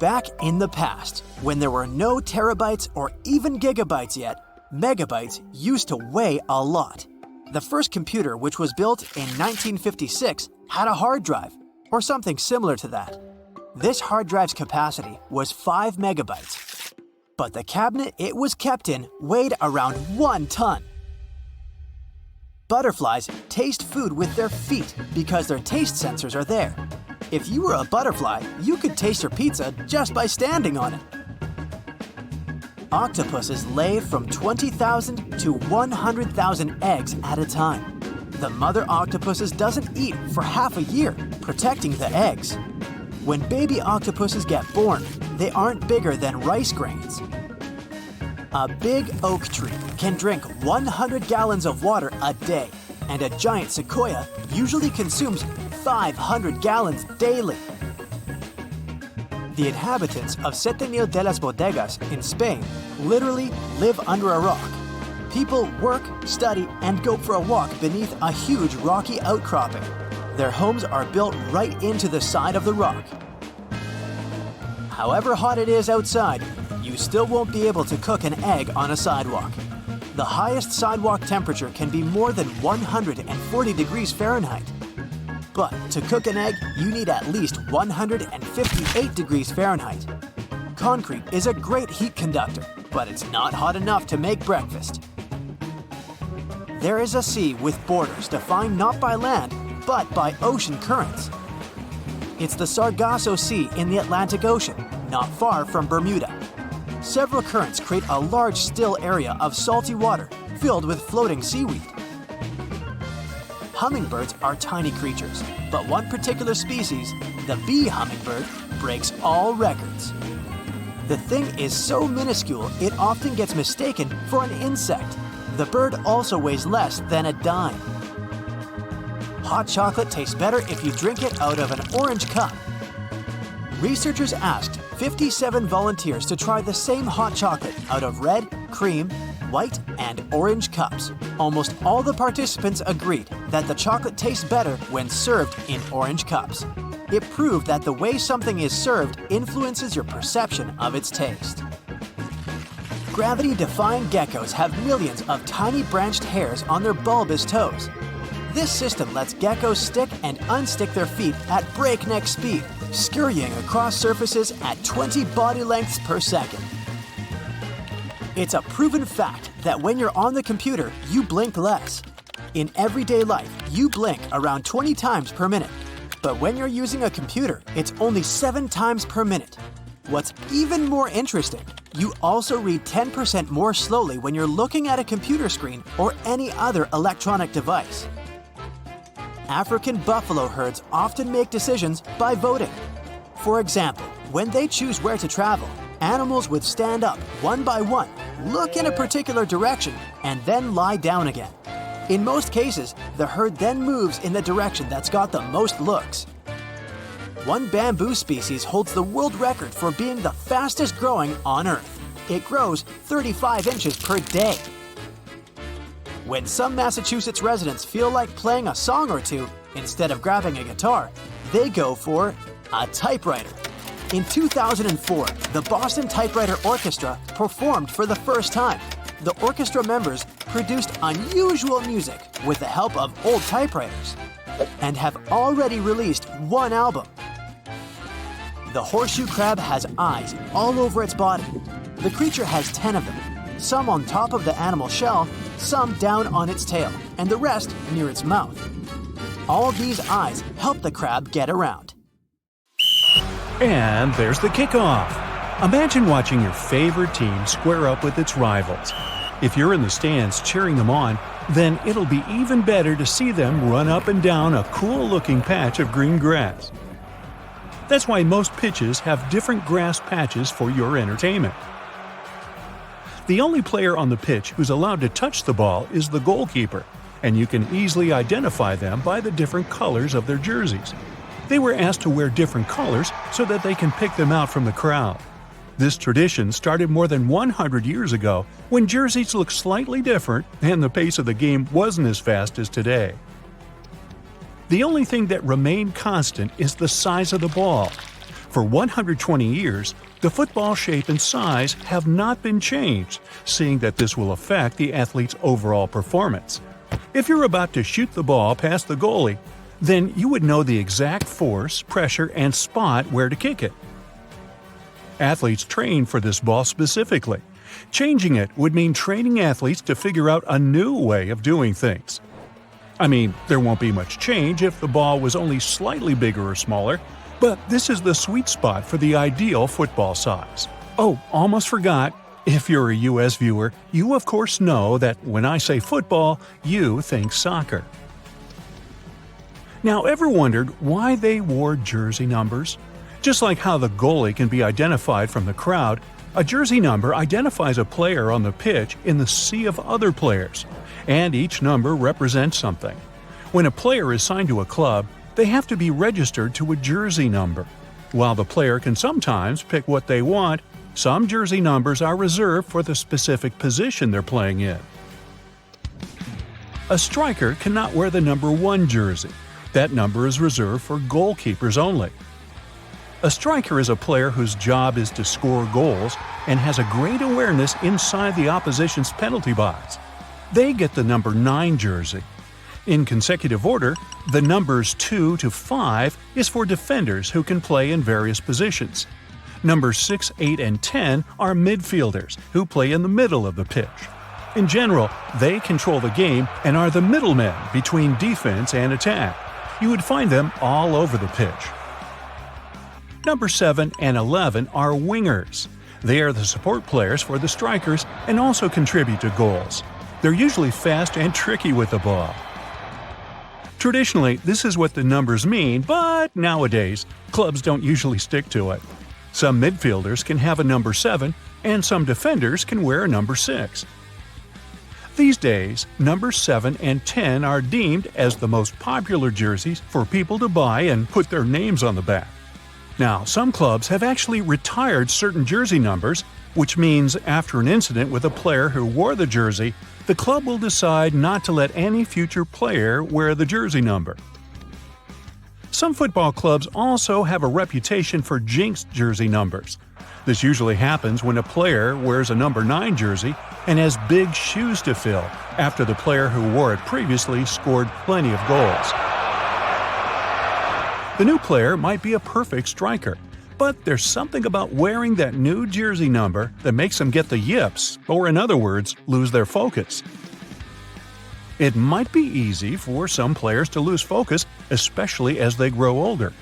Back in the past, when there were no terabytes or even gigabytes yet, megabytes used to weigh a lot. The first computer, which was built in 1956, had a hard drive, or something similar to that. This hard drive's capacity was 5 megabytes. But the cabinet it was kept in weighed around 1 ton. Butterflies taste food with their feet because their taste sensors are there. If you were a butterfly, you could taste your pizza just by standing on it. Octopuses lay from 20,000 to 100,000 eggs at a time. The mother octopuses doesn't eat for half a year, protecting the eggs. When baby octopuses get born, they aren't bigger than rice grains. A big oak tree can drink 100 gallons of water a day, and a giant sequoia usually consumes 500 gallons daily. The inhabitants of Setenil de las Bodegas in Spain literally live under a rock. People work, study, and go for a walk beneath a huge rocky outcropping. Their homes are built right into the side of the rock. However hot it is outside, you still won't be able to cook an egg on a sidewalk. The highest sidewalk temperature can be more than 140 degrees Fahrenheit. But to cook an egg, you need at least 158 degrees Fahrenheit. Concrete is a great heat conductor, but it's not hot enough to make breakfast. There is a sea with borders defined not by land, but by ocean currents. It's the Sargasso Sea in the Atlantic Ocean, not far from Bermuda. Several currents create a large still area of salty water filled with floating seaweed. Hummingbirds are tiny creatures, but one particular species, the bee hummingbird, breaks all records. The thing is so minuscule it often gets mistaken for an insect. The bird also weighs less than a dime. Hot chocolate tastes better if you drink it out of an orange cup. Researchers asked 57 volunteers to try the same hot chocolate out of red, cream, white, and orange cups. Almost all the participants agreed that the chocolate tastes better when served in orange cups. It proved that the way something is served influences your perception of its taste. Gravity-defying geckos have millions of tiny branched hairs on their bulbous toes. This system lets geckos stick and unstick their feet at breakneck speed, scurrying across surfaces at 20 body lengths per second. It's a proven fact that when you're on the computer, you blink less. In everyday life, you blink around 20 times per minute. But when you're using a computer, it's only 7 times per minute. What's even more interesting, you also read 10% more slowly when you're looking at a computer screen or any other electronic device. African buffalo herds often make decisions by voting. For example, when they choose where to travel, animals would stand up one by one, look in a particular direction, and then lie down again. In most cases, the herd then moves in the direction that's got the most looks. One bamboo species holds the world record for being the fastest growing on Earth. It grows 35 inches per day. When some Massachusetts residents feel like playing a song or two instead of grabbing a guitar, they go for a typewriter. In 2004, the Boston Typewriter Orchestra performed for the first time. The orchestra members produced unusual music with the help of old typewriters and have already released one album. The horseshoe crab has eyes all over its body. The creature has 10 of them, some on top of the animal shell, some down on its tail, and the rest near its mouth. All these eyes help the crab get around. And there's the kickoff. Imagine watching your favorite team square up with its rivals. If you're in the stands cheering them on, then it'll be even better to see them run up and down a cool-looking patch of green grass. That's why most pitches have different grass patches for your entertainment. The only player on the pitch who's allowed to touch the ball is the goalkeeper, and you can easily identify them by the different colors of their jerseys. They were asked to wear different colors so that they can pick them out from the crowd. This tradition started more than 100 years ago when jerseys looked slightly different and the pace of the game wasn't as fast as today. The only thing that remained constant is the size of the ball. For 120 years, the football shape and size have not been changed, seeing that this will affect the athlete's overall performance. If you're about to shoot the ball past the goalie, then you would know the exact force, pressure, and spot where to kick it. Athletes train for this ball specifically. Changing it would mean training athletes to figure out a new way of doing things. I mean, there won't be much change if the ball was only slightly bigger or smaller, but this is the sweet spot for the ideal football size. Oh, almost forgot. If you're a U.S. viewer, you of course know that when I say football, you think soccer. Now, ever wondered why they wore jersey numbers? Just like how the goalie can be identified from the crowd, a jersey number identifies a player on the pitch in the sea of other players, and each number represents something. When a player is signed to a club, they have to be registered to a jersey number. While the player can sometimes pick what they want, some jersey numbers are reserved for the specific position they're playing in. A striker cannot wear the number 1 jersey. That number is reserved for goalkeepers only. A striker is a player whose job is to score goals and has a great awareness inside the opposition's penalty box. They get the number 9 jersey. In consecutive order, the numbers 2 to 5 is for defenders who can play in various positions. Numbers 6, 8, and 10 are midfielders who play in the middle of the pitch. In general, they control the game and are the middlemen between defense and attack. You would find them all over the pitch. Number 7 and 11 are wingers. They are the support players for the strikers and also contribute to goals. They're usually fast and tricky with the ball. Traditionally, this is what the numbers mean, but nowadays, clubs don't usually stick to it. Some midfielders can have a number 7, and some defenders can wear a number 6. These days, numbers 7 and 10 are deemed as the most popular jerseys for people to buy and put their names on the back. Now, some clubs have actually retired certain jersey numbers, which means after an incident with a player who wore the jersey, the club will decide not to let any future player wear the jersey number. Some football clubs also have a reputation for jinxed jersey numbers. This usually happens when a player wears a number 9 jersey and has big shoes to fill after the player who wore it previously scored plenty of goals. The new player might be a perfect striker, but there's something about wearing that new jersey number that makes them get the yips, or in other words, lose their focus. It might be easy for some players to lose focus, especially as they grow older.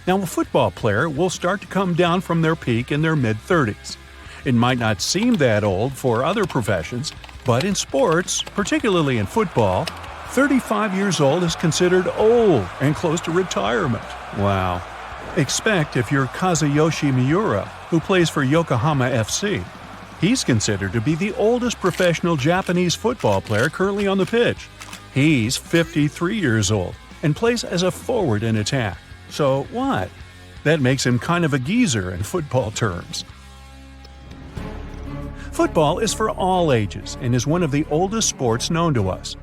Now, a football player will start to come down from their peak in their mid-30s. It might not seem that old for other professions, but in sports, particularly in football, 35 years old is considered old and close to retirement. Wow. Expect if you're Kazuyoshi Miura, who plays for Yokohama FC. He's considered to be the oldest professional Japanese football player currently on the pitch. He's 53 years old and plays as a forward in attack. So what? That makes him kind of a geezer in football terms. Football is for all ages and is one of the oldest sports known to us.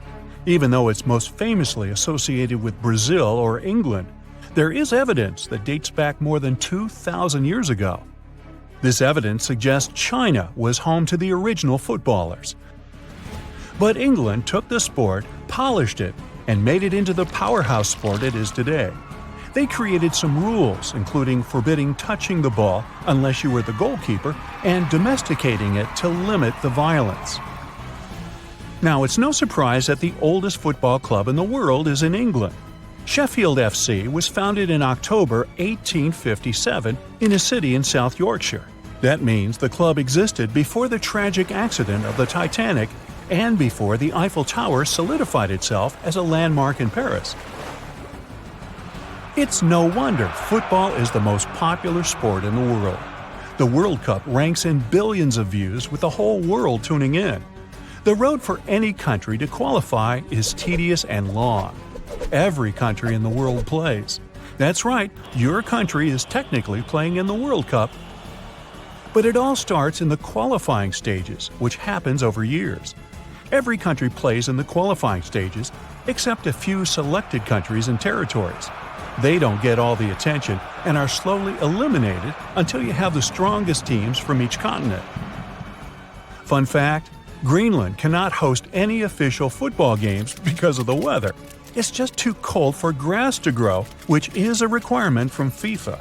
Even though it's most famously associated with Brazil or England, there is evidence that dates back more than 2,000 years ago. This evidence suggests China was home to the original footballers. But England took the sport, polished it, and made it into the powerhouse sport it is today. They created some rules, including forbidding touching the ball unless you were the goalkeeper and domesticating it to limit the violence. Now, it's no surprise that the oldest football club in the world is in England. Sheffield FC was founded in October 1857 in a city in South Yorkshire. That means the club existed before the tragic accident of the Titanic and before the Eiffel Tower solidified itself as a landmark in Paris. It's no wonder football is the most popular sport in the world. The World Cup ranks in billions of views with the whole world tuning in. The road for any country to qualify is tedious and long. Every country in the world plays. That's right, your country is technically playing in the World Cup. But it all starts in the qualifying stages, which happens over years. Every country plays in the qualifying stages, except a few selected countries and territories. They don't get all the attention and are slowly eliminated until you have the strongest teams from each continent. Fun fact: Greenland cannot host any official football games because of the weather. It's just too cold for grass to grow, which is a requirement from FIFA.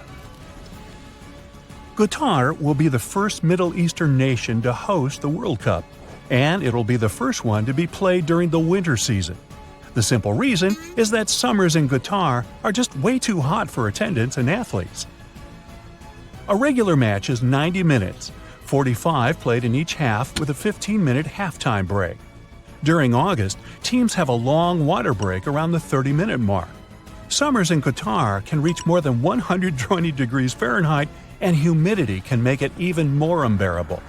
Qatar will be the first Middle Eastern nation to host the World Cup, and it'll be the first one to be played during the winter season. The simple reason is that summers in Qatar are just way too hot for attendance and athletes. A regular match is 90 minutes, 45 played in each half with a 15-minute halftime break. During August, teams have a long water break around the 30-minute mark. Summers in Qatar can reach more than 120 degrees Fahrenheit, and humidity can make it even more unbearable.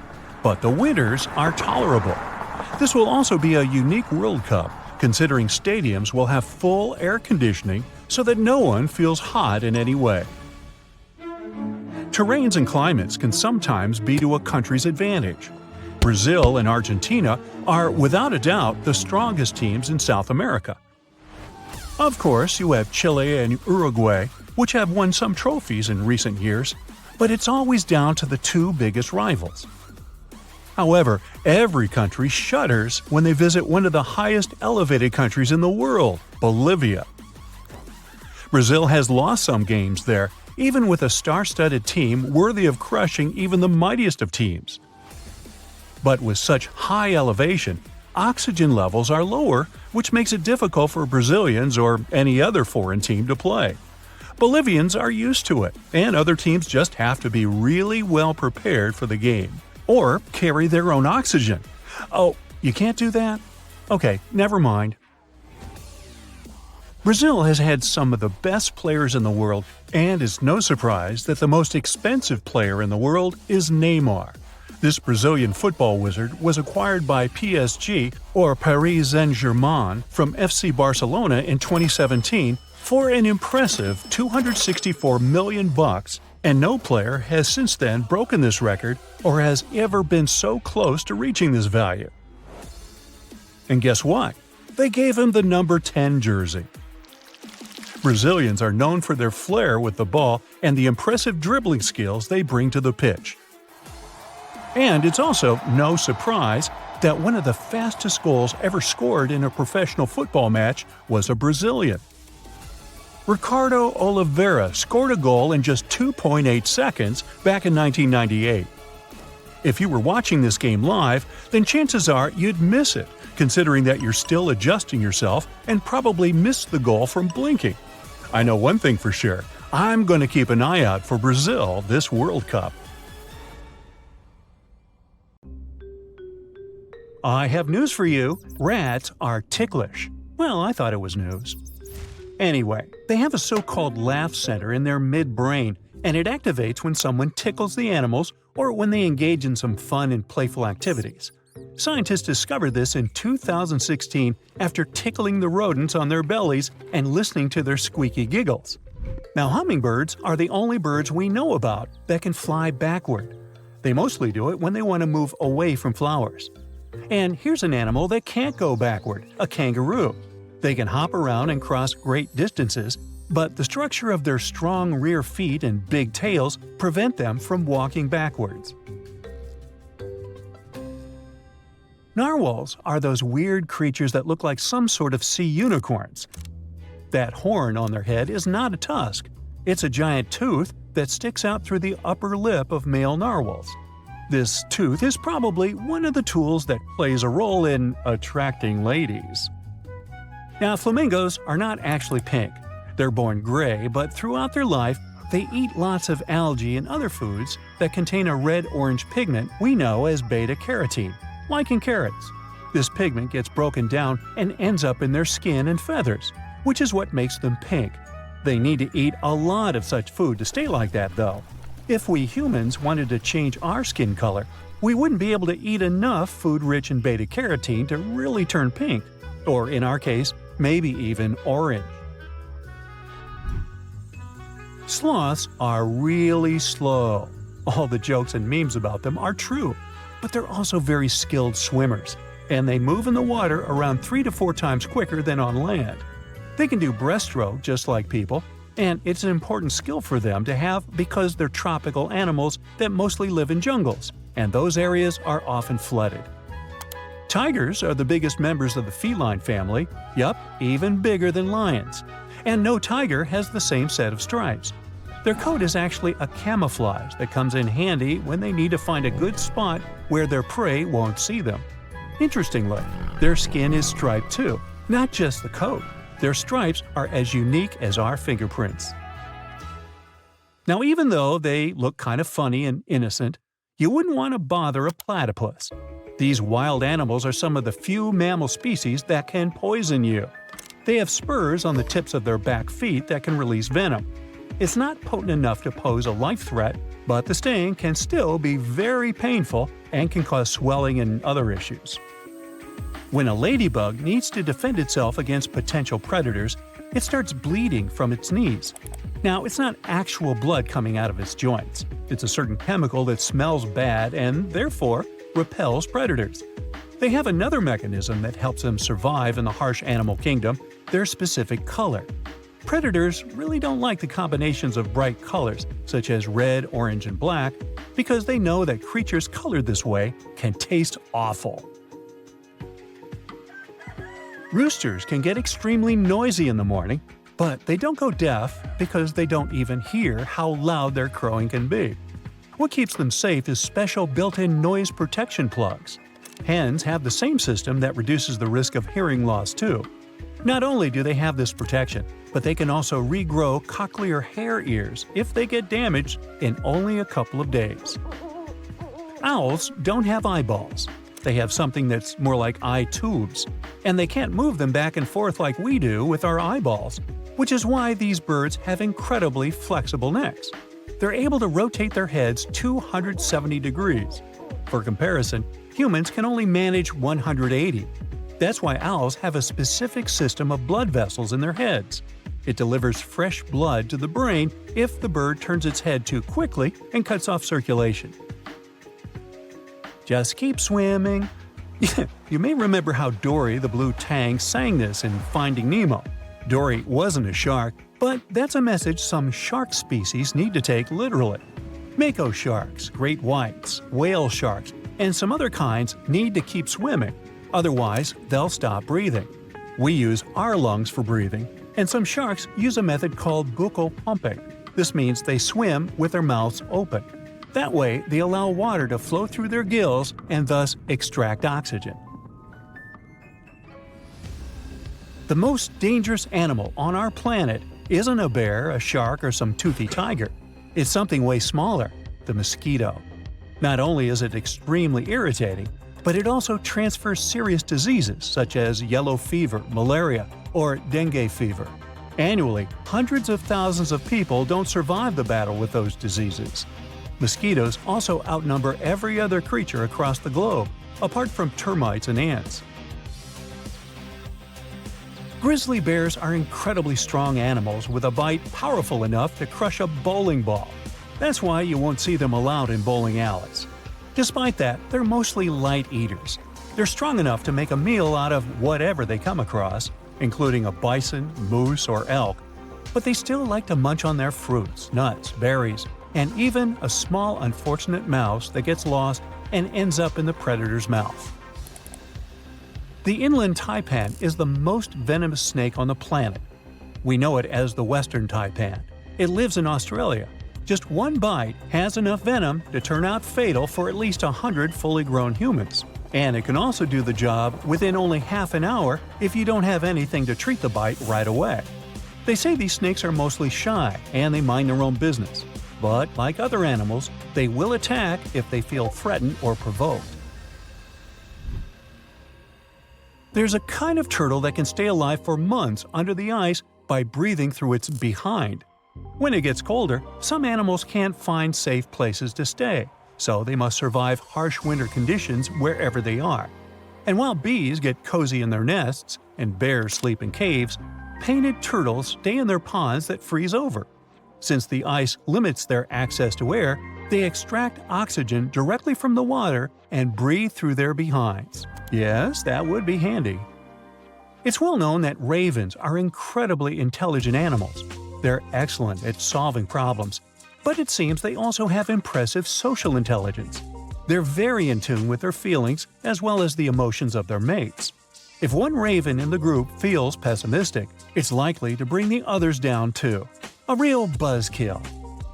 But the winters are tolerable. This will also be a unique World Cup, considering stadiums will have full air conditioning so that no one feels hot in any way. Terrains and climates can sometimes be to a country's advantage. Brazil and Argentina are, without a doubt, the strongest teams in South America. Of course, you have Chile and Uruguay, which have won some trophies in recent years, but it's always down to the two biggest rivals. However, every country shudders when they visit one of the highest elevated countries in the world, Bolivia. Brazil has lost some games there, even with a star-studded team worthy of crushing even the mightiest of teams. But with such high elevation, oxygen levels are lower, which makes it difficult for Brazilians or any other foreign team to play. Bolivians are used to it, and other teams just have to be really well prepared for the game. Or carry their own oxygen. Oh, you can't do that? Okay, never mind. Brazil has had some of the best players in the world, and it's no surprise that the most expensive player in the world is Neymar. This Brazilian football wizard was acquired by PSG, or Paris Saint-Germain, from FC Barcelona in 2017 for an impressive $264 million, and no player has since then broken this record or has ever been so close to reaching this value. And guess what? They gave him the number 10 jersey. Brazilians are known for their flair with the ball and the impressive dribbling skills they bring to the pitch. And it's also no surprise that one of the fastest goals ever scored in a professional football match was a Brazilian. Ricardo Oliveira scored a goal in just 2.8 seconds back in 1998. If you were watching this game live, then chances are you'd miss it, considering that you're still adjusting yourself and probably missed the goal from blinking. I know one thing for sure, I'm going to keep an eye out for Brazil this World Cup. I have news for you. Rats are ticklish. Well, I thought it was news. Anyway, they have a so-called laugh center in their midbrain, and it activates when someone tickles the animals or when they engage in some fun and playful activities. Scientists discovered this in 2016 after tickling the rodents on their bellies and listening to their squeaky giggles. Now, hummingbirds are the only birds we know about that can fly backward. They mostly do it when they want to move away from flowers. And here's an animal that can't go backward, a kangaroo. They can hop around and cross great distances, but the structure of their strong rear feet and big tails prevent them from walking backwards. Narwhals are those weird creatures that look like some sort of sea unicorns. That horn on their head is not a tusk. It's a giant tooth that sticks out through the upper lip of male narwhals. This tooth is probably one of the tools that plays a role in attracting ladies. Now, flamingos are not actually pink. They're born gray, but throughout their life, they eat lots of algae and other foods that contain a red-orange pigment we know as beta-carotene, like in carrots. This pigment gets broken down and ends up in their skin and feathers, which is what makes them pink. They need to eat a lot of such food to stay like that, though. If we humans wanted to change our skin color, we wouldn't be able to eat enough food rich in beta-carotene to really turn pink, or in our case, maybe even orange. Sloths are really slow. All the jokes and memes about them are true, but they're also very skilled swimmers, and they move in the water around 3 to 4 times quicker than on land. They can do breaststroke just like people, and it's an important skill for them to have because they're tropical animals that mostly live in jungles, and those areas are often flooded. Tigers are the biggest members of the feline family, even bigger than lions. And no tiger has the same set of stripes. Their coat is actually a camouflage that comes in handy when they need to find a good spot where their prey won't see them. Interestingly, their skin is striped too, not just the coat. Their stripes are as unique as our fingerprints. Now, even though they look kind of funny and innocent, you wouldn't want to bother a platypus. These wild animals are some of the few mammal species that can poison you. They have spurs on the tips of their back feet that can release venom. It's not potent enough to pose a life threat, but the sting can still be very painful and can cause swelling and other issues. When a ladybug needs to defend itself against potential predators, it starts bleeding from its knees. Now, it's not actual blood coming out of its joints. It's a certain chemical that smells bad and, therefore, repels predators. They have another mechanism that helps them survive in the harsh animal kingdom, their specific color. Predators really don't like the combinations of bright colors, such as red, orange, and black, because they know that creatures colored this way can taste awful. Roosters can get extremely noisy in the morning, but they don't go deaf because they don't even hear how loud their crowing can be. What keeps them safe is special built-in noise protection plugs. Hens have the same system that reduces the risk of hearing loss too. Not only do they have this protection, but they can also regrow cochlear hair ears if they get damaged in only a couple of days. Owls don't have eyeballs. They have something that's more like eye tubes, and they can't move them back and forth like we do with our eyeballs, which is why these birds have incredibly flexible necks. They're able to rotate their heads 270 degrees. For comparison, humans can only manage 180. That's why owls have a specific system of blood vessels in their heads. It delivers fresh blood to the brain if the bird turns its head too quickly and cuts off circulation. Just keep swimming. You may remember how Dory the blue tang sang this in Finding Nemo. Dory wasn't a shark, but that's a message some shark species need to take literally. Mako sharks, great whites, whale sharks, and some other kinds need to keep swimming. Otherwise, they'll stop breathing. We use our lungs for breathing, and some sharks use a method called buccal pumping. This means they swim with their mouths open. That way, they allow water to flow through their gills and thus extract oxygen. The most dangerous animal on our planet isn't a bear, a shark, or some toothy tiger. It's something way smaller, the mosquito. Not only is it extremely irritating, but it also transfers serious diseases such as yellow fever, malaria, or dengue fever. Annually, hundreds of thousands of people don't survive the battle with those diseases. Mosquitoes also outnumber every other creature across the globe, apart from termites and ants. Grizzly bears are incredibly strong animals with a bite powerful enough to crush a bowling ball. That's why you won't see them allowed in bowling alleys. Despite that, they're mostly light eaters. They're strong enough to make a meal out of whatever they come across, including a bison, moose, or elk, but they still like to munch on their fruits, nuts, berries, and even a small unfortunate mouse that gets lost and ends up in the predator's mouth. The inland taipan is the most venomous snake on the planet. We know it as the western taipan. It lives in Australia. Just one bite has enough venom to turn out fatal for at least 100 fully grown humans. And it can also do the job within only half an hour if you don't have anything to treat the bite right away. They say these snakes are mostly shy and they mind their own business. But, like other animals, they will attack if they feel threatened or provoked. There's a kind of turtle that can stay alive for months under the ice by breathing through its behind. When it gets colder, some animals can't find safe places to stay, so they must survive harsh winter conditions wherever they are. And while bees get cozy in their nests and bears sleep in caves, painted turtles stay in their ponds that freeze over. Since the ice limits their access to air, they extract oxygen directly from the water and breathe through their behinds. Yes, that would be handy. It's well known that ravens are incredibly intelligent animals. They're excellent at solving problems, but it seems they also have impressive social intelligence. They're very in tune with their feelings as well as the emotions of their mates. If one raven in the group feels pessimistic, it's likely to bring the others down too. A real buzzkill.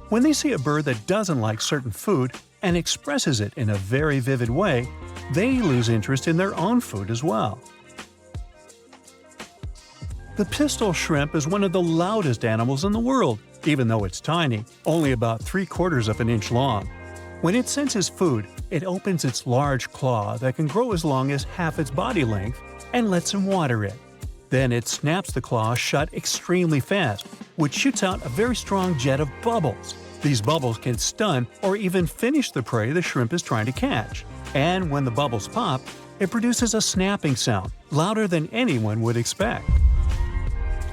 When they see a bird that doesn't like certain food and expresses it in a very vivid way, they lose interest in their own food as well. The pistol shrimp is one of the loudest animals in the world, even though it's tiny, only about 3/4 of an inch long. When it senses food, it opens its large claw that can grow as long as half its body length and lets him water it. Then it snaps the claw shut extremely fast, which shoots out a very strong jet of bubbles. These bubbles can stun or even finish the prey the shrimp is trying to catch. And when the bubbles pop, it produces a snapping sound, louder than anyone would expect.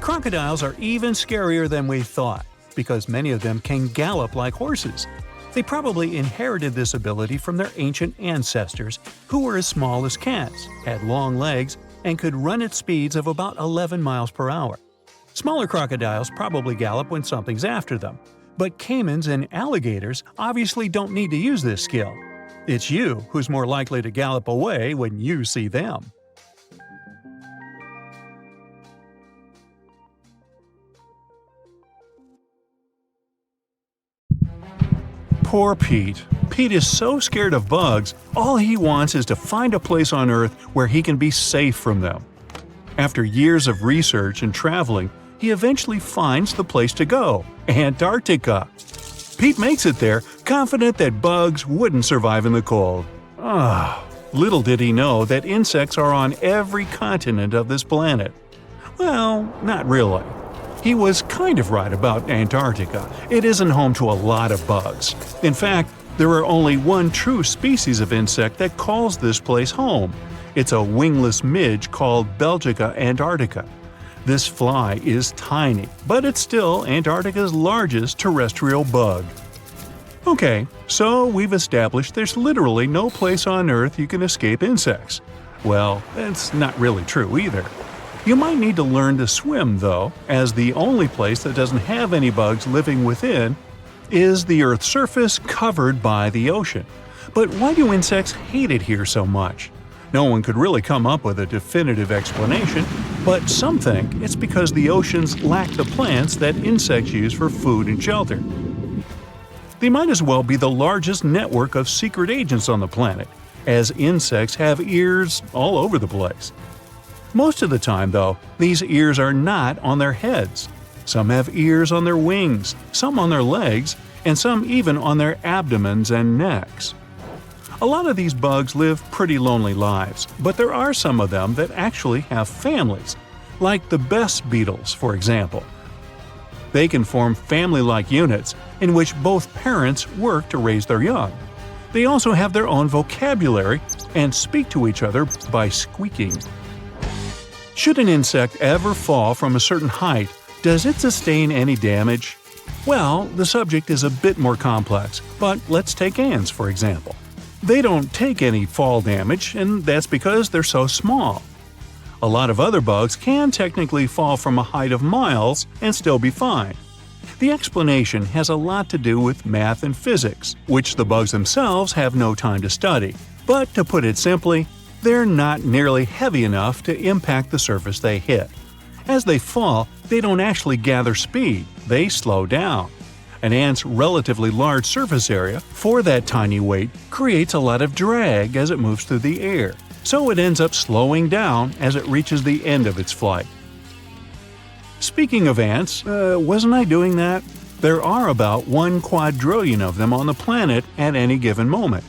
Crocodiles are even scarier than we thought, because many of them can gallop like horses. They probably inherited this ability from their ancient ancestors, who were as small as cats, had long legs, and could run at speeds of about 11 miles per hour. Smaller crocodiles probably gallop when something's after them, but caimans and alligators obviously don't need to use this skill. It's you who's more likely to gallop away when you see them. Poor Pete. Pete is so scared of bugs, all he wants is to find a place on Earth where he can be safe from them. After years of research and traveling, he eventually finds the place to go – Antarctica. Pete makes it there, confident that bugs wouldn't survive in the cold. Little did he know that insects are on every continent of this planet. Well, not really. He was kind of right about Antarctica. It isn't home to a lot of bugs. In fact, there are only one true species of insect that calls this place home. It's a wingless midge called Belgica antarctica. This fly is tiny, but it's still Antarctica's largest terrestrial bug. Okay, so we've established there's literally no place on Earth you can escape insects. Well, that's not really true either. You might need to learn to swim, though, as the only place that doesn't have any bugs living within is the Earth's surface covered by the ocean. But why do insects hate it here so much? No one could really come up with a definitive explanation, but some think it's because the oceans lack the plants that insects use for food and shelter. They might as well be the largest network of secret agents on the planet, as insects have ears all over the place. Most of the time, though, these ears are not on their heads. Some have ears on their wings, some on their legs, and some even on their abdomens and necks. A lot of these bugs live pretty lonely lives, but there are some of them that actually have families, like the best beetles, for example. They can form family-like units in which both parents work to raise their young. They also have their own vocabulary and speak to each other by squeaking. Should an insect ever fall from a certain height, does it sustain any damage? Well, the subject is a bit more complex, but let's take ants, for example. They don't take any fall damage, and that's because they're so small. A lot of other bugs can technically fall from a height of miles and still be fine. The explanation has a lot to do with math and physics, which the bugs themselves have no time to study. But to put it simply, they're not nearly heavy enough to impact the surface they hit. As they fall, they don't actually gather speed, they slow down. An ant's relatively large surface area for that tiny weight creates a lot of drag as it moves through the air, so it ends up slowing down as it reaches the end of its flight. Speaking of ants, wasn't I doing that? There are about 1 quadrillion of them on the planet at any given moment.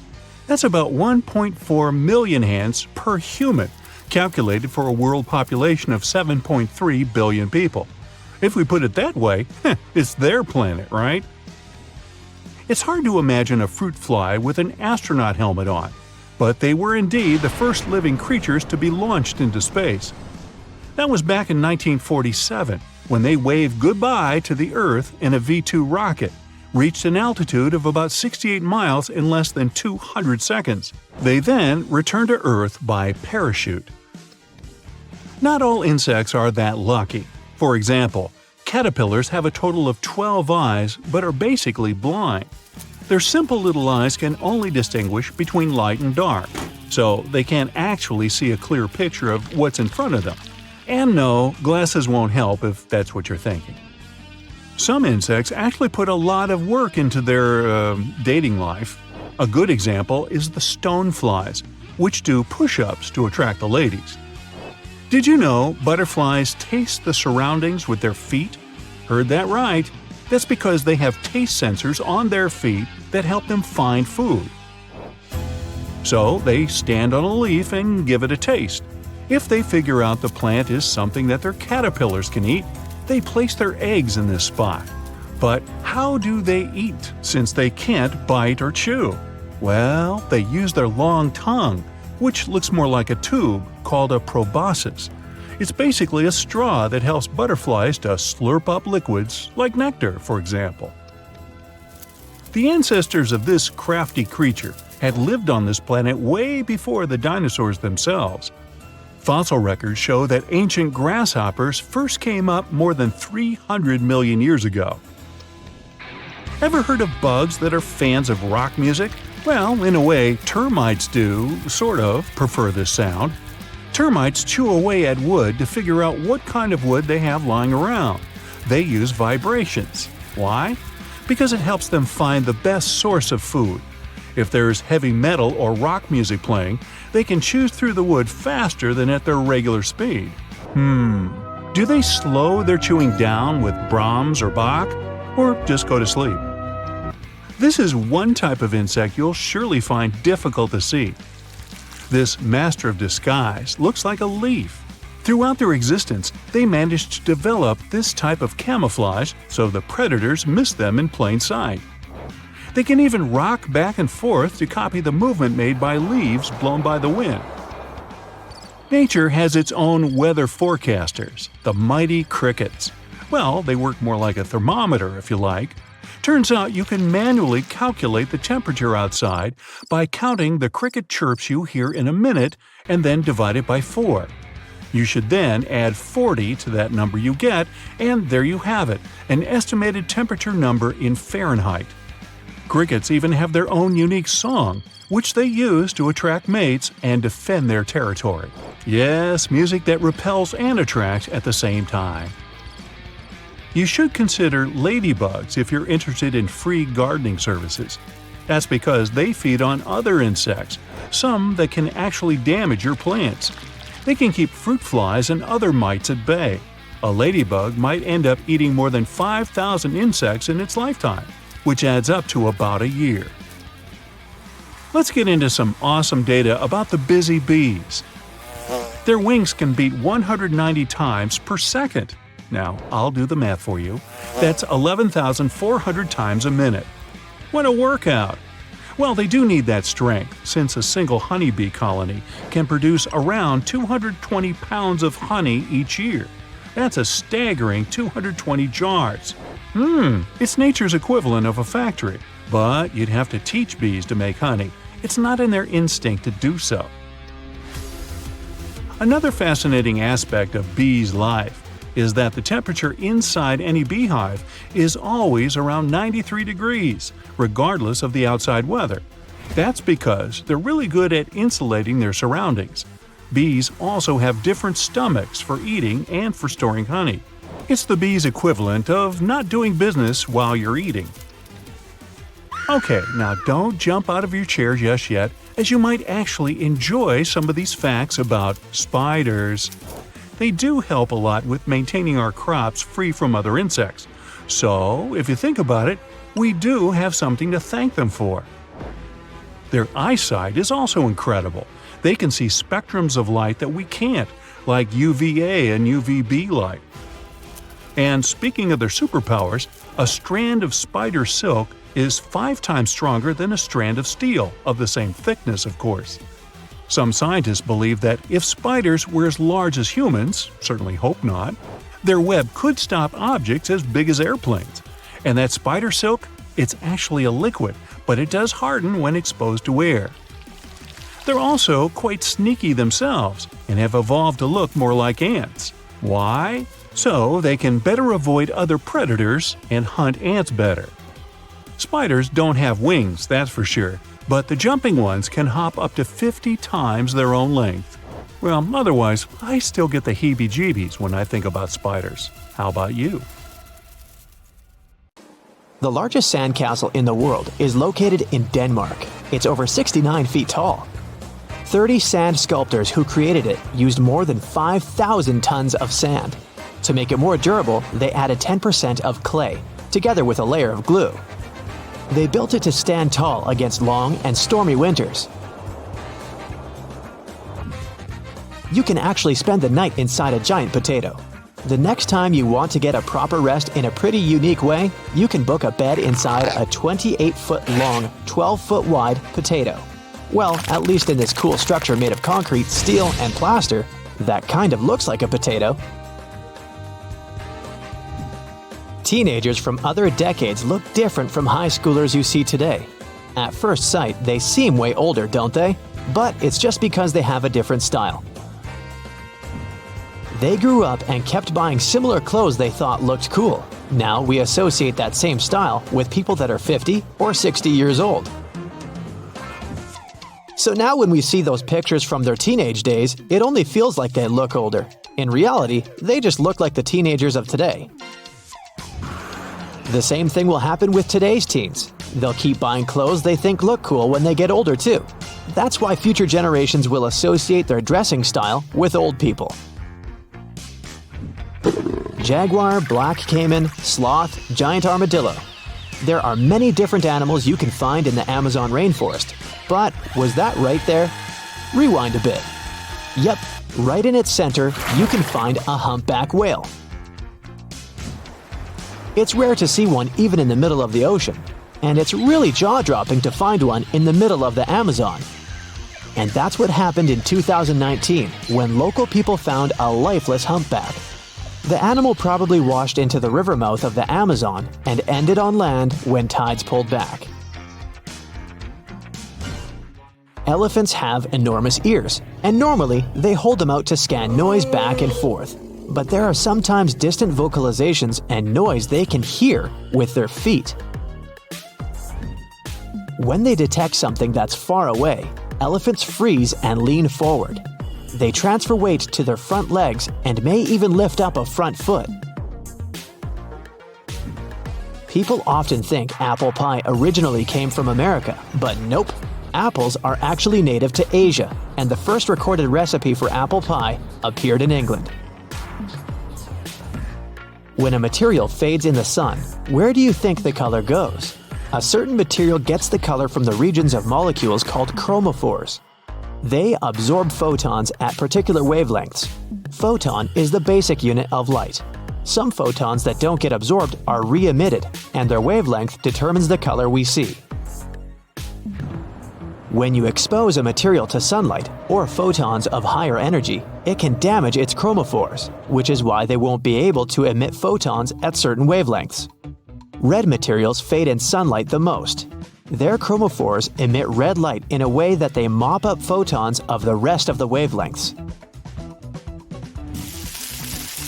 That's about 1.4 million ants per human, calculated for a world population of 7.3 billion people. If we put it that way, it's their planet, right? It's hard to imagine a fruit fly with an astronaut helmet on, but they were indeed the first living creatures to be launched into space. That was back in 1947, when they waved goodbye to the Earth in a V-2 rocket, reached an altitude of about 68 miles in less than 200 seconds. They then returned to Earth by parachute. Not all insects are that lucky. For example, caterpillars have a total of 12 eyes but are basically blind. Their simple little eyes can only distinguish between light and dark, so they can't actually see a clear picture of what's in front of them. And no, glasses won't help if that's what you're thinking. Some insects actually put a lot of work into their dating life. A good example is the stoneflies, which do push-ups to attract the ladies. Did you know butterflies taste the surroundings with their feet? Heard that right. That's because they have taste sensors on their feet that help them find food. So they stand on a leaf and give it a taste. If they figure out the plant is something that their caterpillars can eat, they place their eggs in this spot. But how do they eat, since they can't bite or chew? Well, they use their long tongue, which looks more like a tube, called a proboscis. It's basically a straw that helps butterflies to slurp up liquids, like nectar, for example. The ancestors of this crafty creature had lived on this planet way before the dinosaurs themselves. Fossil records show that ancient grasshoppers first came up more than 300 million years ago. Ever heard of bugs that are fans of rock music? Well, in a way, termites do, sort of, prefer this sound. Termites chew away at wood to figure out what kind of wood they have lying around. They use vibrations. Why? Because it helps them find the best source of food. If there's heavy metal or rock music playing, they can chew through the wood faster than at their regular speed. Do they slow their chewing down with Brahms or Bach, or just go to sleep? This is one type of insect you'll surely find difficult to see. This master of disguise looks like a leaf. Throughout their existence, they managed to develop this type of camouflage so the predators miss them in plain sight. They can even rock back and forth to copy the movement made by leaves blown by the wind. Nature has its own weather forecasters, the mighty crickets. Well, they work more like a thermometer, if you like. Turns out you can manually calculate the temperature outside by counting the cricket chirps you hear in a minute and then divide it by 4. You should then add 40 to that number you get, and there you have it, an estimated temperature number in Fahrenheit. Crickets even have their own unique song, which they use to attract mates and defend their territory. Yes, music that repels and attracts at the same time. You should consider ladybugs if you're interested in free gardening services. That's because they feed on other insects, some that can actually damage your plants. They can keep fruit flies and other mites at bay. A ladybug might end up eating more than 5,000 insects in its lifetime, which adds up to about a year. Let's get into some awesome data about the busy bees. Their wings can beat 190 times per second. Now, I'll do the math for you. That's 11,400 times a minute. What a workout! Well, they do need that strength, since a single honeybee colony can produce around 220 pounds of honey each year. That's a staggering 220 jars. It's nature's equivalent of a factory. But you'd have to teach bees to make honey, It's not in their instinct to do so. Another fascinating aspect of bees' life is that the temperature inside any beehive is always around 93 degrees, regardless of the outside weather. That's because they're really good at insulating their surroundings. Bees also have different stomachs for eating and for storing honey. It's the bee's equivalent of not doing business while you're eating. Okay, now don't jump out of your chair just yet, as you might actually enjoy some of these facts about spiders. They do help a lot with maintaining our crops free from other insects. So, if you think about it, we do have something to thank them for. Their eyesight is also incredible. They can see spectrums of light that we can't, like UVA and UVB light. And speaking of their superpowers, a strand of spider silk is 5 times stronger than a strand of steel, of the same thickness, of course. Some scientists believe that if spiders were as large as humans, certainly hope not, their web could stop objects as big as airplanes. And that spider silk, it's actually a liquid, but it does harden when exposed to air. They're also quite sneaky themselves and have evolved to look more like ants. Why? So they can better avoid other predators and hunt ants better. Spiders don't have wings, that's for sure, but the jumping ones can hop up to 50 times their own length. Well, otherwise, I still get the heebie-jeebies when I think about spiders. How about you? The largest sandcastle in the world is located in Denmark. It's over 69 feet tall. 30 sand sculptors who created it used more than 5,000 tons of sand. To make it more durable, they added 10% of clay, together with a layer of glue. They built it to stand tall against long and stormy winters. You can actually spend the night inside a giant potato. The next time you want to get a proper rest in a pretty unique way, you can book a bed inside a 28-foot-long, 12-foot-wide potato. Well, at least in this cool structure made of concrete, steel, and plaster, that kind of looks like a potato. Teenagers from other decades look different from high schoolers you see today. At first sight, they seem way older, don't they? But it's just because they have a different style. They grew up and kept buying similar clothes they thought looked cool. Now we associate that same style with people that are 50 or 60 years old. So now when we see those pictures from their teenage days, it only feels like they look older. In reality, they just look like the teenagers of today. The same thing will happen with today's teens. They'll keep buying clothes they think look cool when they get older too. That's why future generations will associate their dressing style with old people. Jaguar, black caiman, sloth, giant armadillo. There are many different animals you can find in the Amazon rainforest. But was that right there? Rewind a bit. Yep, right in its center, you can find a humpback whale. It's rare to see one even in the middle of the ocean, and it's really jaw-dropping to find one in the middle of the Amazon. And that's what happened in 2019 when local people found a lifeless humpback. The animal probably washed into the river mouth of the Amazon and ended on land when tides pulled back. Elephants have enormous ears, and normally they hold them out to scan noise back and forth. But there are sometimes distant vocalizations and noise they can hear with their feet. When they detect something that's far away, elephants freeze and lean forward. They transfer weight to their front legs and may even lift up a front foot. People often think apple pie originally came from America, but nope. Apples are actually native to Asia, and the first recorded recipe for apple pie appeared in England. When a material fades in the sun, where do you think the color goes? A certain material gets the color from the regions of molecules called chromophores. They absorb photons at particular wavelengths. Photon is the basic unit of light. Some photons that don't get absorbed are re-emitted, and their wavelength determines the color we see. When you expose a material to sunlight or photons of higher energy, it can damage its chromophores, which is why they won't be able to emit photons at certain wavelengths. Red materials fade in sunlight the most. Their chromophores emit red light in a way that they mop up photons of the rest of the wavelengths.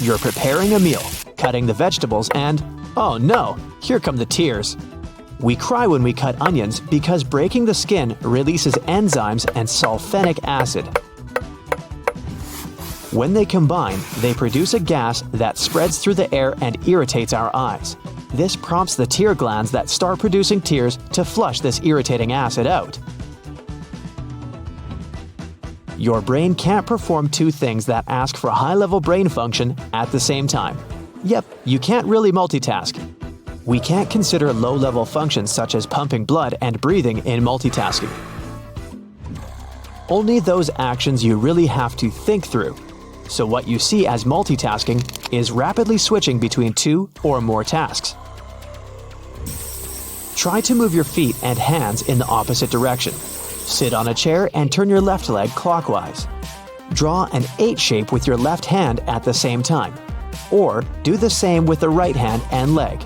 You're preparing a meal, cutting the vegetables, and oh no, here come the tears. We cry when we cut onions because breaking the skin releases enzymes and sulfenic acid. When they combine, they produce a gas that spreads through the air and irritates our eyes. This prompts the tear glands that start producing tears to flush this irritating acid out. Your brain can't perform two things that ask for high-level brain function at the same time. Yep, you can't really multitask. We can't consider low-level functions such as pumping blood and breathing in multitasking. Only those actions you really have to think through. So what you see as multitasking is rapidly switching between two or more tasks. Try to move your feet and hands in the opposite direction. Sit on a chair and turn your left leg clockwise. Draw an 8 shape with your left hand at the same time. Or do the same with the right hand and leg.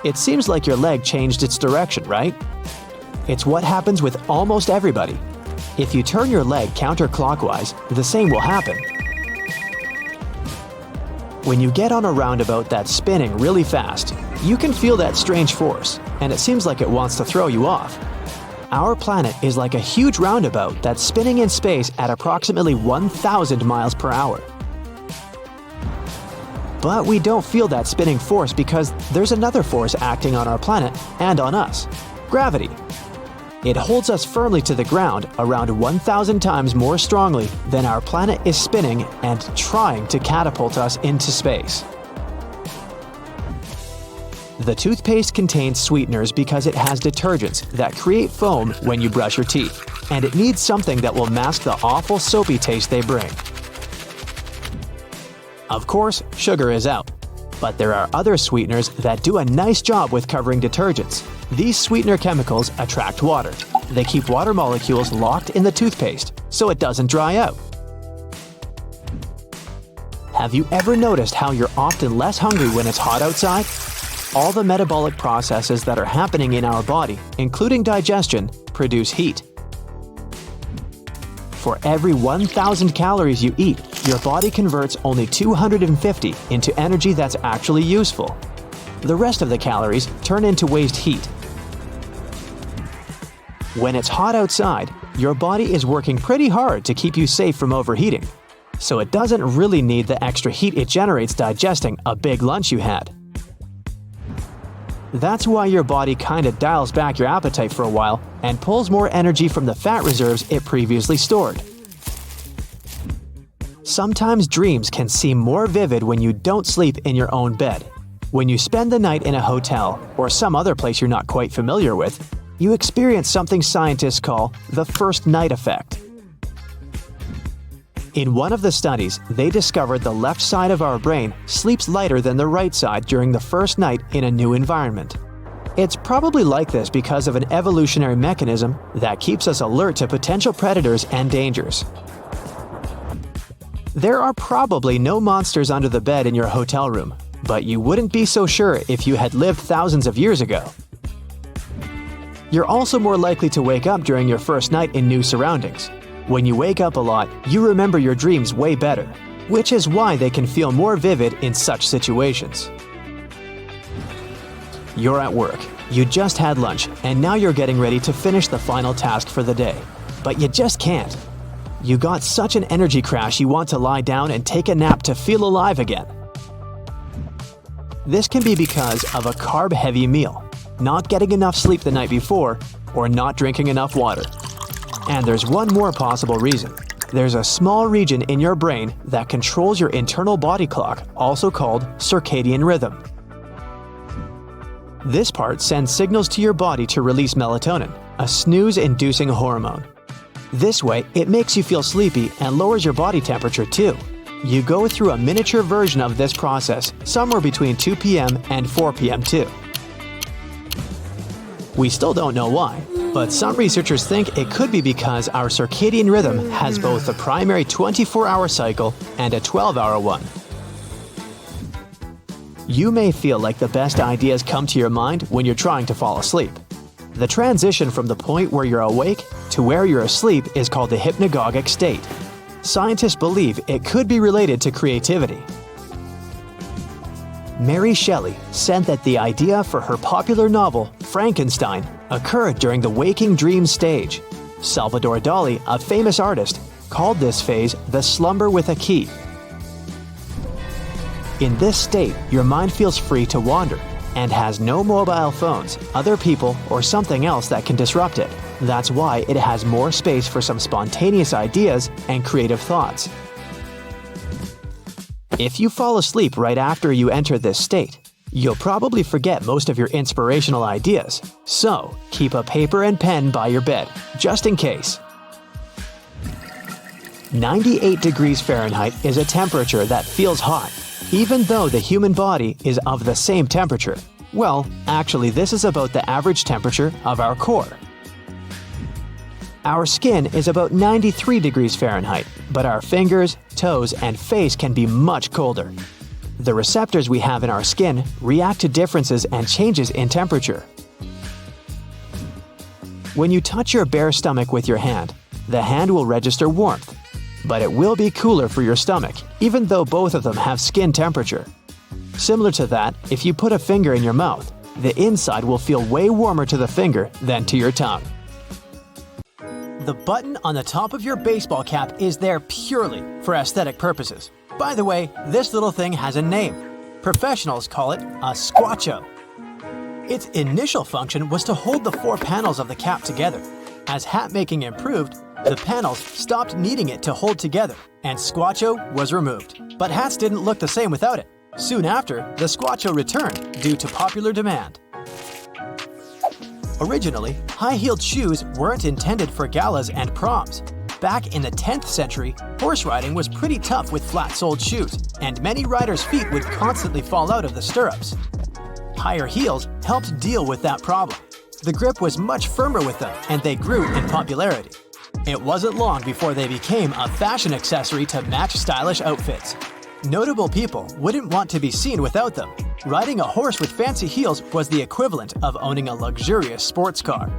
It seems like your leg changed its direction, right? It's what happens with almost everybody. If you turn your leg counterclockwise, the same will happen. When you get on a roundabout that's spinning really fast, you can feel that strange force, and it seems like it wants to throw you off. Our planet is like a huge roundabout that's spinning in space at approximately 1,000 miles per hour. But we don't feel that spinning force because there's another force acting on our planet and on us: gravity. It holds us firmly to the ground around 1,000 times more strongly than our planet is spinning and trying to catapult us into space. The toothpaste contains sweeteners because it has detergents that create foam when you brush your teeth, and it needs something that will mask the awful soapy taste they bring. Of course, sugar is out, but there are other sweeteners that do a nice job with covering detergents. These sweetener chemicals attract water. They keep water molecules locked in the toothpaste so it doesn't dry out. Have you ever noticed how you're often less hungry when it's hot outside? All the metabolic processes that are happening in our body, including digestion, produce heat. For every 1,000 calories you eat, your body converts only 250 into energy that's actually useful. The rest of the calories turn into waste heat. When it's hot outside, your body is working pretty hard to keep you safe from overheating, so it doesn't really need the extra heat it generates digesting a big lunch you had. That's why your body kinda dials back your appetite for a while and pulls more energy from the fat reserves it previously stored. Sometimes dreams can seem more vivid when you don't sleep in your own bed. When you spend the night in a hotel or some other place you're not quite familiar with, you experience something scientists call the first night effect. In one of the studies, they discovered the left side of our brain sleeps lighter than the right side during the first night in a new environment. It's probably like this because of an evolutionary mechanism that keeps us alert to potential predators and dangers. There are probably no monsters under the bed in your hotel room, but you wouldn't be so sure if you had lived thousands of years ago. You're also more likely to wake up during your first night in new surroundings. When you wake up a lot, you remember your dreams way better, which is why they can feel more vivid in such situations. You're at work, you just had lunch, and now you're getting ready to finish the final task for the day. But you just can't. You got such an energy crash you want to lie down and take a nap to feel alive again. This can be because of a carb-heavy meal, not getting enough sleep the night before, or not drinking enough water. And there's one more possible reason. There's a small region in your brain that controls your internal body clock, also called circadian rhythm. This part sends signals to your body to release melatonin, a snooze-inducing hormone. This way, it makes you feel sleepy and lowers your body temperature too. You go through a miniature version of this process somewhere between 2 p.m. and 4 p.m. too. We still don't know why, but some researchers think it could be because our circadian rhythm has both a primary 24-hour cycle and a 12-hour one. You may feel like the best ideas come to your mind when you're trying to fall asleep. The transition from the point where you're awake to where you're asleep is called the hypnagogic state. Scientists believe it could be related to creativity. Mary Shelley said that the idea for her popular novel, Frankenstein, occurred during the waking dream stage. Salvador Dali, a famous artist, called this phase the slumber with a key. In this state, your mind feels free to wander and has no mobile phones, other people, or something else that can disrupt it. That's why it has more space for some spontaneous ideas and creative thoughts. If you fall asleep right after you enter this state, you'll probably forget most of your inspirational ideas. So, keep a paper and pen by your bed, just in case. 98 degrees Fahrenheit is a temperature that feels hot, even though the human body is of the same temperature. Well, actually, this is about the average temperature of our core. Our skin is about 93 degrees Fahrenheit, but our fingers, toes, and face can be much colder. The receptors we have in our skin react to differences and changes in temperature. When you touch your bare stomach with your hand, the hand will register warmth, but it will be cooler for your stomach, even though both of them have skin temperature. Similar to that, if you put a finger in your mouth, the inside will feel way warmer to the finger than to your tongue. The button on the top of your baseball cap is there purely for aesthetic purposes. By the way, this little thing has a name. Professionals call it a squacho. Its initial function was to hold the four panels of the cap together. As hat making improved, the panels stopped needing it to hold together, and squacho was removed. But hats didn't look the same without it. Soon after, the squacho returned due to popular demand. Originally, high-heeled shoes weren't intended for galas and proms. Back in the 10th century, horse riding was pretty tough with flat-soled shoes, and many riders' feet would constantly fall out of the stirrups. Higher heels helped deal with that problem. The grip was much firmer with them, and they grew in popularity. It wasn't long before they became a fashion accessory to match stylish outfits. Notable people wouldn't want to be seen without them. Riding a horse with fancy heels was the equivalent of owning a luxurious sports car.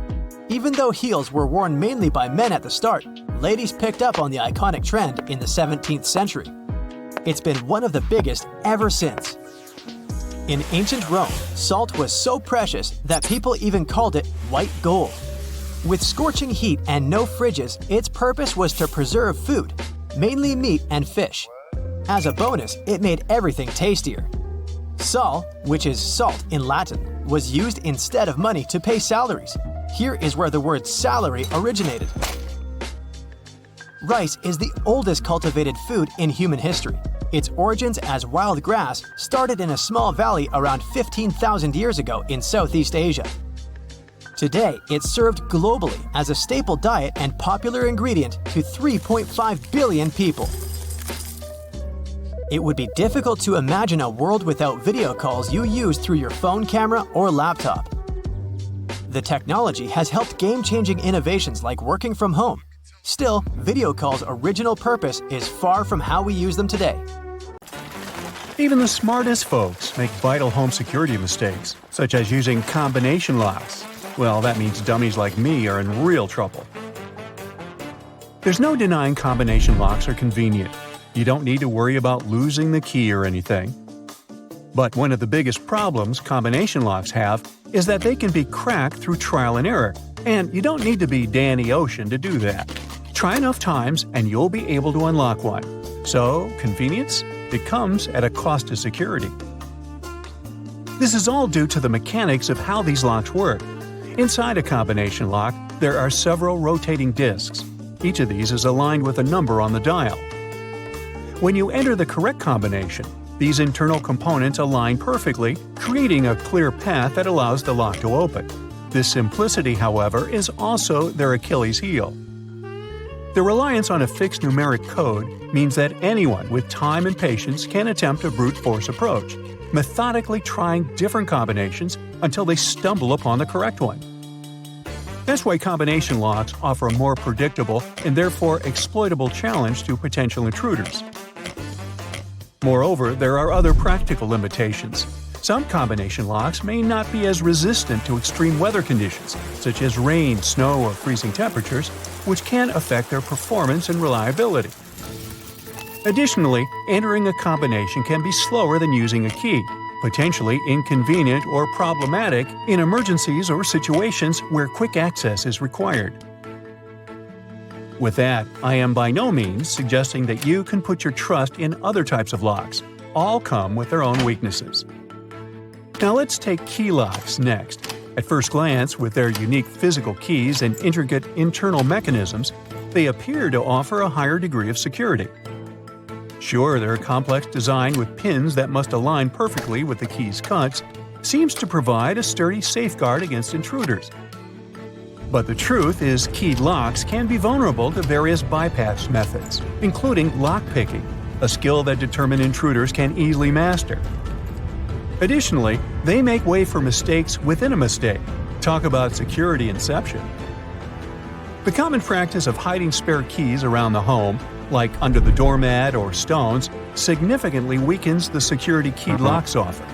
Even though heels were worn mainly by men at the start, ladies picked up on the iconic trend in the 17th century. It's been one of the biggest ever since. In ancient Rome, salt was so precious that people even called it white gold. With scorching heat and no fridges, its purpose was to preserve food, mainly meat and fish. As a bonus, it made everything tastier. Sal, which is salt in Latin, was used instead of money to pay salaries. Here is where the word salary originated. Rice is the oldest cultivated food in human history. Its origins as wild grass started in a small valley around 15,000 years ago in Southeast Asia. Today, it's served globally as a staple diet and popular ingredient to 3.5 billion people. It would be difficult to imagine a world without video calls you use through your phone camera or laptop. The technology has helped game-changing innovations like working from home. Still, video calls' original purpose is far from how we use them today. Even the smartest folks make vital home security mistakes, such as using combination locks. Well, that means dummies like me are in real trouble. There's no denying combination locks are convenient. You don't need to worry about losing the key or anything. But one of the biggest problems combination locks have is that they can be cracked through trial and error, and you don't need to be Danny Ocean to do that. Try enough times and you'll be able to unlock one. So, convenience? It comes at a cost to security. This is all due to the mechanics of how these locks work. Inside a combination lock, there are several rotating discs. Each of these is aligned with a number on the dial. When you enter the correct combination, these internal components align perfectly, creating a clear path that allows the lock to open. This simplicity, however, is also their Achilles heel. The reliance on a fixed numeric code means that anyone with time and patience can attempt a brute force approach, methodically trying different combinations until they stumble upon the correct one. That's why combination locks offer a more predictable and therefore exploitable challenge to potential intruders. Moreover, there are other practical limitations, Some combination locks may not be as resistant to extreme weather conditions, such as rain, snow, or freezing temperatures, which can affect their performance and reliability. Additionally, entering a combination can be slower than using a key, potentially inconvenient or problematic in emergencies or situations where quick access is required. With that, I am by no means suggesting that you can put your trust in other types of locks. All come with their own weaknesses. Now let's take key locks next. At first glance, with their unique physical keys and intricate internal mechanisms, they appear to offer a higher degree of security. Sure, their complex design with pins that must align perfectly with the key's cuts seems to provide a sturdy safeguard against intruders. But the truth is, keyed locks can be vulnerable to various bypass methods, including lockpicking, a skill that determined intruders can easily master. Additionally, they make way for mistakes within a mistake. Talk about security inception. The common practice of hiding spare keys around the home, like under the doormat or stones, significantly weakens the security keyed locks offer.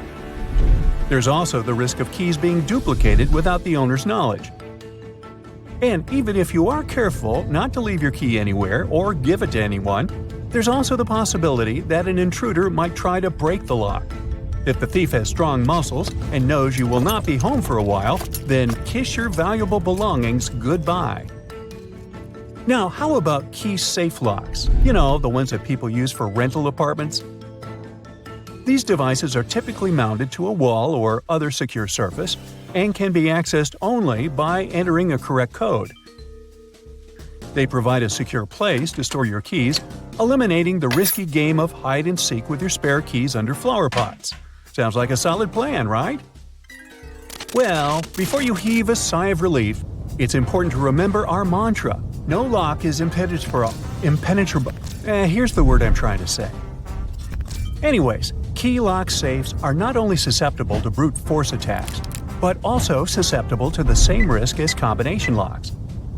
There's also the risk of keys being duplicated without the owner's knowledge. And even if you are careful not to leave your key anywhere or give it to anyone, there's also the possibility that an intruder might try to break the lock. If the thief has strong muscles and knows you will not be home for a while, then kiss your valuable belongings goodbye. Now, how about key safe locks? You know, the ones that people use for rental apartments? These devices are typically mounted to a wall or other secure surface and can be accessed only by entering a correct code. They provide a secure place to store your keys, eliminating the risky game of hide-and-seek with your spare keys under flower pots. Sounds like a solid plan, right? Well, before you heave a sigh of relief, it's important to remember our mantra: no lock is impenetrable. Here's the word I'm trying to say. Anyways, key lock safes are not only susceptible to brute force attacks, but also susceptible to the same risk as combination locks.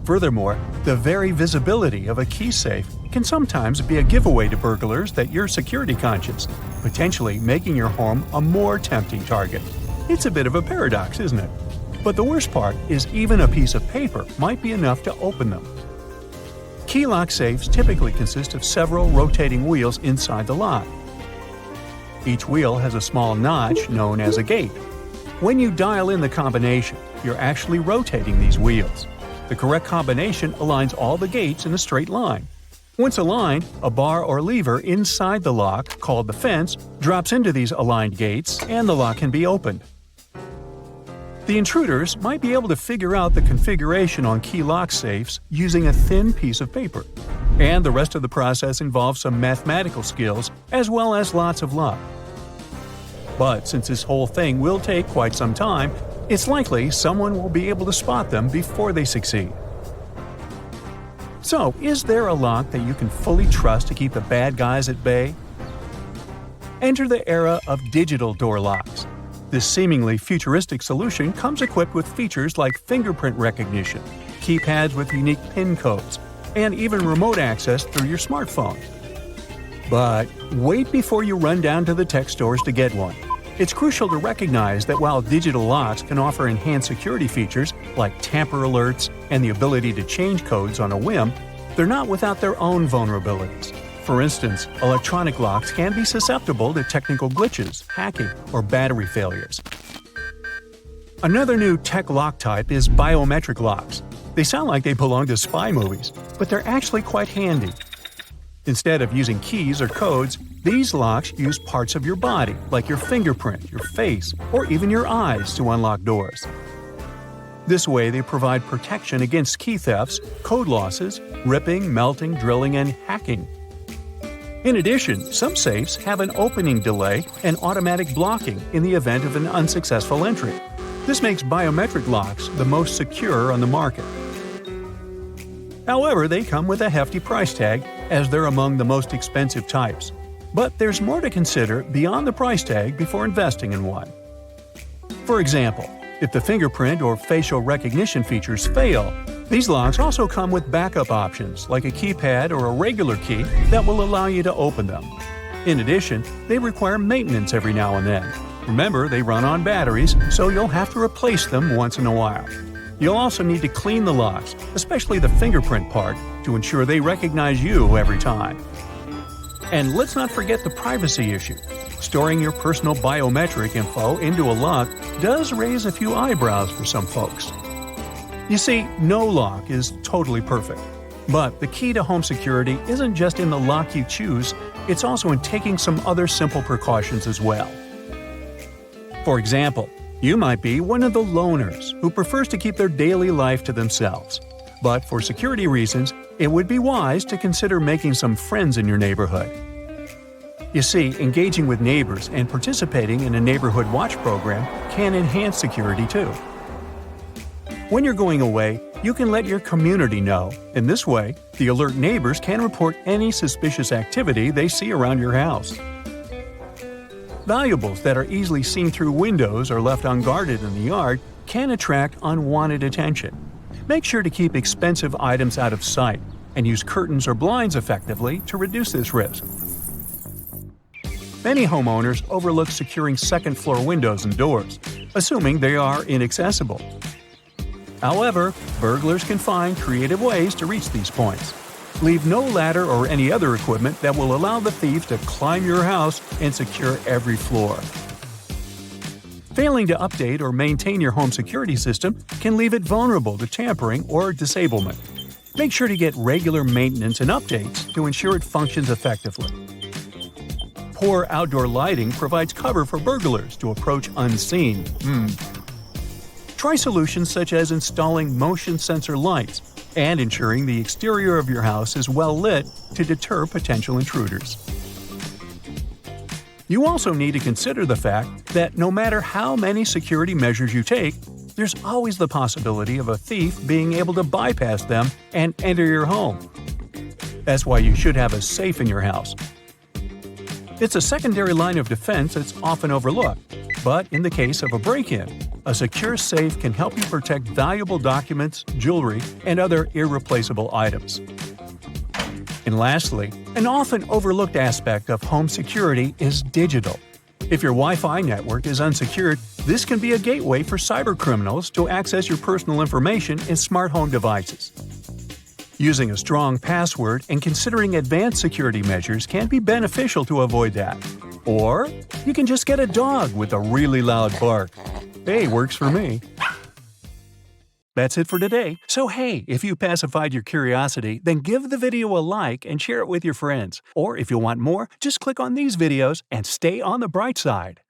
Furthermore, the very visibility of a key safe can sometimes be a giveaway to burglars that you're security conscious, potentially making your home a more tempting target. It's a bit of a paradox, isn't it? But the worst part is even a piece of paper might be enough to open them. Key lock safes typically consist of several rotating wheels inside the lock. Each wheel has a small notch known as a gate. When you dial in the combination, you're actually rotating these wheels. The correct combination aligns all the gates in a straight line. Once aligned, a bar or lever inside the lock, called the fence, drops into these aligned gates and the lock can be opened. The intruders might be able to figure out the configuration on key lock safes using a thin piece of paper. And the rest of the process involves some mathematical skills as well as lots of luck. But since this whole thing will take quite some time, it's likely someone will be able to spot them before they succeed. So, is there a lock that you can fully trust to keep the bad guys at bay? Enter the era of digital door locks. This seemingly futuristic solution comes equipped with features like fingerprint recognition, keypads with unique PIN codes, and even remote access through your smartphone. But wait before you run down to the tech stores to get one. It's crucial to recognize that while digital locks can offer enhanced security features like tamper alerts and the ability to change codes on a whim, they're not without their own vulnerabilities. For instance, electronic locks can be susceptible to technical glitches, hacking, or battery failures. Another new tech lock type is biometric locks. They sound like they belong to spy movies, but they're actually quite handy. Instead of using keys or codes, these locks use parts of your body, like your fingerprint, your face, or even your eyes to unlock doors. This way, they provide protection against key thefts, code losses, ripping, melting, drilling, and hacking. In addition, some safes have an opening delay and automatic blocking in the event of an unsuccessful entry. This makes biometric locks the most secure on the market. However, they come with a hefty price tag, as they're among the most expensive types. But there's more to consider beyond the price tag before investing in one. For example, if the fingerprint or facial recognition features fail, these locks also come with backup options like a keypad or a regular key that will allow you to open them. In addition, they require maintenance every now and then. Remember, they run on batteries, so you'll have to replace them once in a while. You'll also need to clean the locks, especially the fingerprint part, to ensure they recognize you every time. And let's not forget the privacy issue. Storing your personal biometric info into a lock does raise a few eyebrows for some folks. You see, no lock is totally perfect. But the key to home security isn't just in the lock you choose, it's also in taking some other simple precautions as well. For example, you might be one of the loners who prefers to keep their daily life to themselves. But for security reasons, it would be wise to consider making some friends in your neighborhood. You see, engaging with neighbors and participating in a neighborhood watch program can enhance security too. When you're going away, you can let your community know. In this way, the alert neighbors can report any suspicious activity they see around your house. Valuables that are easily seen through windows or left unguarded in the yard can attract unwanted attention. Make sure to keep expensive items out of sight and use curtains or blinds effectively to reduce this risk. Many homeowners overlook securing second-floor windows and doors, assuming they are inaccessible. However, burglars can find creative ways to reach these points. Leave no ladder or any other equipment that will allow the thief to climb your house and secure every floor. Failing to update or maintain your home security system can leave it vulnerable to tampering or disablement. Make sure to get regular maintenance and updates to ensure it functions effectively. Poor outdoor lighting provides cover for burglars to approach unseen. Try solutions such as installing motion sensor lights and ensuring the exterior of your house is well lit to deter potential intruders. You also need to consider the fact that no matter how many security measures you take, there's always the possibility of a thief being able to bypass them and enter your home. That's why you should have a safe in your house. It's a secondary line of defense that's often overlooked, but in the case of a break-in, a secure safe can help you protect valuable documents, jewelry, and other irreplaceable items. And lastly, an often overlooked aspect of home security is digital. If your Wi-Fi network is unsecured, this can be a gateway for cybercriminals to access your personal information in smart home devices. Using a strong password and considering advanced security measures can be beneficial to avoid that. Or you can just get a dog with a really loud bark. Hey, works for me. That's it for today. So hey, if you pacified your curiosity, then give the video a like and share it with your friends. Or if you want more, just click on these videos and stay on the bright side.